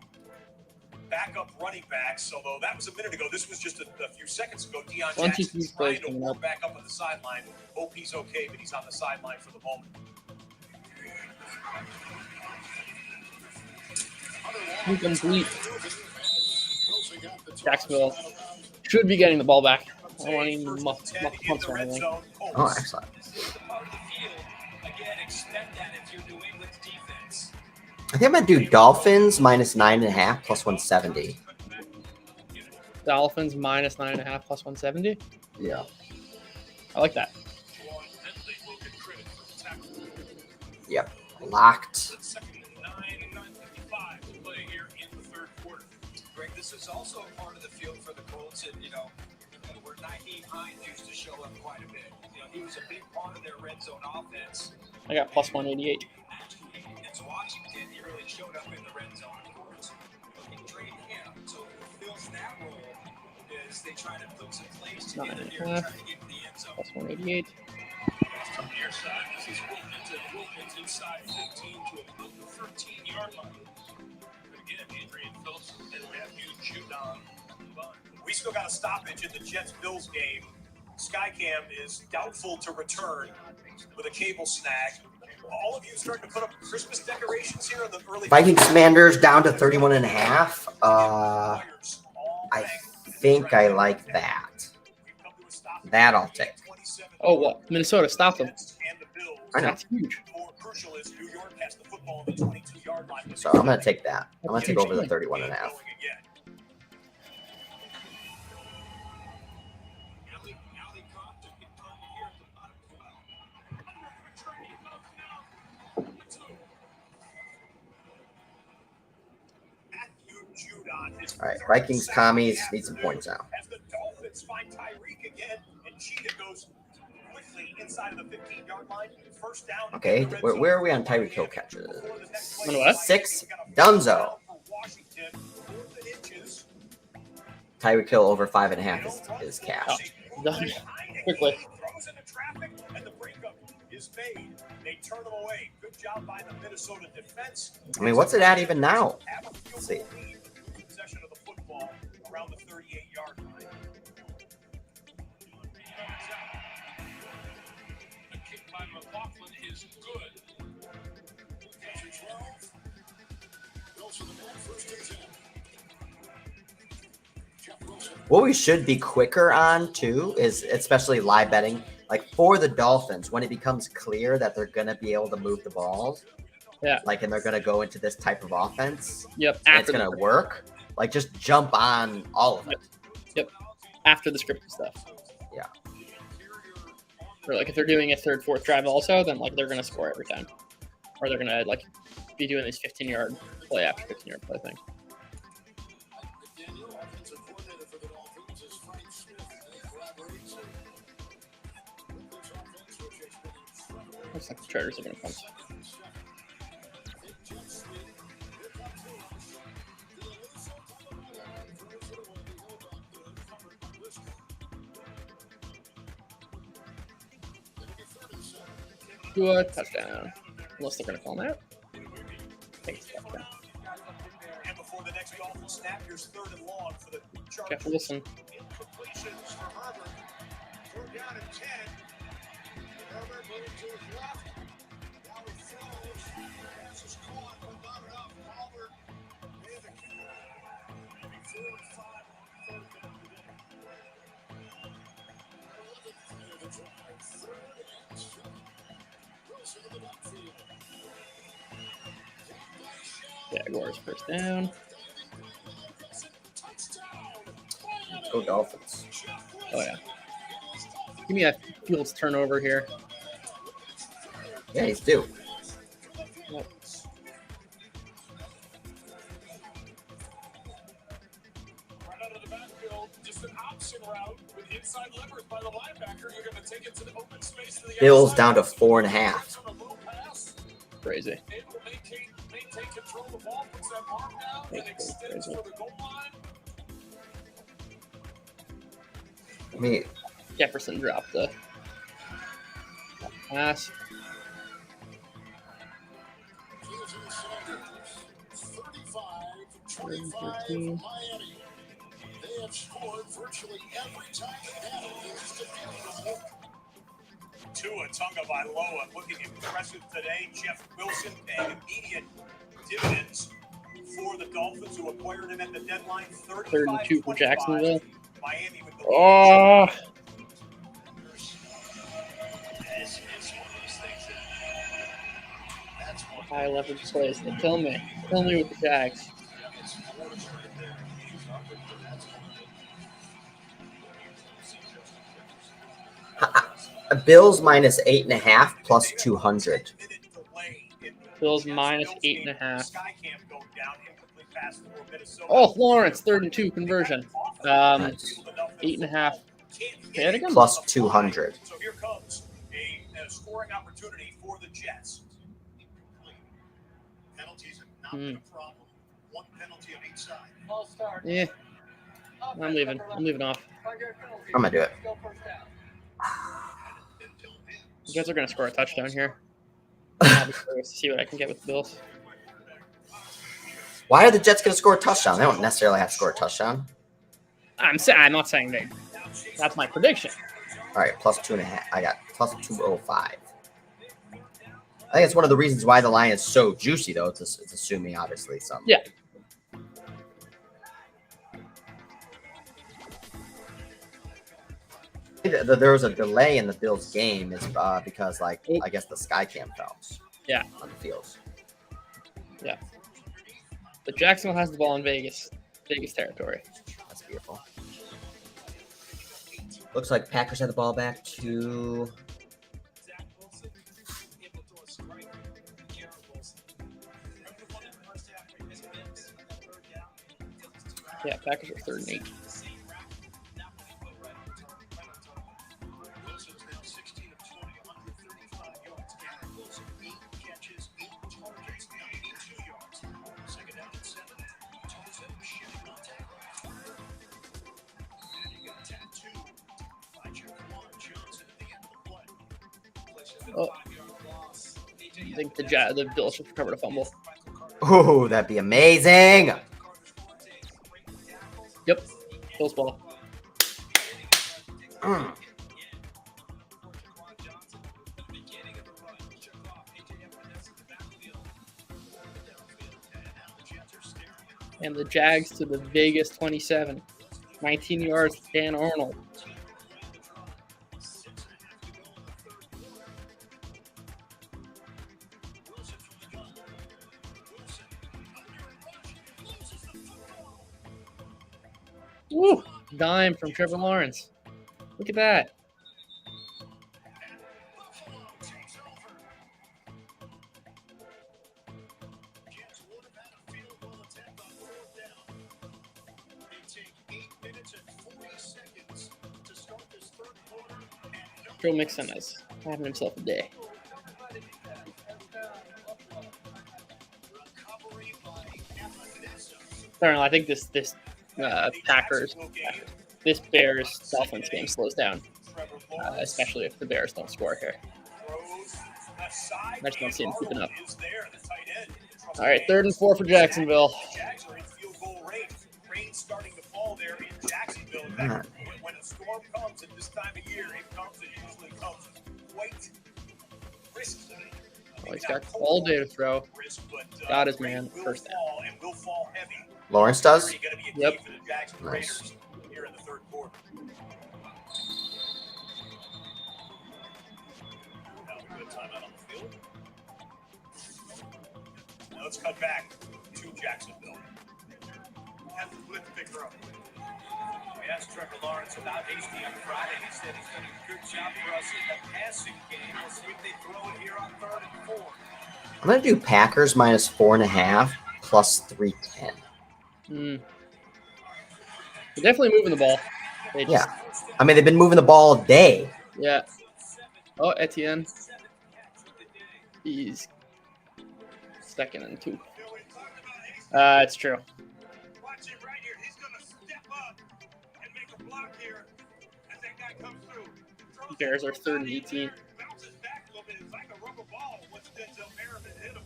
backup running backs. Although that was a minute ago, this was just a few seconds ago. Deion Jackson trying to work back up on the sideline. Hope he's okay, but he's on the sideline for the moment. Incomplete. Jacksonville should be getting the ball back. I don't want any punts or anything. oh excellent. Again, expect that if you're New England's defense. I think I'm gonna do Dolphins minus 9.5 plus 170. Dolphins minus 9.5 plus 170. Yeah. I like that. Yep. Locked. Greg, this is also a part of the field for the Colts, and where Naheem Hines used to show up quite a bit. He was a big part of their red zone offense. I got plus 188. Against Washington, he really showed up in the red zone, of course. They traded him, so he fills that role as they try to put some plays together here and try to get in the end zone. Plus 188. From near side, this is Wilkins inside 15 to a 13-yard line. But again, Adrian Phillips and Matthew Judon. We still got a stoppage in the Jets-Bills game. Skycam is doubtful to return with a cable snag. All of you starting to put up Christmas decorations here in the early Vikings Commanders down to 31.5. I think I like that. That I'll take. Oh, what? Minnesota stopped them. I know. That's huge. So I'm gonna take that. I'm gonna take over the 31.5. All right, Vikings commies need some points now. As the Dolphins find Tyreek again, and Cheetah goes quickly inside of the 15-yard line. First down. Okay, where are we on Tyreek Hill catches? On what? 6. Dunzo. Tyreek Hill over 5.5 is cash. Oh, done. Quickly. Throws into traffic, and the breakup is made. They turn them away. Good job by the Minnesota defense. I mean, what's it at even now? Let's see. Possession of the football around the 38-yard line. The kick by McLaughlin is good. What we should be quicker on too is especially live betting, like for the Dolphins, when it becomes clear that they're gonna be able to move the balls, like and they're gonna go into this type of offense, Yep. and it's gonna work. Like just jump on all of it. Yep. After the scripted stuff. Yeah. Or like if they're doing a third, fourth drive also, then like they're gonna score every time, or they're gonna like be doing these 15-yard play after 15-yard play thing. Looks like the Chargers are gonna punt. Do a touchdown. Unless they're going to call him out. I think it's a touchdown. And before the next Dolphin snap, here's 3rd and long for the Chargers. Jeff Wilson. Incompletions for Herbert. 4th down and 10. Herbert moving to his left. Now he throws. Pass is caught, but not enough. Herbert in the queue. 4 and 5 on 3rd down today. 11th play of the drive. 3rd and 7. Wilson in the backfield. Jaguars first down. Go Dolphins. Oh yeah. Give me a Fields turnover here. Yeah, he's due. Yep. Right out of the backfield, just an option route with inside leverage by the linebacker. You're going to take it to the open space to the Bills outside. down to 4.5. On a low pass, Crazy. able to maintain control of the ball, puts that arm down, and extends for the goal line. I mean, Jefferson dropped the pass. Sanders, 35-25 Miami. They have scored virtually every time they have used the field goal. Tua Tagovailoa looking impressive today. Jeff Wilson paying immediate dividends for the Dolphins, who acquired him at the deadline. 32 for Jacksonville. Miami with the Oh, This is one of those things that's one high leverage plays. Kill me. Kill me with the Jags. it's forward right there. That's one. Bills minus 8.5 plus 200. Bills minus 8.5. Oh, Lawrence, 32 conversion. 8.5. Say it again. Plus 200. So here comes a scoring opportunity for the Jets. Penalties have not been a problem. One penalty on each side. Yeah, I'm leaving. I'm leaving off. I'm gonna do it. You guys are gonna score a touchdown here. I'll be curious to see what I can get with the Bills. Why are the Jets gonna score a touchdown? They don't necessarily have to score a touchdown. I'm not saying they. That's my prediction. All right, plus 2.5. I got plus 205. I think it's one of the reasons why the line is so juicy, though. It's assuming, obviously, some. Yeah. There was a delay in the Bills game is because, like, I guess the sky cam fell. Yeah. On the fields. Yeah. But Jacksonville has the ball in Vegas territory. That's beautiful. Looks like Packers had the ball back to. Yeah, Packers are 3rd and 8. Wilson's now 16 of 20, 135 yards. Garrett Wilson, 8 catches, 8 targets, 92 yards. Second down and 7. Tulsa shooting on tackle. And you got tattooed by Jaquan Johnson at the end of the play. Oh. I think the Bills should recover a fumble. Ooh, that'd be amazing. Yep. Bills ball. And the Jags to the Vegas 27. 19 yards, Dan Arnold. Woo! Dime from Trevor Lawrence. Look at that. Joe Mixon is having himself a day. I don't know. I think this Packers, this Bears Dolphins game slows down, especially if the Bears don't score here. I just don't see him keeping up. All right, 3rd and 4 for Jacksonville. Jags are in field goal range. Rain starting to fall there in Jacksonville. In fact, when a storm comes at this time of year, it usually comes quite risky. Oh, he's got all day to throw. Got his man. First down. Lawrence does? Yep. Nice. Here in the 3rd quarter. Now we got timeout on the field. Now let's cut back to Jacksonville. Have to flip the pick up. We asked Trevor Lawrence about Hasty on Friday. He said he's done a good job for us in the passing game. We'll see if they throw it here on 3rd and 4. I'm gonna do Packers minus 4.5 plus 310. They're definitely moving the ball. They just, Yeah, I mean they've been moving the ball all day. Yeah. Oh, Etienne. He's 2nd and 2. It's true. Watch it right here. He's going to step up and make a block here as that guy comes through. Bears are 3rd and 18. Bounces back a little bit. It's like a rubber ball once Denzel Perriman hit him.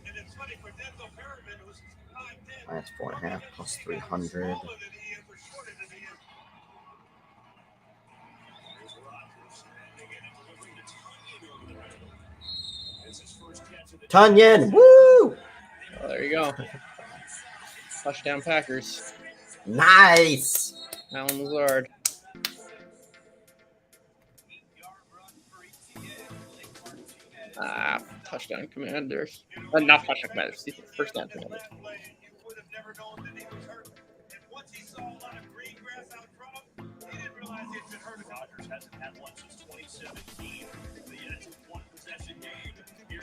And it's funny for Denzel Perriman, who's 5'10". Minus 4.5 plus 300. Tunyon, woo! Oh, there you go. Touchdown Packers. Nice. Alan Lazard. Touchdown Commanders. Not touchdown Commanders. First down Commanders.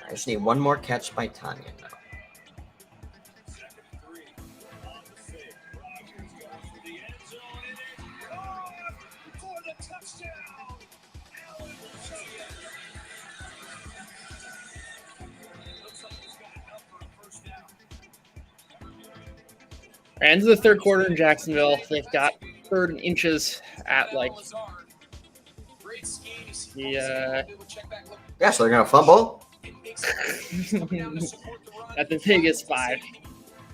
I just need one more catch by Tunyon now. Into the 3rd quarter in Jacksonville. They've got 3rd and inches at like the Yeah, so they're gonna fumble. at the biggest 5.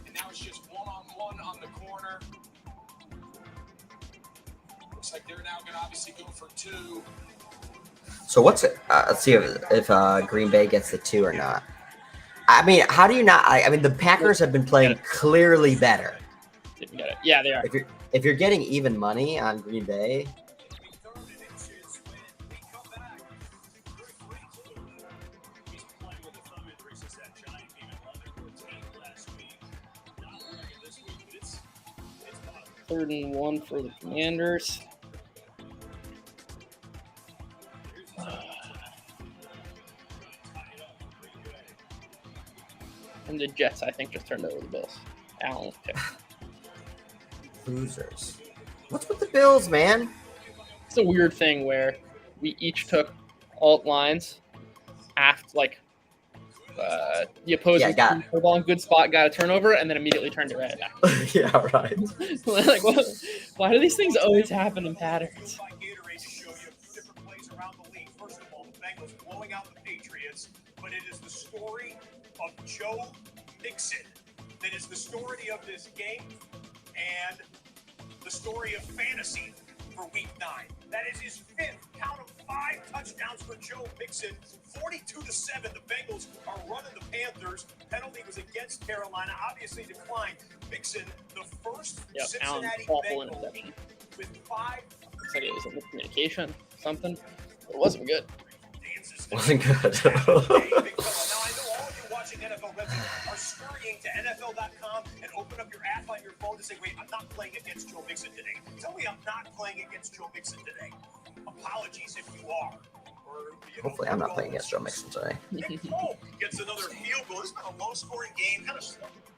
And now it's just one-on-one on the corner. Looks like they're now going to obviously go for 2. So what's it? Let's see if Green Bay gets the 2 or not. I mean, how do you not? I mean, the Packers have been playing clearly better. Didn't get it. Yeah, they are. If you're getting even money on Green Bay. Third and 1 for the Commanders. And the Jets, I think, just turned over the Bills. Allen pick. Losers. What's with the Bills, man? It's a weird thing where we each took alt lines after, like, the opposing team put the ball in good spot, got a turnover, and then immediately turned it right back. Yeah, right. Like, why do these things always happen in patterns? First of all, the Bengals blowing out the Patriots, but it is the story of Joe Mixon that is the story of this game and the story of fantasy for Week 9. That is his 5th count of 5 touchdowns for Joe Mixon. 42-7. The Bengals are running the Panthers. Penalty was against Carolina, obviously declined. Mixon, the first Cincinnati Bengal with 5. Looks like it was in the communication, something. It wasn't good. Wasn't good. Now, I know all of you watching NFL Red Zone are scurrying to NFL.com and open up your app on your phone to say, wait, I'm not playing against Joe Mixon today. Tell me I'm not playing against Joe Mixon today. Apologies if you are. Hopefully I'm not playing against Joe Mixon today. Nick Folk gets another field goal. This has been a low-scoring game, kind of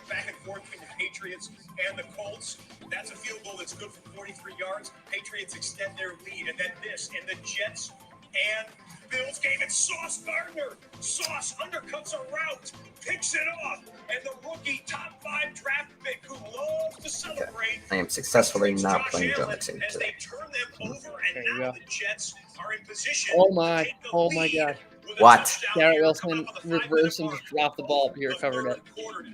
back and forth between the Patriots and the Colts. That's a field goal that's good for 43 yards. Patriots extend their lead, and then this, and the Jets and Bills game. It's Sauce Gardner. Sauce undercuts a route, picks it off, and the rookie top 5 draft pick who loves to celebrate. I am successfully not playing Joe Mixon as today. they turn them over, and now the Jets are in position. Oh my God. What? Garrett Wilson reversed and just dropped the ball, but he recovered it.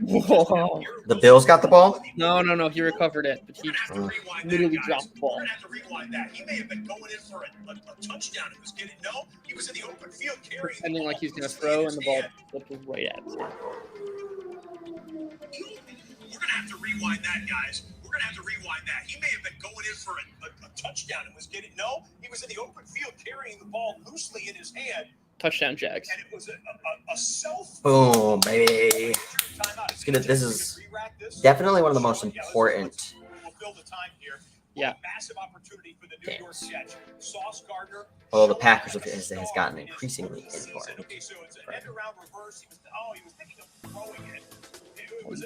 Whoa. The Bills got the ball? No, he recovered it, but he literally dropped the ball. We're gonna have to rewind that. He may have been going in for a touchdown. It was getting he was in the open field carrying. Pretending like he was going to throw, and the ball flipped his way at him. We're gonna have to rewind that, guys. We're gonna have to rewind that. He may have been going in for a touchdown and was getting he was in the open field carrying the ball loosely in his hand. Touchdown, Jags. And it was a self. Boom, baby. This is definitely one of the most important Yeah. Massive opportunity for the New York Jets. Sauce Gardner. Although the Packers has gotten increasingly important. Okay, so it's an end around reverse. He was thinking of throwing it.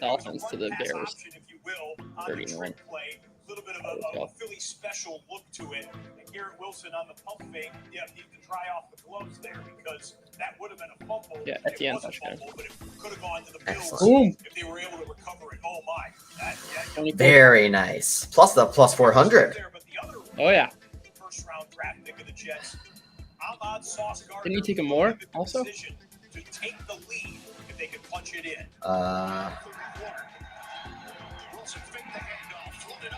Dolphins to the Bears. Option, if you will, on the 39. trick play. A little bit of a Philly special look to it. And Garrett Wilson on the pump fake. Yeah, need to dry off the gloves there because that would have been a fumble. Yeah, at the end touchdown. But it could have gone to the Bills if they were able to recover it. Oh my! Very nice. Plus the plus 400. Oh yeah. First round draft pick of the Jets. Ahmad Sauce Gardner. Didn't you take him more also? To take the lead if they could punch it in.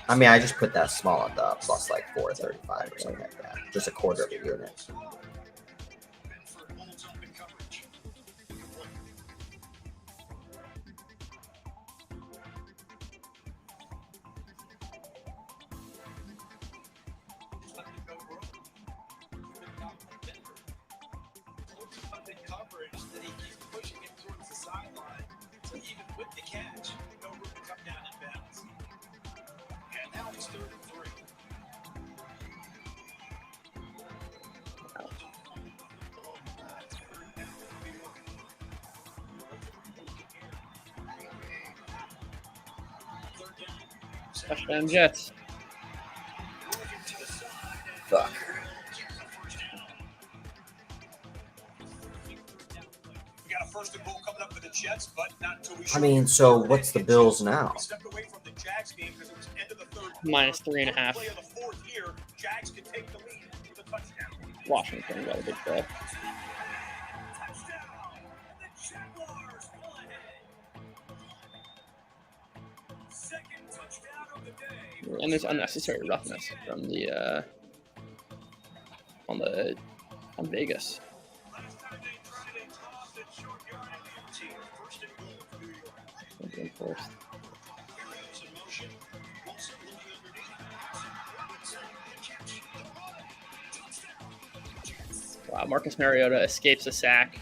I mean, I just put that small at the plus like 435 or something like that. Just a quarter of a unit. Touchdown Jets. Fuck. We got a first and goal coming up for the Jets, but not until we. I mean, so what's the Bills now? Stepped away from the Jags game because it was end of the third. Minus 3.5. Play of the fourth here, Jags can take the lead with a touchdown. Washington got a big grab. And there's unnecessary roughness from the on Vegas. Wow, Marcus Mariota escapes a sack,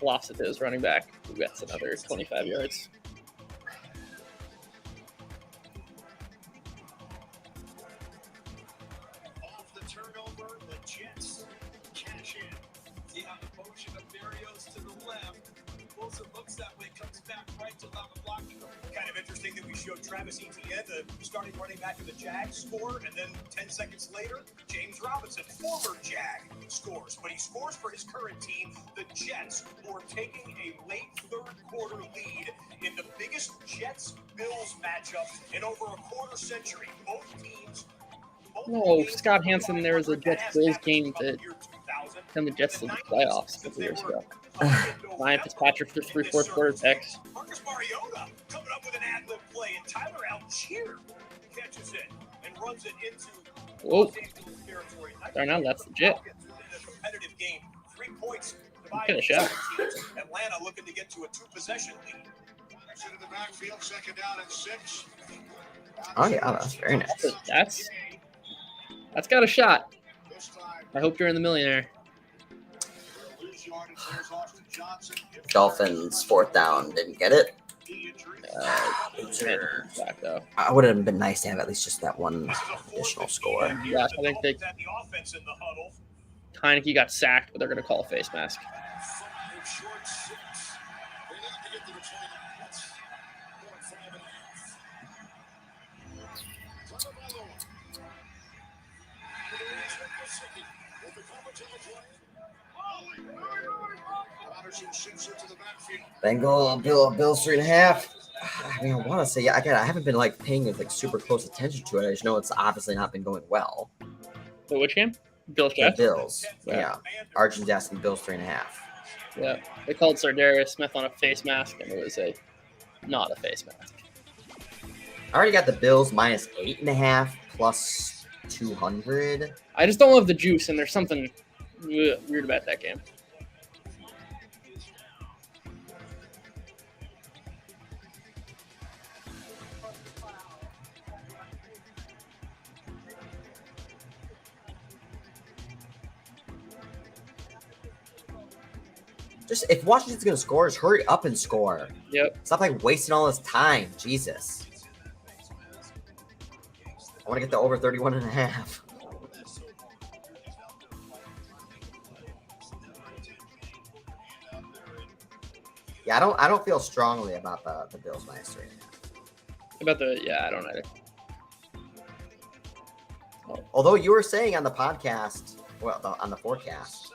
lofts it to his running back, who gets another 25 yards. Kind of interesting that we showed Travis Etienne, the starting running back of the Jags, score, and then 10 seconds later, James Robinson, former Jag, scores. But he scores for his current team, the Jets, who are taking a late third quarter lead in the biggest Jets-Bills matchup in over a quarter century. Both teams. No, Scott Hansen, there was a Jets-Bills game that sent the Jets to the playoffs a couple years ago. Ryan Fitzpatrick for 3/4 quarter picks. Marcus Mariota coming up with an ad-lib play, and Tyler Algier catches it and runs it into Whoa. territory. Sorry, now that's legit. Competitive game. 3 points. Get a shot. Atlanta looking to get to a 2-possession lead. In the backfield, second down and 6. Oh yeah, that's very nice. That's got a shot. I hope you're in the millionaire. Dolphins 4th down, didn't get it. Back though. I would have been nice to have at least just that one additional score. Yeah, I think Heineke got sacked, but they're going to call a face mask. Bills 3.5. I mean, I want to say, yeah, I haven't been like paying like super close attention to it. I just know it's obviously not been going well. Wait, which game? Bills. The Bills. Yeah. Arjun's asking Bills 3.5. Yeah. They called Sardarius Smith on a face mask, and it was not a face mask. I already got the Bills minus 8.5 plus 200. I just don't love the juice, and there's something weird about that game. Just if Washington's gonna score, just hurry up and score. Yep. Stop like wasting all this time. Jesus. want to get the over 31.5. Yeah, I don't feel strongly about the Bills -3. I don't either. Although you were saying on the podcast, on the forecast,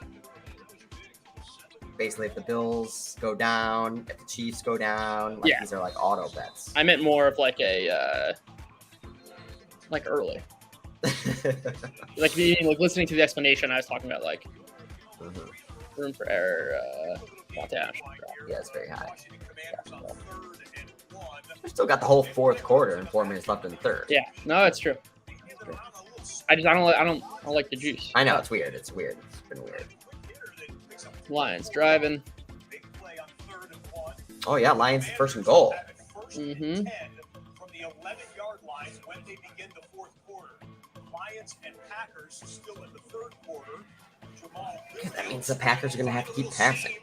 basically if the Bills go down, if the Chiefs go down, like these are like auto bets. I meant more of like a like early. Like listening to the explanation, I was talking about like room for error. Yeah, it's very high. We still got the whole fourth quarter and 4 minutes left in the third. Yeah, no, it's true. I don't like the juice. I know it's weird. It's weird. It's been weird. Lions driving. Oh yeah, Lions first and goal. Mm-hmm. From the 11-yard lines when they begin the fourth quarter. Lions and Packers still in the third quarter. That means the Packers are going to have to keep passing.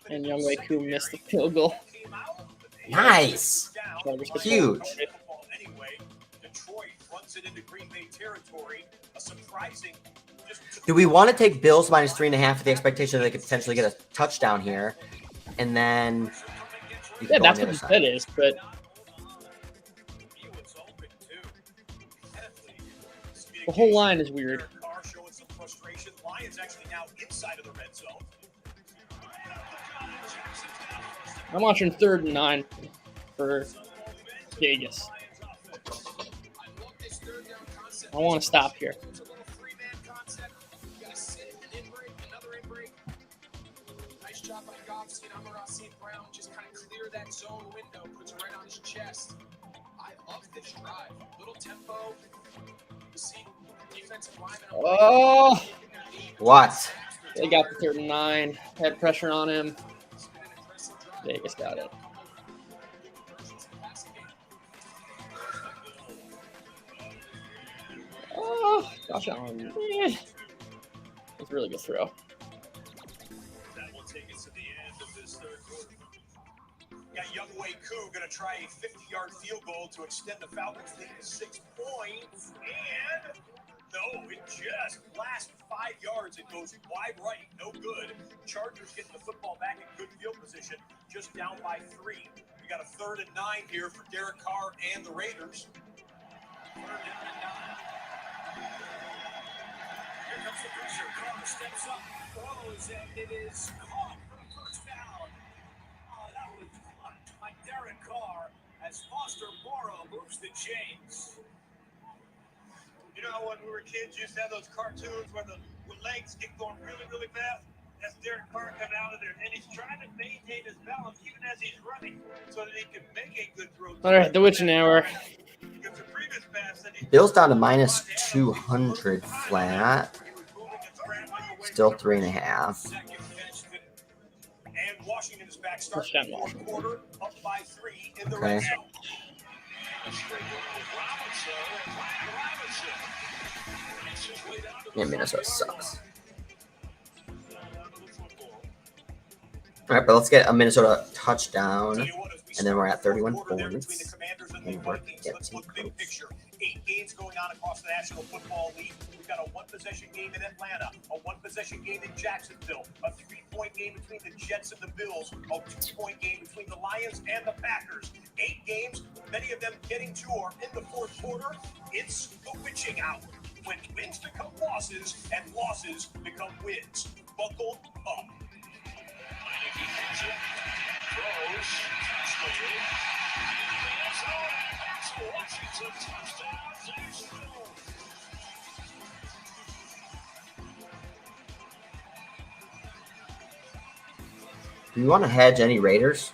And Younghoe Koo missed the field goal. Nice. Huge. Do we want to take Bills -3.5 with the expectation that they could potentially get a touchdown here? And then... Yeah, that's what that is, but... The whole line is weird. I'm watching 3rd and 9 for Vegas. I want to stop here. Nice job by Goff, St. Brown just kind of clear that zone window, puts it right on his chest. I love this drive. Little tempo. You see defensive lineman. Oh! What? They got the 3rd and 9. Had pressure on him. Vegas got it. Oh, gosh, Allen. It's a really good throw. That will take us to the end of this third quarter. Yeah, Younghoe Koo going to try a 50-yard field goal to extend the Falcons' lead to 6 points. And no, it just last 5 yards. It goes wide right. No good. Chargers getting the football back in good field position, just down by 3. We got a 3rd and 9 here for Derek Carr and the Raiders. 3rd and 9. Here comes the pressure. Carr steps up, throws, and it is caught for a first down. Oh, that was blocked by Derek Carr as Foster Morrow moves the chains. You know, when we were kids, you used to have those cartoons where the legs get going really, really fast. That's Derek Carr coming out of there, and he's trying to maintain his balance even as he's running so that he can make a good throw. All right, the witching hour. Bills down to -200 flat. Still 3.5. And Washington is back starting the fourth quarter, up by 3 in the Okay. red zone. Yeah, Minnesota sucks. All right, but let's get a Minnesota touchdown, and then we're at 31 points. And we're getting Big picture. 8 games going on across the National Football League. We've got a 1-possession game in Atlanta, a 1-possession game in Jacksonville, a 3-point game between the Jets and the Bills, a 2-point game between the Lions and the Packers. 8 games, many of them getting to or in the fourth quarter. It's the witching hour, when wins become losses and losses become wins. Buckle up. Do you want to hedge any Raiders?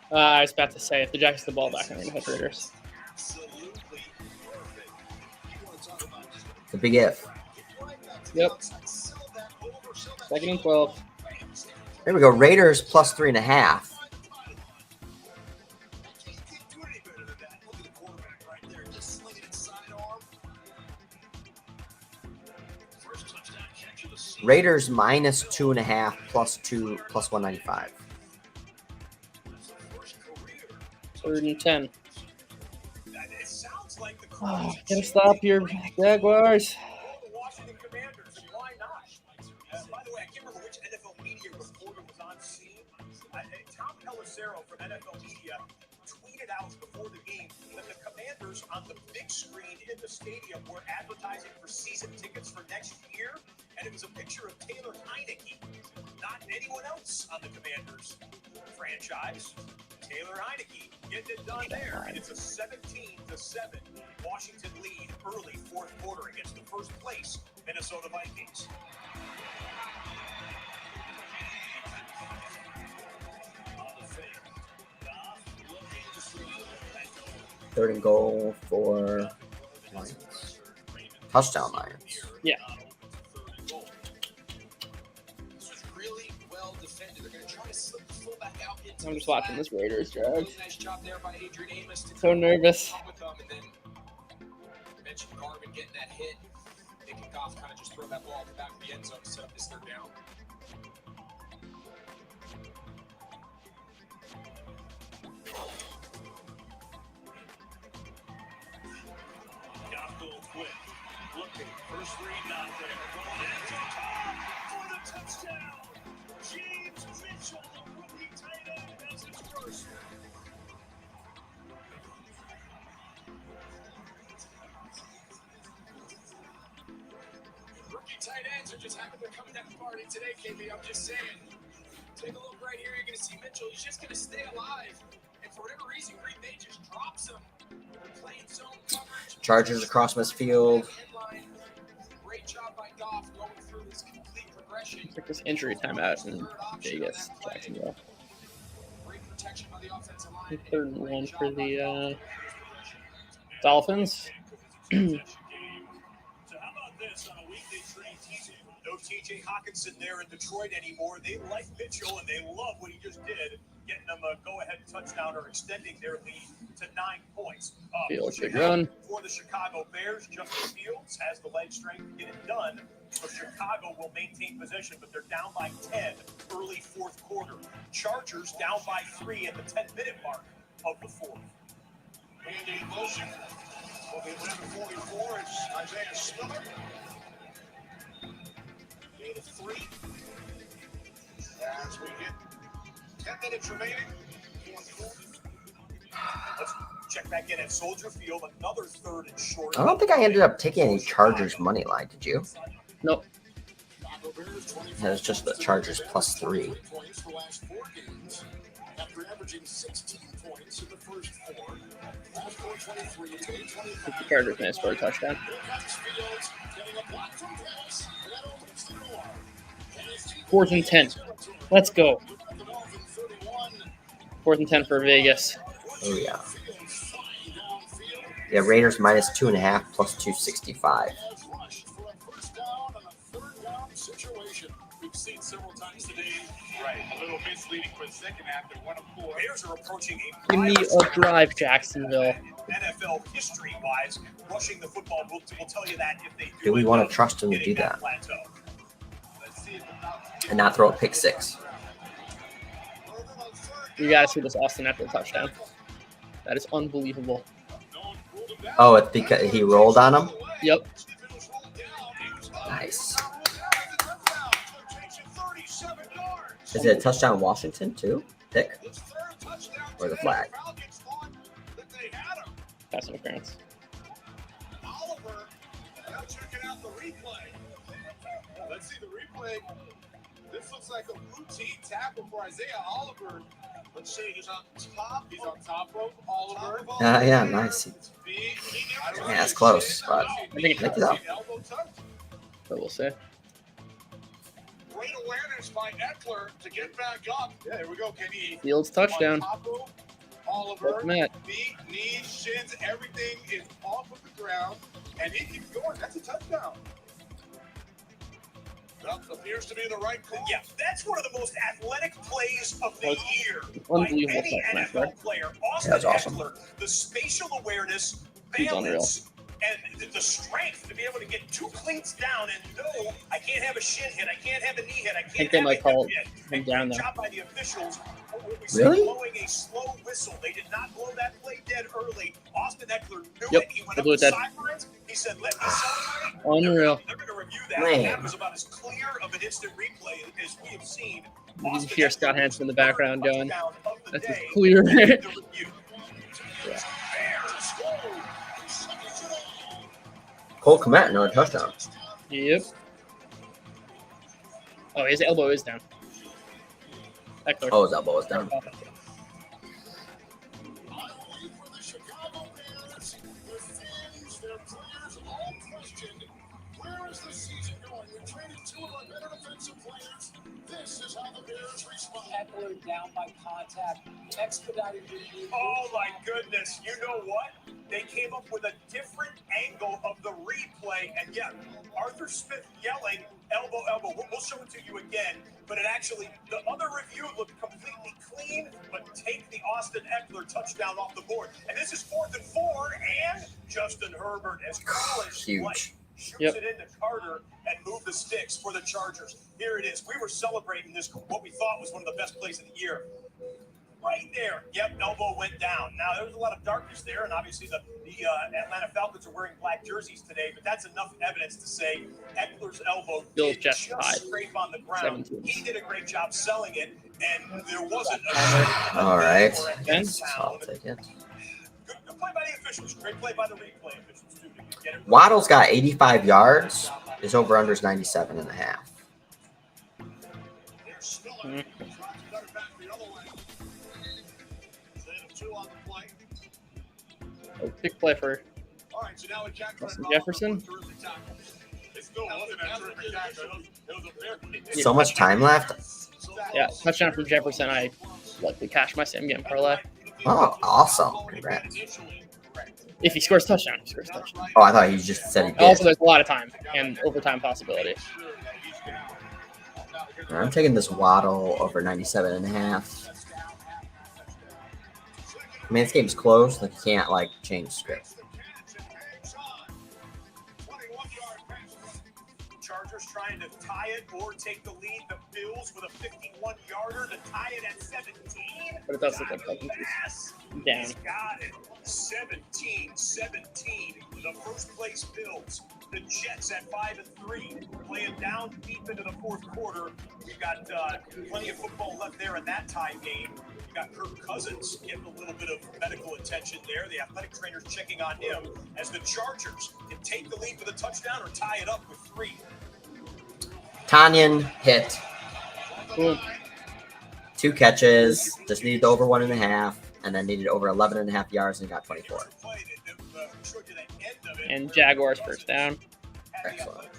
I was about to say, if the Jacks get the ball back, I'm going to hit Raiders. It's a big if. Yep. 2nd and 12. There we go. Raiders +3.5. Raiders -2.5 +2 +195. 3rd and 10. It sounds Looks like the Gotta stop your Jaguars. the Washington Commanders, and why not? By the way, I can't remember which NFL media reporter was on scene. Tom Pelissero from NFL Media tweeted out before the game that the Commanders on the big screen in the stadium were advertising for season tickets for next year, and it was a picture of Taylor Heineke, not anyone else on the Commanders franchise. Taylor Heineke getting it done there, and it's a 17-7 Washington lead early fourth quarter against the first place Minnesota Vikings. Third and goal for Lions. Touchdown Lions. Yeah. This was really well defended. They're going to try to slip the fullback out into I'm just watching this Raiders drive. Really nice job there by Adrian Amos to So nervous. with them, and then you mentioned Garvin getting that hit. They kick off, kind of just throw that ball at the back of the end zone to set up this third down. Looking, first read not there. Going into top for the touchdown. James Mitchell, the rookie tight end, has his first. Rookie tight ends are just happy they're coming at the party today, KB. I'm just saying. Take a look right here. You're going to see Mitchell. He's just going to stay alive. And for whatever reason, Green Bay just drops him. They're playing zone coverage. Chargers across midfield. Great job by Goff going through this complete progression. Took this injury timeout in Vegas, Jacksonville. Great protection by the offensive line. Third and one for the Dolphins. So how about this on a weekday train TJ? No TJ Hawkinson there in Detroit anymore. They like Mitchell, and they love what he just did, getting them a go-ahead touchdown or extending their lead to 9 points. Fields, big run. For the Chicago Bears, Justin Fields has the leg strength to get it done. So Chicago will maintain possession, but they're down by 10 early fourth quarter. Chargers down by 3 at the 10-minute mark of the fourth. And in motion for the 11:44 is Isaiah Spiller. Gain of 3. As we get 10 minutes remaining. Fourth quarter. Let's check back in at Soldier Field. Another third and short. I don't think I ended up taking any Chargers money line. Did you? Nope. It was just the Chargers plus 3. Points the last 4 games. After averaging 16 points in the first 4. Last 4:23, today 25. The Chargers may score a touchdown. Fields getting a block from pass. And that opens the door. 4th and 10. Let's go. The Dolphins 31. 4th and 10 for Vegas. Oh, yeah. Fields flying downfield. Yeah, Raiders minus 2.5 plus 265. Has rushed for a first down on a third down situation. We've seen several times today. Right, a little misleading for the second half. They're 1 of 4. Bears are approaching a Give me a drive, Jacksonville. NFL history-wise, rushing the football will tell you that if they Do we end want up to trust him to hitting do that plateau. Let's see if it's and not throw a pick 6? You got to see this Austin Eckler touchdown. That is unbelievable. Oh, it's because he rolled on him? Yep. Nice. Is it a touchdown Washington, too? Pick? Or the flag? Pass interference. Oliver, now checking out the replay. Let's see the replay. This looks like a routine tackle for Isaiah Oliver. Let's see, he's on top. He's on top of Oliver. Yeah, nice. Yeah, that's close, but I think it's picked it up. Elbow touch. But we'll see. Great awareness by Eckler to get back up. Yeah, here we go, Kenny. Fields touchdown. On top of Oliver, Matt. feet, knees, shins, everything is off of the ground, and he keeps going. That's a touchdown. That appears to be the right call. Yeah, that's one of the most athletic plays of the That's year by unbelievable any touch, Matt, NFL right? player. Austin That's awesome. Eckler, the spatial awareness, He's unreal. balance, and the strength to be able to get 2 cleats down and know I can't have a shin hit, I can't have a knee hit, I can't think they have might a call hip hit. him And down good there. job by the officials. We say Really? blowing a slow whistle. They did not blow that play dead early. Austin Austin Eckler knew Yep, it. He went they up blew the it dead. sidelines. He said, "Let me celebrate." Unreal. They're going to review that. Man. That was about as clear of an instant replay as we have seen. You can Austin hear Eckler Scott Hansen in the third background going, touchdown of the that's as day clear. in the review. Yeah. Cole Kmet, another touchdown. Yep. Oh, his elbow is down. Eckler. Oh, his elbow was down. Where is the season going? We traded two of our better defensive players. This is how the Bears respond. Eckler down by contact, expedited review. Oh my goodness! You know what? They came up with a different angle of the replay, and yeah, Arthur Smith yelling elbow, elbow. We'll show it to you again, but it actually, the other review looked completely clean, but take the Austin Eckler touchdown off the board. And this is 4th and 4, and Justin Herbert as cool as Huge. light shoots it into Carter and move the sticks for the Chargers. Here it is. We were celebrating this, what we thought was one of the best plays of the year. Right there. Yep, elbow went down. Now, there was a lot of darkness there, and obviously the Atlanta Falcons are wearing black jerseys today, but that's enough evidence to say Eckler's elbow did just scrape on the ground. 17. He did a great job selling it, and there wasn't All right. I'll take it. Good play by the officials. Great play by the replay officials, too. To get it right. Waddle's got 85 yards. His over-under is 97.5. Mm-hmm. Oh, big play for Justin Jefferson. So much time left. Yeah, touchdown from Jefferson. I likely cash my same game parlay. Oh, awesome. Congrats. If he scores touchdown, he scores touchdown. Oh, I thought he just said he did. Also, there's a lot of time and overtime possibility. I'm taking this Waddle over 97.5. I mean, this game's close. Like, you can't, like, change script. Chargers trying to tie it or take the lead. The Bills with a 51-yarder to tie it at 17. But it does look like Cousins is down. He's got it. 17-17. The first place Bills. The Jets at 5-3, playing down deep into the fourth quarter. We've got plenty of football left there in that tie game. We've got Kirk Cousins getting a little bit of medical attention there. The athletic trainer's checking on him as the Chargers can take the lead with a touchdown or tie it up with 3. Tanyan hit. Cool. 2 catches. Just needed over 1.5, and then needed over 11.5 yards and got 24. And Jaguars first down. Excellent.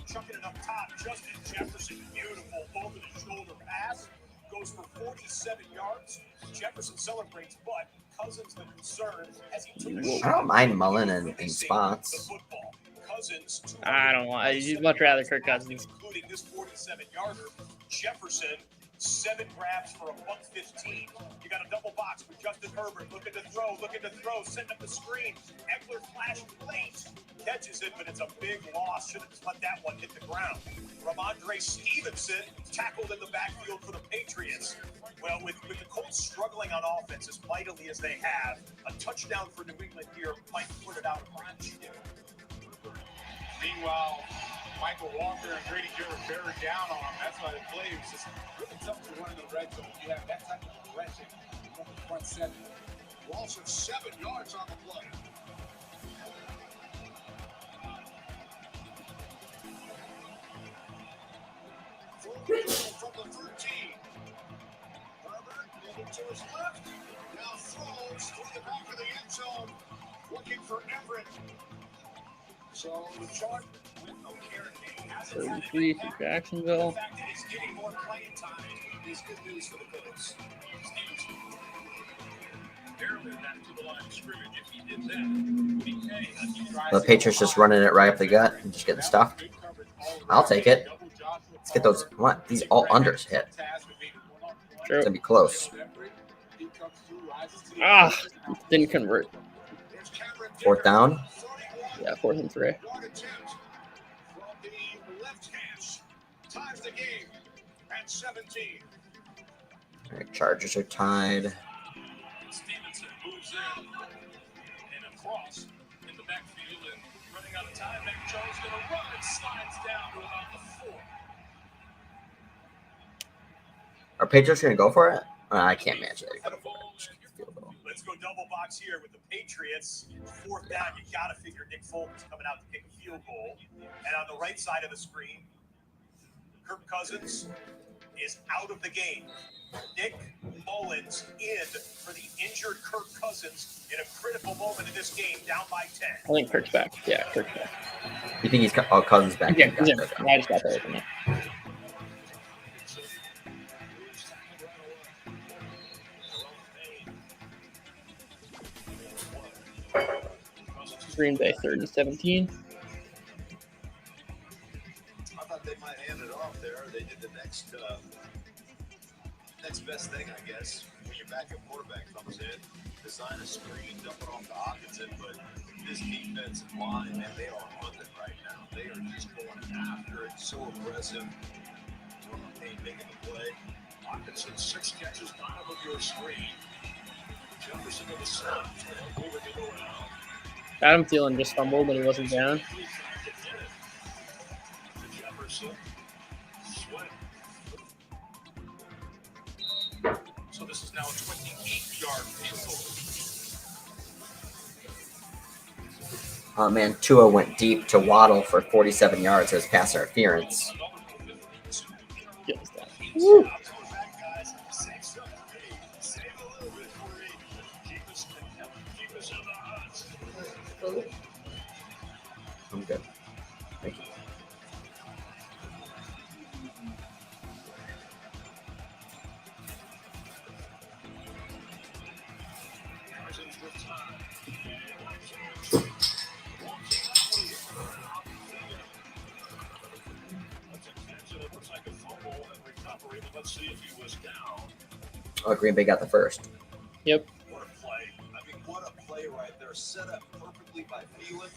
Chucking it up top. Justin Jefferson, beautiful over-the-shoulder pass. Goes for 47 yards. Jefferson celebrates, but Cousins the concern as he took a I don't mind Mullen in spots. Cousins, I don't want. You'd much rather Kirk Cousins. including this 47-yarder. Jefferson, 7 grabs for $115. You got a double box with Justin Herbert looking to throw, setting up the screen. Eckler flashed late, catches it, but it's a big loss. Should have just let that one hit the ground. Ramondre Stevenson tackled in the backfield for the Patriots. Well, with the Colts struggling on offense as mightily as they have, a touchdown for New England here might put it out of reach. Meanwhile, Michael Walker and Grady Jarrett bear down on him. That's why the play was just really tough to run in the red zone. You have that type of aggression from the front 7. Loss of 7 yards on the play. From the 13. Herbert moving to his left. Now throws through the back of the end zone. Looking for Everett. So the chart with no carry. 33 for Jacksonville. The fact that he's getting more playing time is good news for the Bills. The Patriots just running it right up the gut and just getting stuffed. I'll take it. Let's get those. What? These all unders hit. True. It's gonna be close. Didn't convert. 4th down. Yeah, 4th and 3. Ties the game at 17. All right, Chargers are tied. Stevenson moves in. cross in the backfield and running out of time. Mac Jones going to run and slides down to about the 4. Are Patriots going to go for it? I can't imagine they're going to go for it. Field goal. Let's go double box here with the Patriots. 4th down, you got to figure Nick Folk is coming out to kick a field goal. And on the right side of the screen, Kirk Cousins is out of the game. Nick Mullins in for the injured Kirk Cousins in a critical moment in this game, down by 10. I think Kirk's back. Yeah, Kirk's back. You think he's Cousins back? Yeah, he's in. I just got that open. Green Bay 3rd and 17. I thought they might hand it off there. They did the next best thing, I guess. When your backup quarterback comes in, design a screen, dump it off to Hawkinson. But this defensive line, man, they are hunting right now. They are just going after it. So aggressive. Payne making the play. Hawkinson, 6 catches, 9 of your screen. Jefferson to the side. Moving it around. Adam Thielen just fumbled, but he wasn't down. So this is now a 28-yard field goal. Oh man, Tua went deep to Waddle for 47 yards as pass interference. Woo. I'm good. Thank you. Oh, Green Bay got the first. Yep. What a play. I mean, what a play right there. Set up perfectly by Thielen.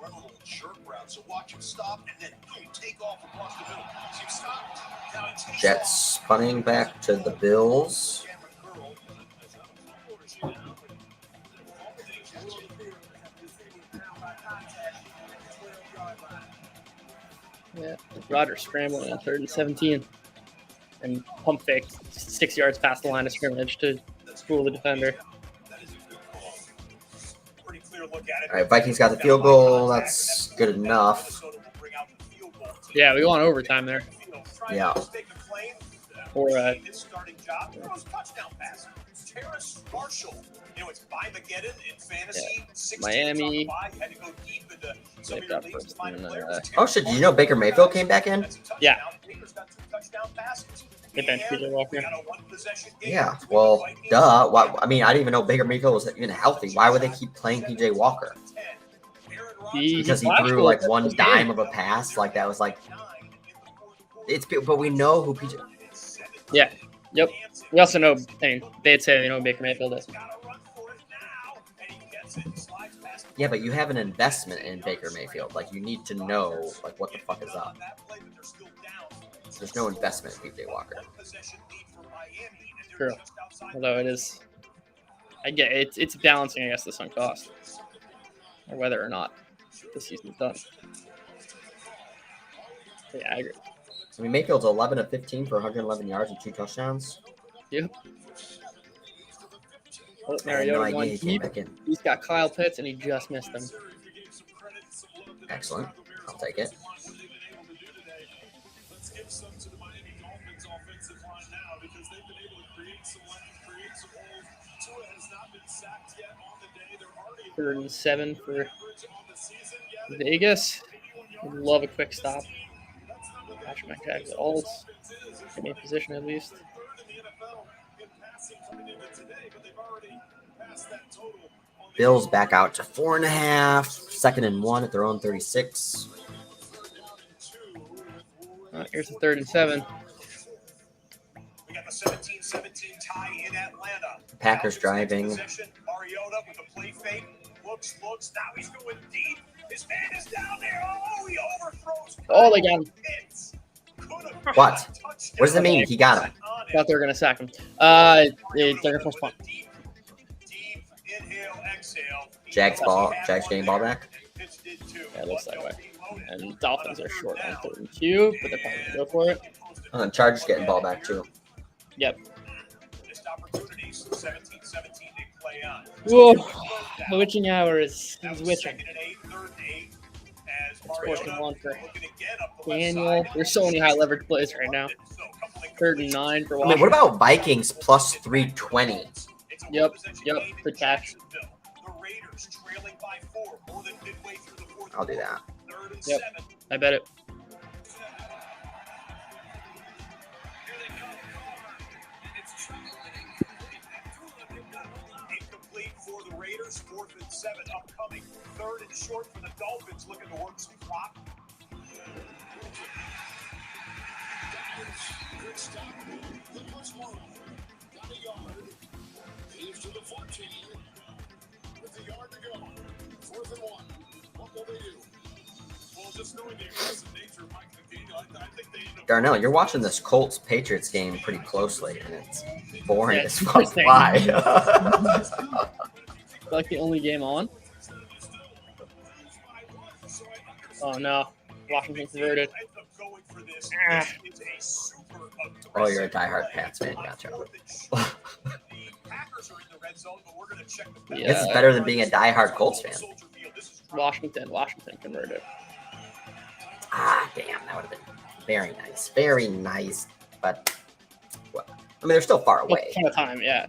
Run a little jerk route. So watch him stop and then boom, take off across the middle. See him stop. Now he takes Jets punting back to the Bills. Yeah. Rodgers scrambling on 3rd and 17. And pump fake 6 yards past the line of scrimmage to fool the defender. Pretty clear look at it. All right, Vikings got the field goal. That's good enough. Yeah, we go on overtime there. Yeah. Or starting job. Touchdown pass. Terrace Marshall. You know, it's Bimageddon in fantasy. Yeah. Miami. Had to go deep into some of your leagues to find a player. Oh shit! Did you know Baker Mayfield came back in? Yeah. Baker's got 2 touchdown passes. They benched PJ Walker. Yeah. Well, duh. Why, I mean, I didn't even know Baker Mayfield was even healthy. Why would they keep playing PJ Walker? Because he threw like one dime of a pass. Like that was like. It's but we know who PJ. Yeah. Yep. We also know, and they'd say they know Baker Mayfield is. Yeah, but you have an investment in Baker Mayfield. Like you need to know like what the fuck is up. There's no investment in PJ Walker. True. Although it is, I get it, it's balancing, I guess, the sunk cost, or whether or not the season's done. Yeah, I agree. I mean, Mayfield's 11 of 15 for 111 yards and 2 touchdowns. Yep. Oh, I had no Mariota idea one he came deep. back in. He's got Kyle Pitts, and he just missed him. Excellent. I'll take it. Let's give some to the Miami Dolphins offensive line now because they've been able to create some lanes, create some holes. Tua has not been sacked yet on the day. They're already 3rd and 7 for Vegas. Would love a quick stop. Gosh, my guy with alts. Get me in position at least. Bills back out to 4.5. 2nd and 1 at their own 36. Here's the 3rd and 7. We got the 17-17 tie in Atlanta. Packers driving. Mariota with the play fake. Looks. Now he's going deep. His man is down there. Oh, he overthrows. Oh, they got him. What? What does it mean? He got him. Thought they were going to sack him. They're going to force punt. Deep inhale, exhale. Jags getting ball back. Yeah, it looks that way. And Dolphins are short on 3rd and 2, but they're probably going to go for it. And Chargers getting ball back too. Yep. Missed opportunities. 17-17 they play on. Whoa. The witching hour is witching. As It's 4th and 1 for looking again up the left Daniel. side. There's so many high leverage plays right now. 3rd and 9 for I Washington. mean, what about Vikings plus 320? Yep. For cash. The Raiders trailing by 4 more than midway through the 4th. I'll do that. 3rd and Yep. 7. I bet it. Incomplete for the Raiders. 4th and 7 upcoming. 3rd and short for the Dolphins. Looking to work some clock. Good stop. The push one. Got a yard. Leaves to the 14. With the yard to go. 4th and 1. What will they do? Well, just knowing the aggressive nature of Mike McDaniel, I think they end up. Darnell, you're watching this Colts-Patriots game pretty closely, and it's boring Yeah, as it's fuck. interesting. Why? Like the only game on. Oh no. Washington converted. Ah. Oh, you're a diehard Pats fan. Gotcha. Yeah. This is better than being a diehard Colts fan. Washington converted. Ah, damn, that would have been very nice. Very nice. But, well, I mean, they're still far away. Ton of time, yeah.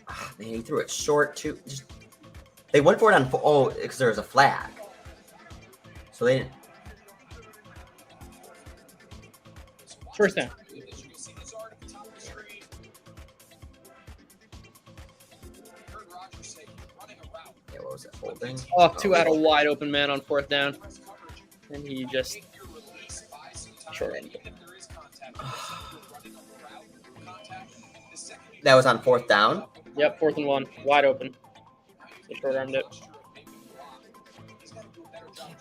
Ah, man, he threw it short, too. They went for it on... Oh, because there was a flag. So they didn't... First down. Yeah, what was that? Holding? Oh, 2 out of wide open man on 4th down. And he just short-ended it. That was on 4th down? Yep, 4th and 1. Wide open. So short-armed it.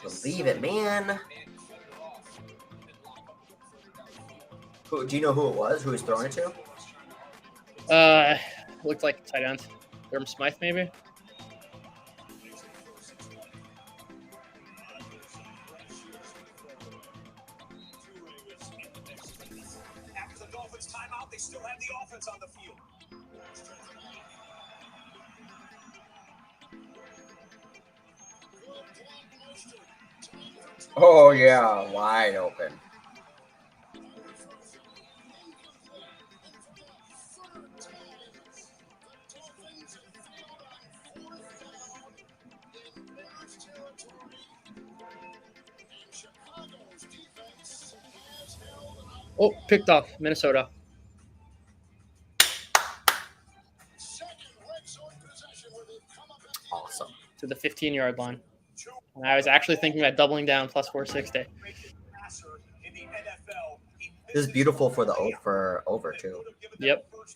Believe it, man. Do you know who it was? Who was throwing it to? Looked like tight end. Durham Smythe, maybe? After the Dolphins timeout, they still have the offense on the field. Oh, yeah. Wide open. Oh, picked off. Minnesota. Awesome. To the 15-yard line. And I was actually thinking about doubling down plus 460. This is beautiful for the over, too. Yep. What's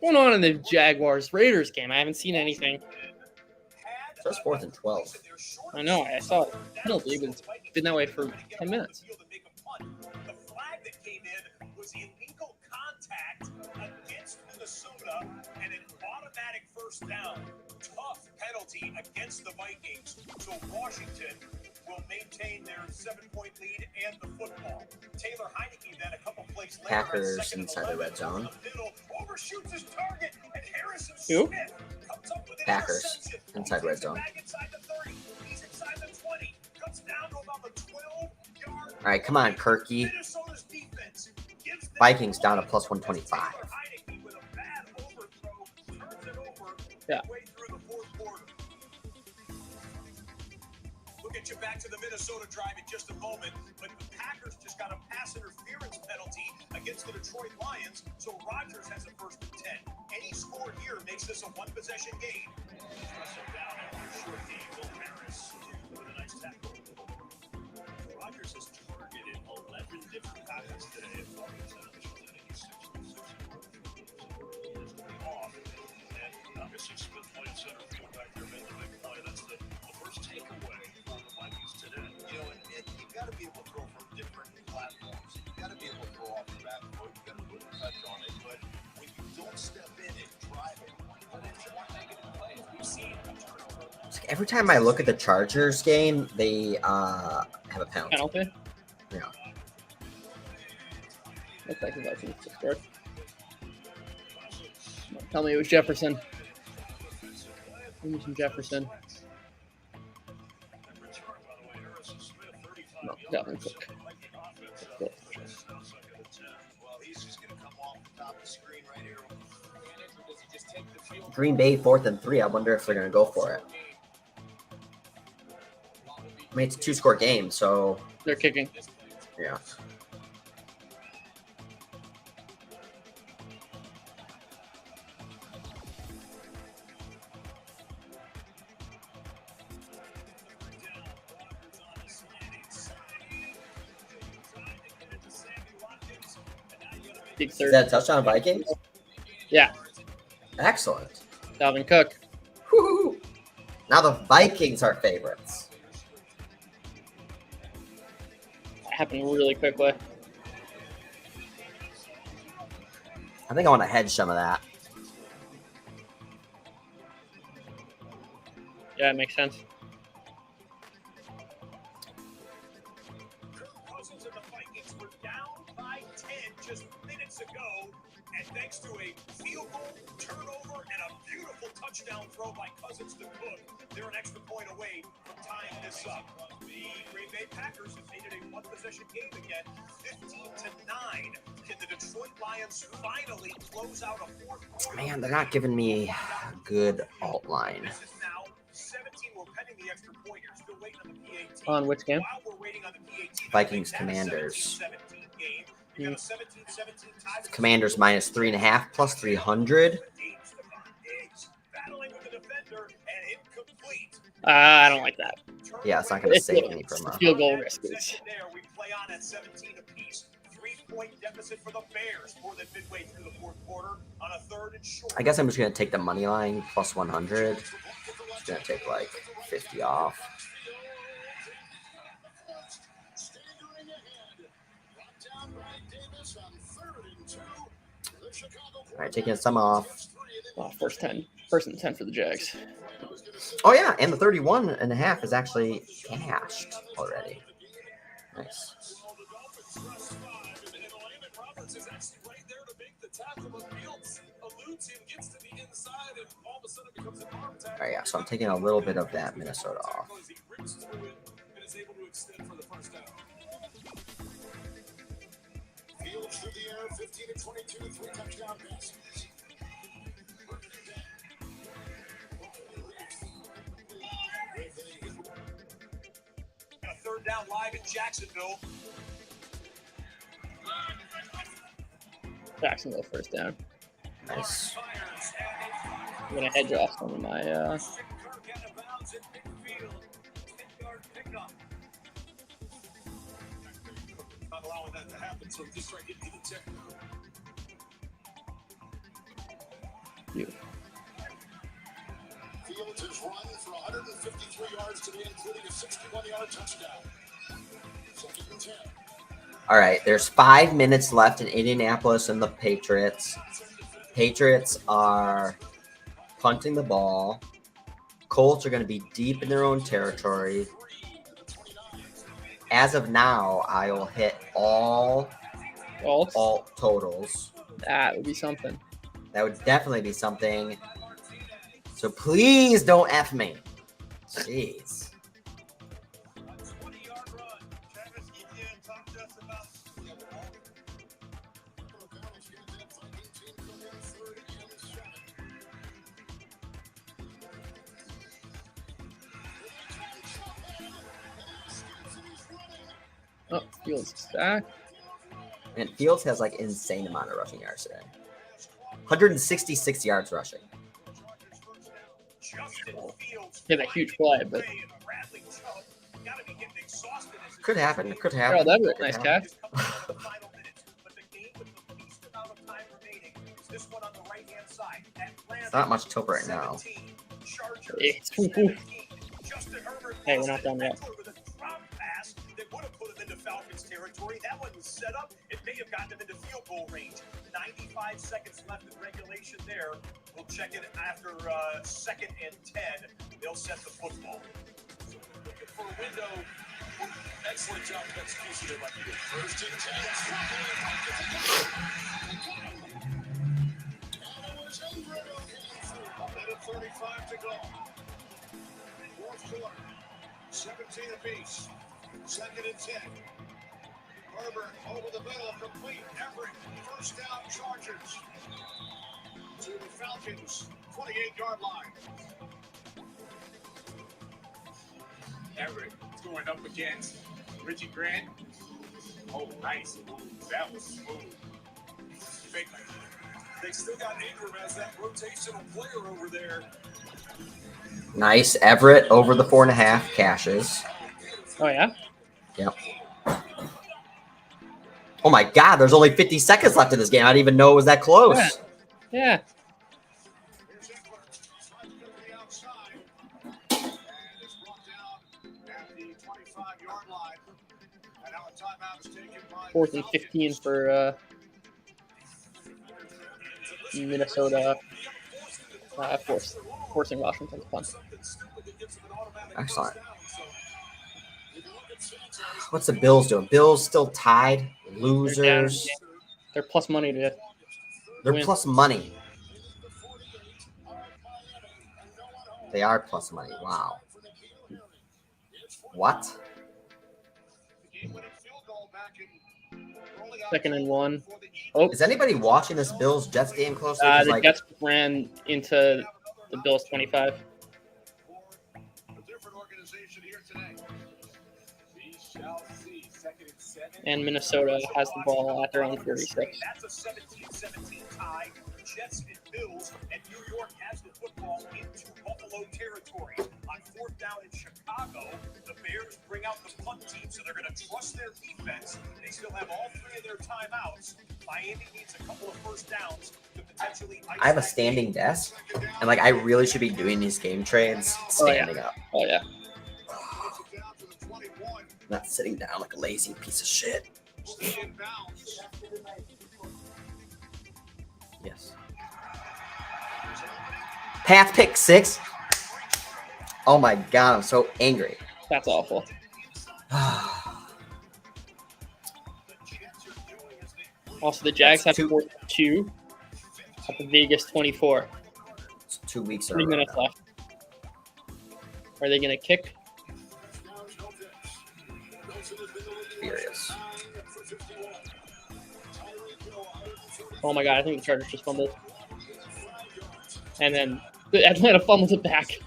going on in the Jaguars-Raiders game? I haven't seen anything. So it's 4th and 12. I know. I saw it. Penalty. It's been that way for 10 minutes. The flag that came in was illegal contact against Minnesota and an automatic first down. Tough penalty against the Vikings. So Washington will maintain their 7-point lead and the football. Taylor Heineke then a couple plays later. Packers inside the red zone. Overshoots his target and Harrison Who? Smith comes up with an Packers interception. inside red zone. Back inside the 30. He's inside the 20. Comes down to about the 12-yard. All right, come on, Kirky. Minnesota's defense gives them Vikings down to plus 125. Heineke with a bad overthrow turns it over Yeah. midway through the 4th quarter. We'll get you back to the Minnesota drive in just a moment, but the Packers just got a pass interference penalty against the Detroit Lions, so Rodgers has a 1st and 10. Any score here makes this a one-possession game. Wrestled down after a short game. Will Harris with a nice tackle. Rodgers has targeted 11 different passes today. Off. And obviously Smith playing center field back there, made the big play. That's the first takeaway on the Vikings today. You know, and you've got to be able to throw from different platforms. You've got to be able to throw off the back foot. You've got to put a touch on it. But when Every time I look at the Chargers game, they have a penalty. Penalty? Yeah. Looks like the Vikings just scored. Tell me it was Jefferson. Give me some Jefferson. No, Dalvin Cook. Well, he's just going to come off the top of the screen right here. Green Bay 4th and 3. I wonder if they're going to go for it. I mean, it's a 2-score game, so They're kicking. yeah. Big Is third. that a touchdown Vikings? Yeah, Excellent. Dalvin Cook. Woo-hoo. Now the Vikings are favorites. That happened really quickly. I think I want to hedge some of that. Yeah, it makes sense. Cousins and the Vikings were down by 10 just minutes ago, and thanks to a field goal, turnover, and a beautiful touchdown throw by Cousins to Cook, they're an extra point away from tying this up. The Green Bay Packers have made it a one-possession game again, 15-9. Can the Detroit Lions finally close out a fourth quarter? Man, they're not giving me a good alt line. This is now 17. We're pending the extra point. You're still waiting on the PAT. On which game? While we're waiting on the PAT, Vikings that is Commanders. 17-17 game. You got a 17-17 tie. Commanders minus 3.5 plus 300. Battling with the defender and incomplete. I don't like that. Yeah, it's not going to It's save a- me from a. Field goal risk is. There, we play on at 17 apiece. 3-point deficit for the Bears more than midway through the fourth quarter on a third and short. I guess I'm just going to take the money line plus 100. It's going to take like 50 off. All right, taking some off. Oh, first and 10 for the Jags. Oh, yeah, and the 31.5 is actually cashed already. Nice. All right, yeah, so I'm taking a little bit of that Minnesota off. Fields through the air, 15-22, 3 touchdown passes. Got a third down live in Jacksonville. Jacksonville first down. Nice. I'm going to hedge off some of my. Kirk out of bounds at midfield. 10-yard pickup. Not allowing that to happen, so just try to get to the 10. Fields has run for 153 yards today, including a 61-yard touchdown. Second and 10. All right, there's 5 minutes left in Indianapolis and the Patriots. Patriots are punting the ball. Colts are going to be deep in their own territory. As of now, I will hit all alt totals. That would be something. That would definitely be something. So please don't F me. Jeez. Oh, Fields back. And Fields has like insane amount of rushing yards today. 166 yards rushing. Hit a huge play, but Could happen. It could Carl happen. Everett, nice catch. It's not much tilt right now. Hey, we're not done yet. into Falcons territory. That one was set up. It may have gotten them into field goal range. 95 seconds left in regulation there. We'll check it after 2nd and 10. They'll set the football. Looking for a window. Excellent job of execution there by Peter. First and 10. A minute 35 to go. Fourth quarter. 17 apiece. 2nd and 10. Herbert over the middle, complete. Everett, first down, Chargers. To the Falcons, 28-yard line. Everett going up against Richie Grant. Oh, nice. That was smooth. Big. They still got Ingram as that rotational player over there. Nice. Everett over the 4.5 cashes. Oh, yeah? Yep. Oh my God, there's only 50 seconds left in this game. I didn't even know it was that close. Yeah. Here's Eckler. Slides to the outside. And it's brought down at the 25-yard line. And now a timeout is taken by 4th and 15 for Minnesota. Forcing Washington's punt. Excellent. What's the Bills doing? Bills still tied. Losers. They're plus money to They're win. plus money. They are plus money. Wow. What? 2nd and 1. Oh, Is anybody watching this Bills Jets game closely? the Jets ran into the Bills 25. a different organization here today. We shall see. 2nd and 7. And Minnesota has the ball at their own 46. That's a 17-17 tie. Jets and Bills, and New York has the football into Buffalo territory. On 4th down in Chicago, the Bears bring out the punt team, so they're going to trust their defense. They still have all 3 of their timeouts. Miami needs a couple of first downs to potentially. I have a standing desk, and like I really should be doing these game trades standing up. Oh, yeah. Not sitting down like a lazy piece of shit. Yes. Path pick 6. Oh my God, I'm so angry. That's awful. Also, the Jags have 4-2 at the Vegas 24. It's 2 weeks 3 minutes left. Are they going to kick? Furious. Oh my God, I think the Chargers just fumbled. And then Atlanta fumbled it back.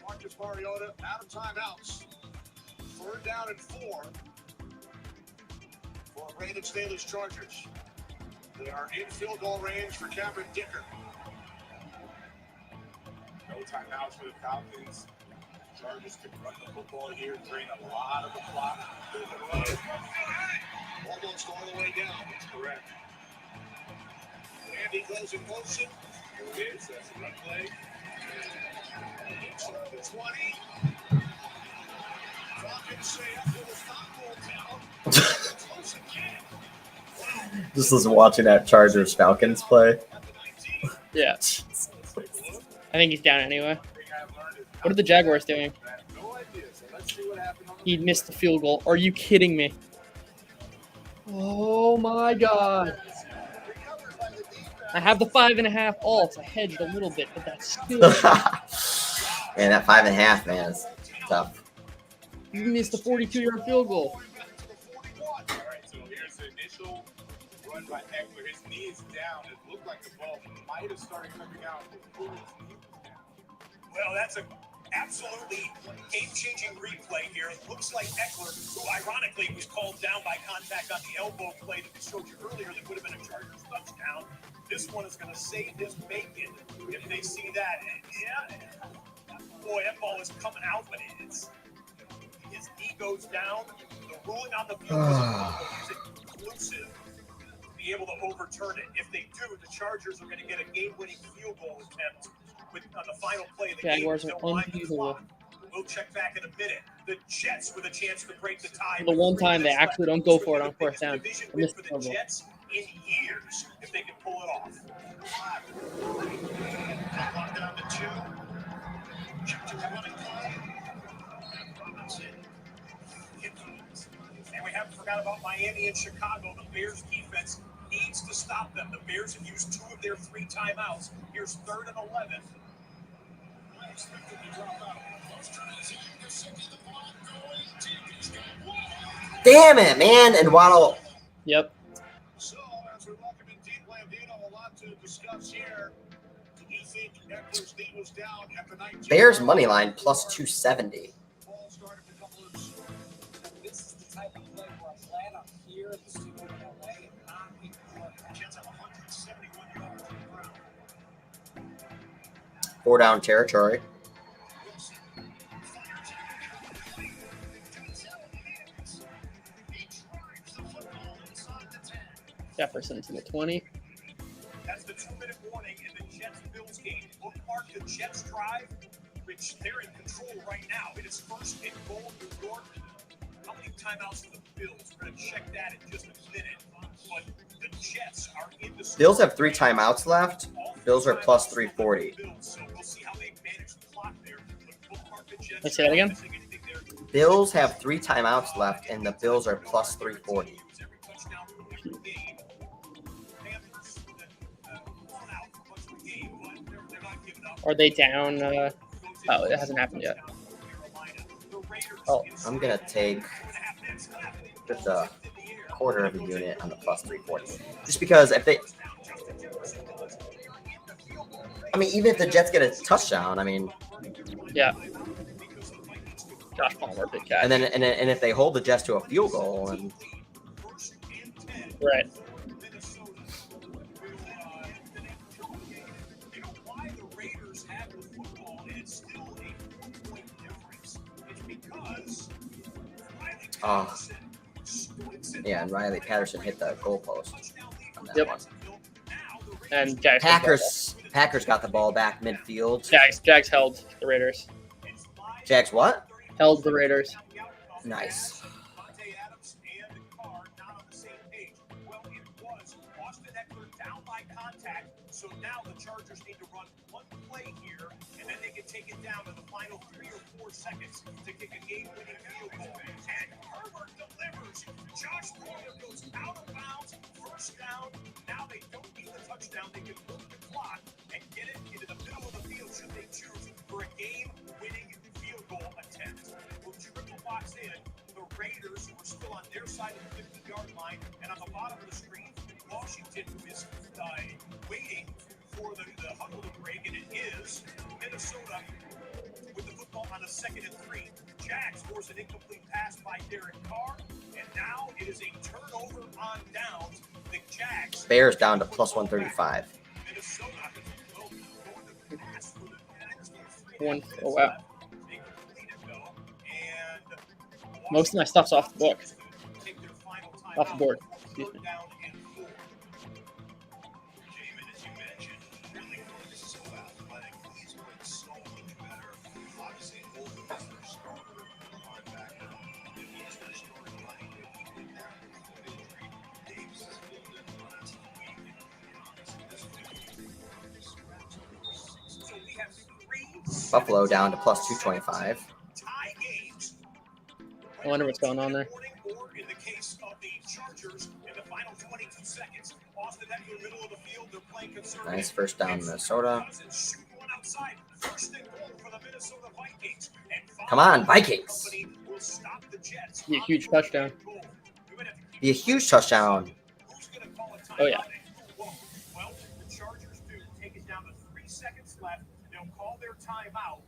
Marcus Mariota out of timeouts. 3rd down and 4 for Brandon Staley's Chargers. They are in field goal range for Cameron Dicker. No timeouts for the Falcons. Chargers can run the football here, drain a lot of the clock. Almost all the way down. That's correct. Andy goes in motion. Here it is. That's a run play. Inside the 20. Falcons say after the stop goal down. Close again. Just was watching that Chargers Falcons play. Yeah. I think he's down anyway. What are the Jaguars doing? He missed the field goal. Are you kidding me? Oh my God. I have the 5.5 alt. I hedged a little bit, but that's still. Man, that 5.5, man, is tough. You missed a 42-yard field goal. All right, so here's the initial run by Eckler. His knee is down. It looked like the ball might have started coming out before his knee was down. Well, that's a absolutely game-changing replay here. It looks like Eckler, who ironically was called down by contact on the elbow play that we showed you earlier that would have been a Chargers touchdown. This one is going to save his bacon if they see that. Yeah, boy, that ball is coming out, but his knee goes down. The ruling on the field is inclusive. be able to overturn it. If they do, the Chargers are going to get a game-winning field goal attempt on the final play of the Jaguars game. are They'll wind the unbeatable. clock. We'll check back in a minute. The Jets with a chance to break the tie. The one time they actually don't go for it on fourth down. Division I win missed for the the field goal. Jets in years if they can pull it off. Clock down to 2. Check to the running play. Robinson. And we haven't forgot about Miami and Chicago. The Bears defense needs to stop them. The Bears have used 2 of their 3 timeouts. Here's 3rd and 11. Damn it, man! And Waddle. Yep. So, as we welcome in Deep Landino, a lot to discuss here. Do you think Eckler's knee was down at the 19? Bears money line plus 270. Ball started to come loose. This is the type of play where I'm glad I'm here in the studio in LA and not in Florida. Jets have 171 yards on the ground. 4 down territory. Wilson fires it. He drives the football inside the 10. Jefferson to the 20. That's the 2-minute warning in the Jets-Bills game. Bookmark the Jets drive, which they're in control right now. It is 1st and goal, New York. How many timeouts for the Bills? We're going to check that in just a minute. But the Jets are in the Bills have 3 timeouts left. Bills are plus 340. So we'll see how they manage the clock there. But bookmark the Jets. Let's say that again. Bills have 3 timeouts left, and the Bills are plus 340. Are they down? Oh, it hasn't happened yet. Oh, I'm going to take just a quarter of a unit on the plus 340. Just because if they... I mean, even if the Jets get a touchdown, I mean... Yeah. Josh Palmer, big catch. And then and if they hold the Jets to a field goal, and Right. oh, yeah, and Riley Patterson hit the goalpost on that Yep. one. And Jags. Packers got the ball back midfield. Jags held the Raiders. Jags what? Held the Raiders. Nice. So now the Chargers need to run one play here, and then they can take it down to the final 3 or 4 seconds to kick a game-winning field goal. And Herbert delivers. Josh Palmer goes out of bounds, 1st down. Now they don't need the touchdown. They can move the clock and get it into the middle of the field should they choose for a game-winning field goal attempt. We'll triple box in the Raiders, who are still on their side of the 50-yard line, and on the bottom of the screen, Washington, who is waiting for the huddle to break, and it is Minnesota with the football on a 2nd and 3. Jags force an incomplete pass by Derek Carr, and now it is a turnover on downs. The Jags. Bears down to plus 135. Minnesota going to pass for the One. Oh wow. Most of my stuff's off the book. Off the board. Excuse me. Buffalo down to plus 225. I wonder what's going on there. In the case of the Chargers, in the final 22 seconds, Austin Eckler, middle of the field, they're playing conservative. Nice 1st down, Minnesota. Come on, Vikings. Be a huge touchdown. Be a huge touchdown. Oh yeah. Well, the Chargers do take it down to 3 seconds left. They'll call their timeout,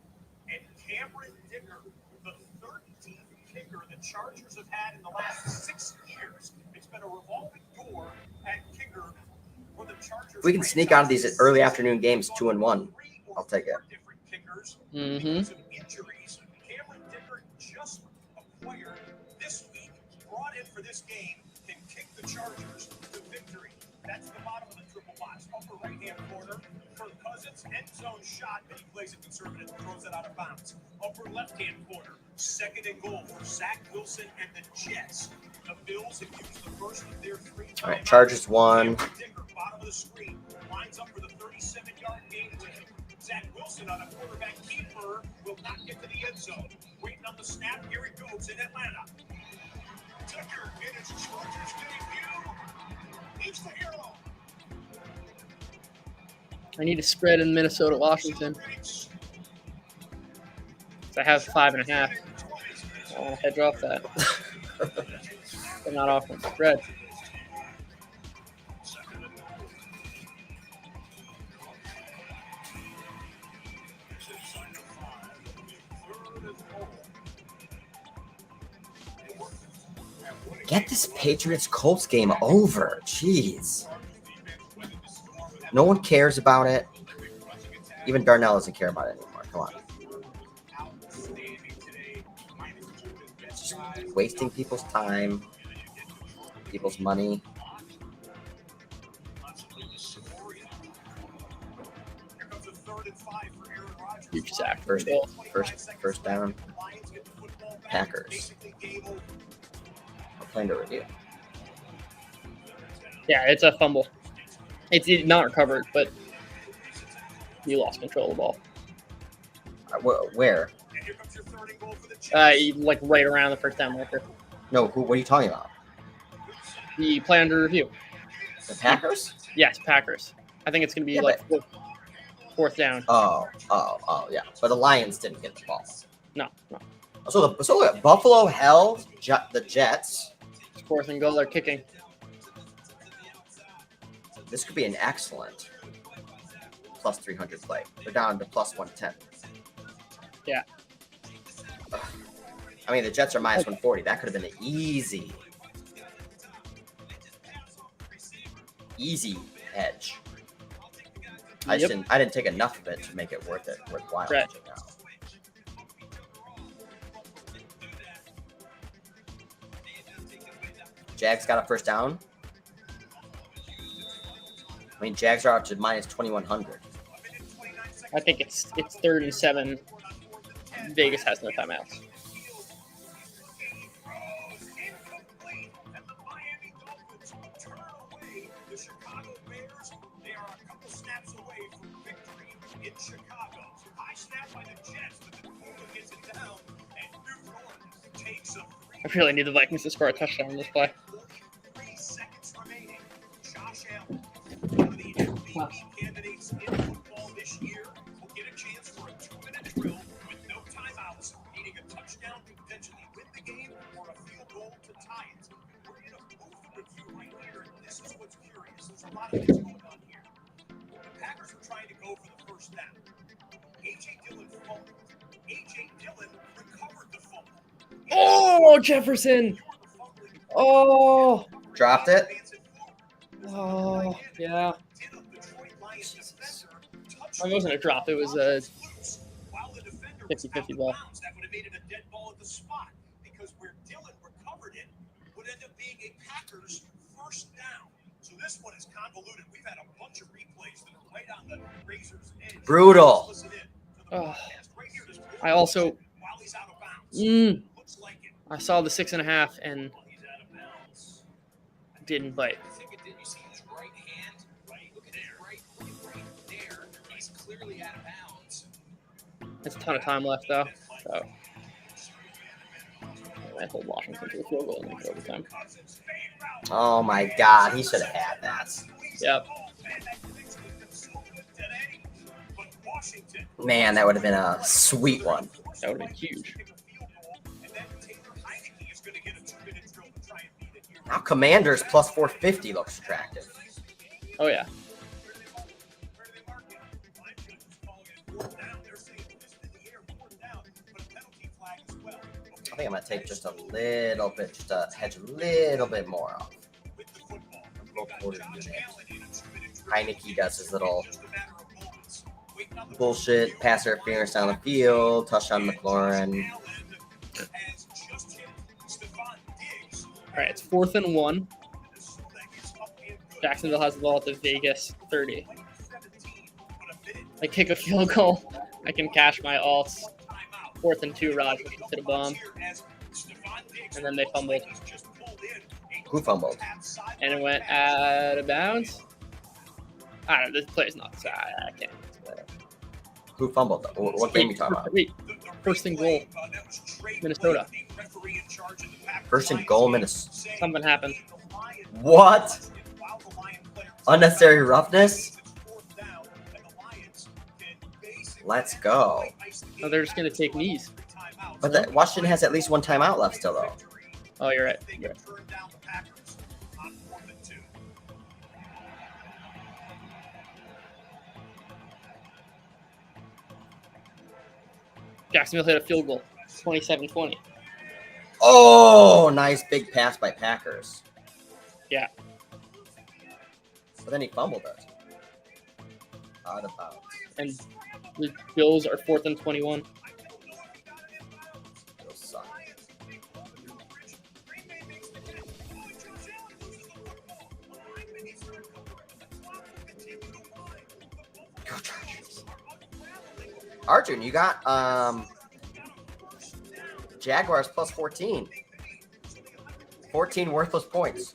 and Cameron Dicker, the 13th kicker the Chargers have had in the last 6 years. It's been a revolving door at kicker for the Chargers. If we can sneak out of these early afternoon games 2-1, I'll take it. Mm-hmm. Injuries. Cameron Dicker just acquired this week, brought in for this game, can kick the Chargers to victory. right-hand corner. Kirk Cousins, end zone shot, but he plays it conservative and throws it out of bounds. Upper left-hand corner, 2nd and goal for Zach Wilson and the Jets. The Bills have used the first of their 3 timeouts. All right, Chargers won. Bottom of the screen, lines up for the 37-yard game winner. Zach Wilson on a quarterback keeper will not get to the end zone. Waiting on the snap, here it goes in Atlanta. Tucker in his Chargers debut. He's the hero. I need a spread in Minnesota, Washington. So I have 5.5. I want to hedge off that. But not offering spread. Get this Patriots-Colts game over. Jeez. No one cares about it. Even Darnell doesn't care about it anymore. Come on. Just wasting people's time, people's money. Huge sack. First down. Packers. We're playing to review. Yeah, it's a fumble. It's not recovered, but you lost control of the ball. Where? Like right around the first down marker. No, what are you talking about? The play under review. The Packers? Yes, Packers. I think it's going to be fourth down. Oh, yeah. But the Lions didn't get the ball. No. So Buffalo held the Jets. It's 4th and goal. They're kicking. This could be an excellent plus 300 play. They're down to plus 110. Yeah. I mean, the Jets are minus 140. That could have been an easy edge. I didn't take enough of it to make it worthwhile. Right. Jags got a first down. I mean, Jags are up to minus 2,100. I think it's 3rd and 7. Vegas has no timeouts. I really need the Vikings to score a touchdown on this play. Wow. Candidates in football this year will get a chance for a 2-minute drill with no timeouts, needing a touchdown to potentially win the game or a field goal to tie it. We're in a move review right here. This is what's curious. There's a lot of things going on here. The Packers are trying to go for the first down. A.J. Dillon fumbled. A.J. Dillon recovered the fumble. Oh, Jefferson! Oh! Dropped it? Oh, yeah. It wasn't a drop. It was a 50-50 ball. That would have made it a dead ball at the spot because where Dillon recovered it would end up being a Packers first down. So this one is convoluted. We've had a bunch of replays that are right on the razor's edge. Brutal. Oh. I also I saw the 6.5 and didn't bite. There's a ton of time left, though. So I hold Washington to a field goal and make it overtime. Oh my God, he should have had that. Yep. Man, that would have been a sweet one. That would have been huge. Now Commanders plus 450 looks attractive. Oh yeah. I think I'm going to take just a little bit, just to hedge a little bit more off. Heineke does his little bullshit pass interference down the field, touchdown McLaurin. All right, it's 4th and 1. Jacksonville has the ball at the Vegas 30. I kick a field goal, I can cash my alts. 4th and 2, Rogers hit a bomb. And then they fumbled. Who fumbled? And it went out of bounds. I don't know. This play's not. I can't. Who fumbled? What game are you talking about? Wait, 1st and goal. Minnesota. 1st and goal, Minnesota. Something happened. What? Unnecessary roughness? Let's go. Oh, they're just going to take knees. But Washington has at least one timeout left still, though. Oh, you're right. You're right. Jacksonville hit a field goal. 27-20. Oh, nice big pass by Packers. Yeah. But then he fumbled it. Out of bounds. And the Bills are 4th and 21. Bills suck. Go Chargers. Arjun, you got Jaguars plus 14. 14 worthless points.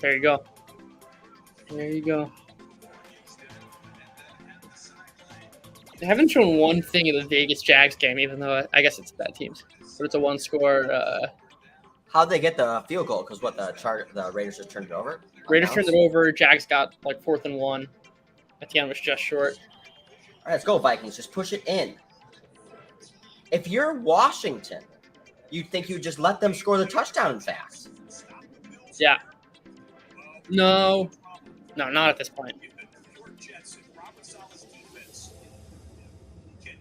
There you go. There you go. They haven't shown one thing in the Vegas Jags game, even though I guess it's bad teams. But it's a one-score. How'd they get the field goal? Because the Raiders just turned it over? Raiders turned it over. Jags got like 4th and 1. Etienne was just short. All right, let's go, Vikings. Just push it in. If you're Washington, you'd think you'd just let them score the touchdown, in fact. Yeah. No, not at this point.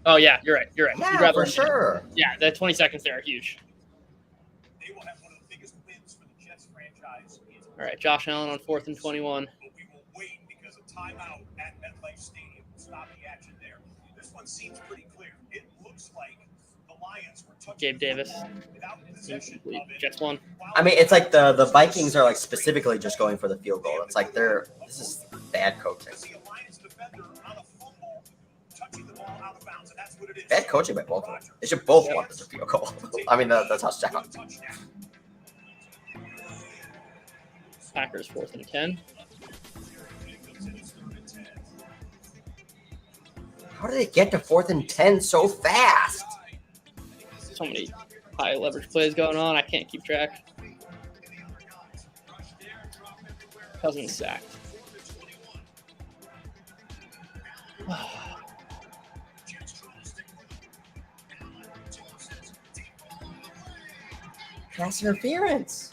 Oh, yeah, you're right. Yeah, for sure. Yeah, the 20 seconds there are huge. All right, Josh Allen on 4th and 21. But we will wait because a timeout at MetLife Stadium will stop the action there. This one seems pretty clear. It looks like the Lions were touching Gabe Davis. without possession of it. Jets won. I mean, it's like the Vikings are like specifically just going for the field goal. It's like this is bad coaching. Bad coaching by both of them. They should both want this field goal. I mean, the touchdown. Packers 4th and 10. How do they get to 4th and 10 so fast? So many high leverage plays going on. I can't keep track. Cousins sacked. Pass interference.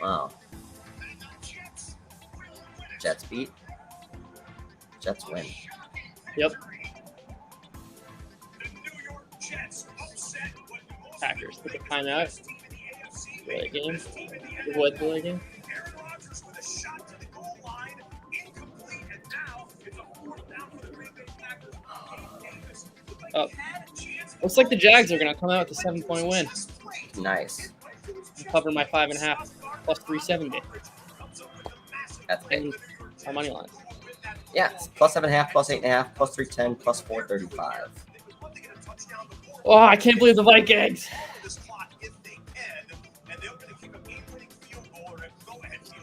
Wow. Jets beat. Jets win. Yep. Packers took a timeout. Delay game. Avoid delay game. Oh. Looks like the Jags are going to come out with a 7-point win. Nice. Cover my 5.5 plus 370. That's big. And our money line. Yeah, it's plus 7.5, plus 8.5, plus 310, plus 435. Oh, I can't believe the Vikings.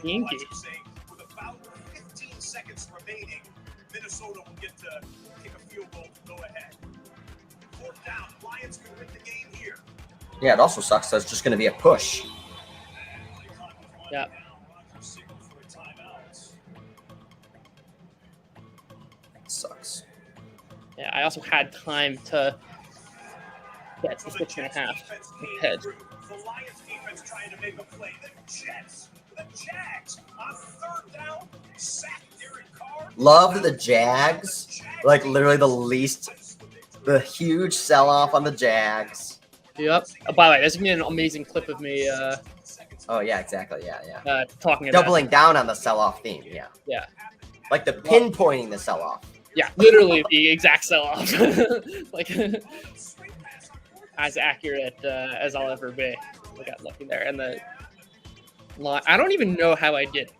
Yankee. With about 15 seconds remaining, Minnesota will get to kick a field goal to go ahead. 4th down, Lions could win the game here. Yeah, it also sucks that it's just going to be a push. Yeah. It sucks. Yeah, I also had time to Yeah, it's 6.5 head. The Lions defense trying to make a play. The Jags on third down sacked Derek Carr. Love the Jags. Like literally the huge sell-off on the Jags. Yep. By the way, there's gonna be an amazing clip of me Oh yeah, exactly. Yeah. talking about Doubling down on the sell-off theme. Yeah. Yeah. Like the pinpointing the sell-off. Yeah, literally the exact sell-off. Like as accurate as I'll ever be. I got lucky there, and the line. I don't even know how I did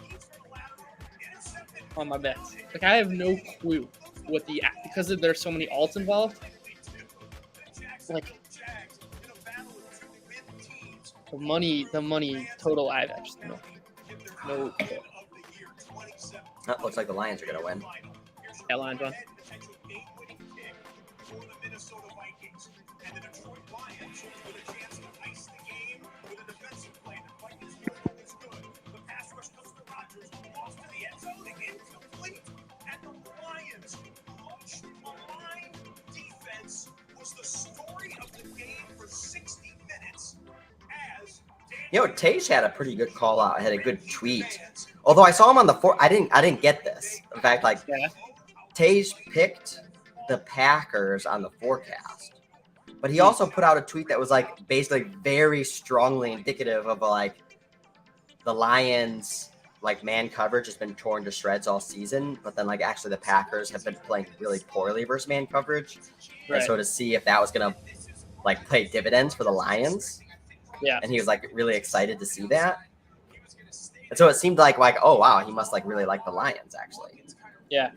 on my bets. Like I have no clue what because there's so many alts involved. Like the money total. I have just no. That looks like the Lions are gonna win. Yeah, Lions won. You know, Tage had a pretty good call out. I had a good tweet. Although I saw him on the I didn't get this. In fact, like Tage picked the Packers on the forecast, but he also put out a tweet that was like basically very strongly indicative of like the Lions like man coverage has been torn to shreds all season, but then like actually the Packers have been playing really poorly versus man coverage. Right. And so to see if that was gonna like play dividends for the Lions. Yeah. And he was like really excited to see that. And so it seemed like oh wow, he must like really like the Lions actually. Yeah.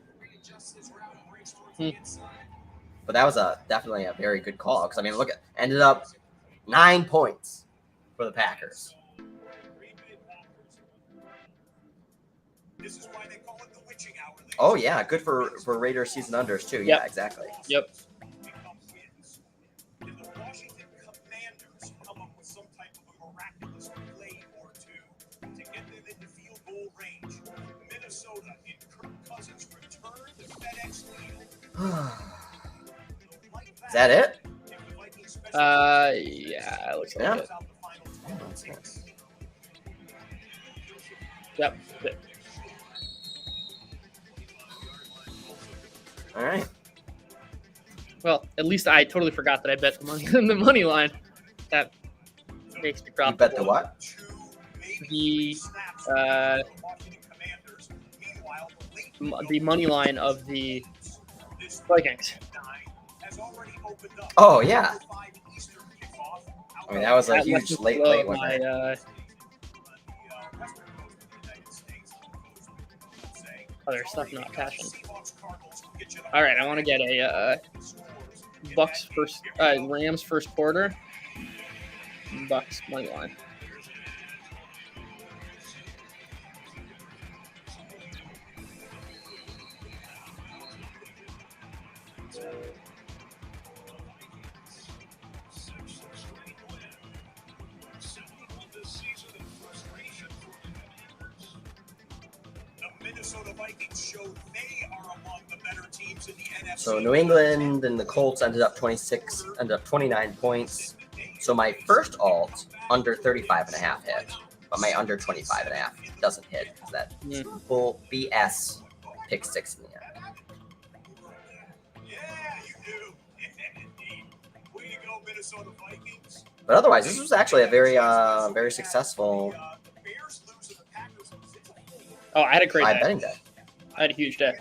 But that was definitely a very good call because I mean look, ended up 9 points for the Packers. Oh yeah, good for Raiders season unders too. Yeah, exactly. Yep. Is that it? Yeah, it looks like it. Yep. All right. Well, at least I totally forgot that I bet the money line. That makes me proud. You bet the what? The money line of the Vikings. Oh yeah. I mean that was a huge late one. Other stuff not cashing. All right, I want to get a Bucks Rams first quarter. Bucks money line. So New England and the Colts ended up 29 points. So my first alt under 35.5 hit, but my under 25.5 doesn't hit because that full BS pick 6 in the end. But otherwise, this was actually a very successful. Oh, I had a great day. Betting day. I had a huge day.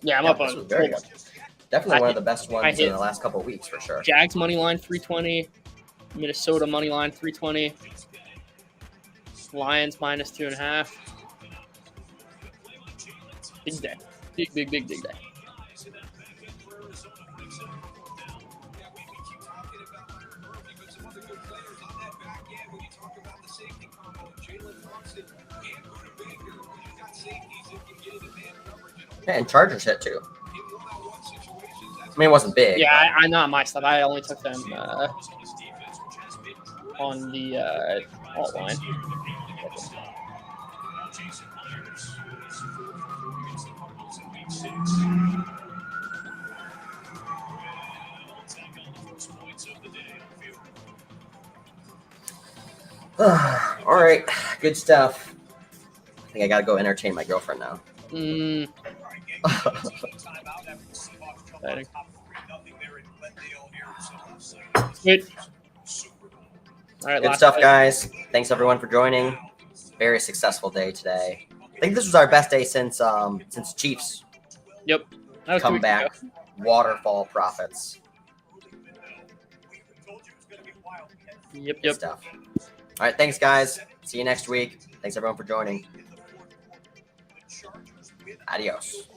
Yeah, I'm up on. Very good. Definitely one of the best ones in the last couple of weeks for sure. Jags money line 320, Minnesota money line 320, Lions minus 2.5. Big day, big day. Yeah, and Chargers hit too. I mean, it wasn't big. Yeah, I not my stuff. I only took them on the alt line. All right, good stuff. I think I gotta go entertain my girlfriend now. Mm. Exciting. Sweet. All right, Good last stuff, play. guys. Thanks everyone for joining. Very successful day today. I think this was our best day since Chiefs Yep. That was 2 come weeks back. ago. Waterfall profits. Yep. Good stuff. All right, thanks, guys. See you next week. Thanks everyone for joining. Adios.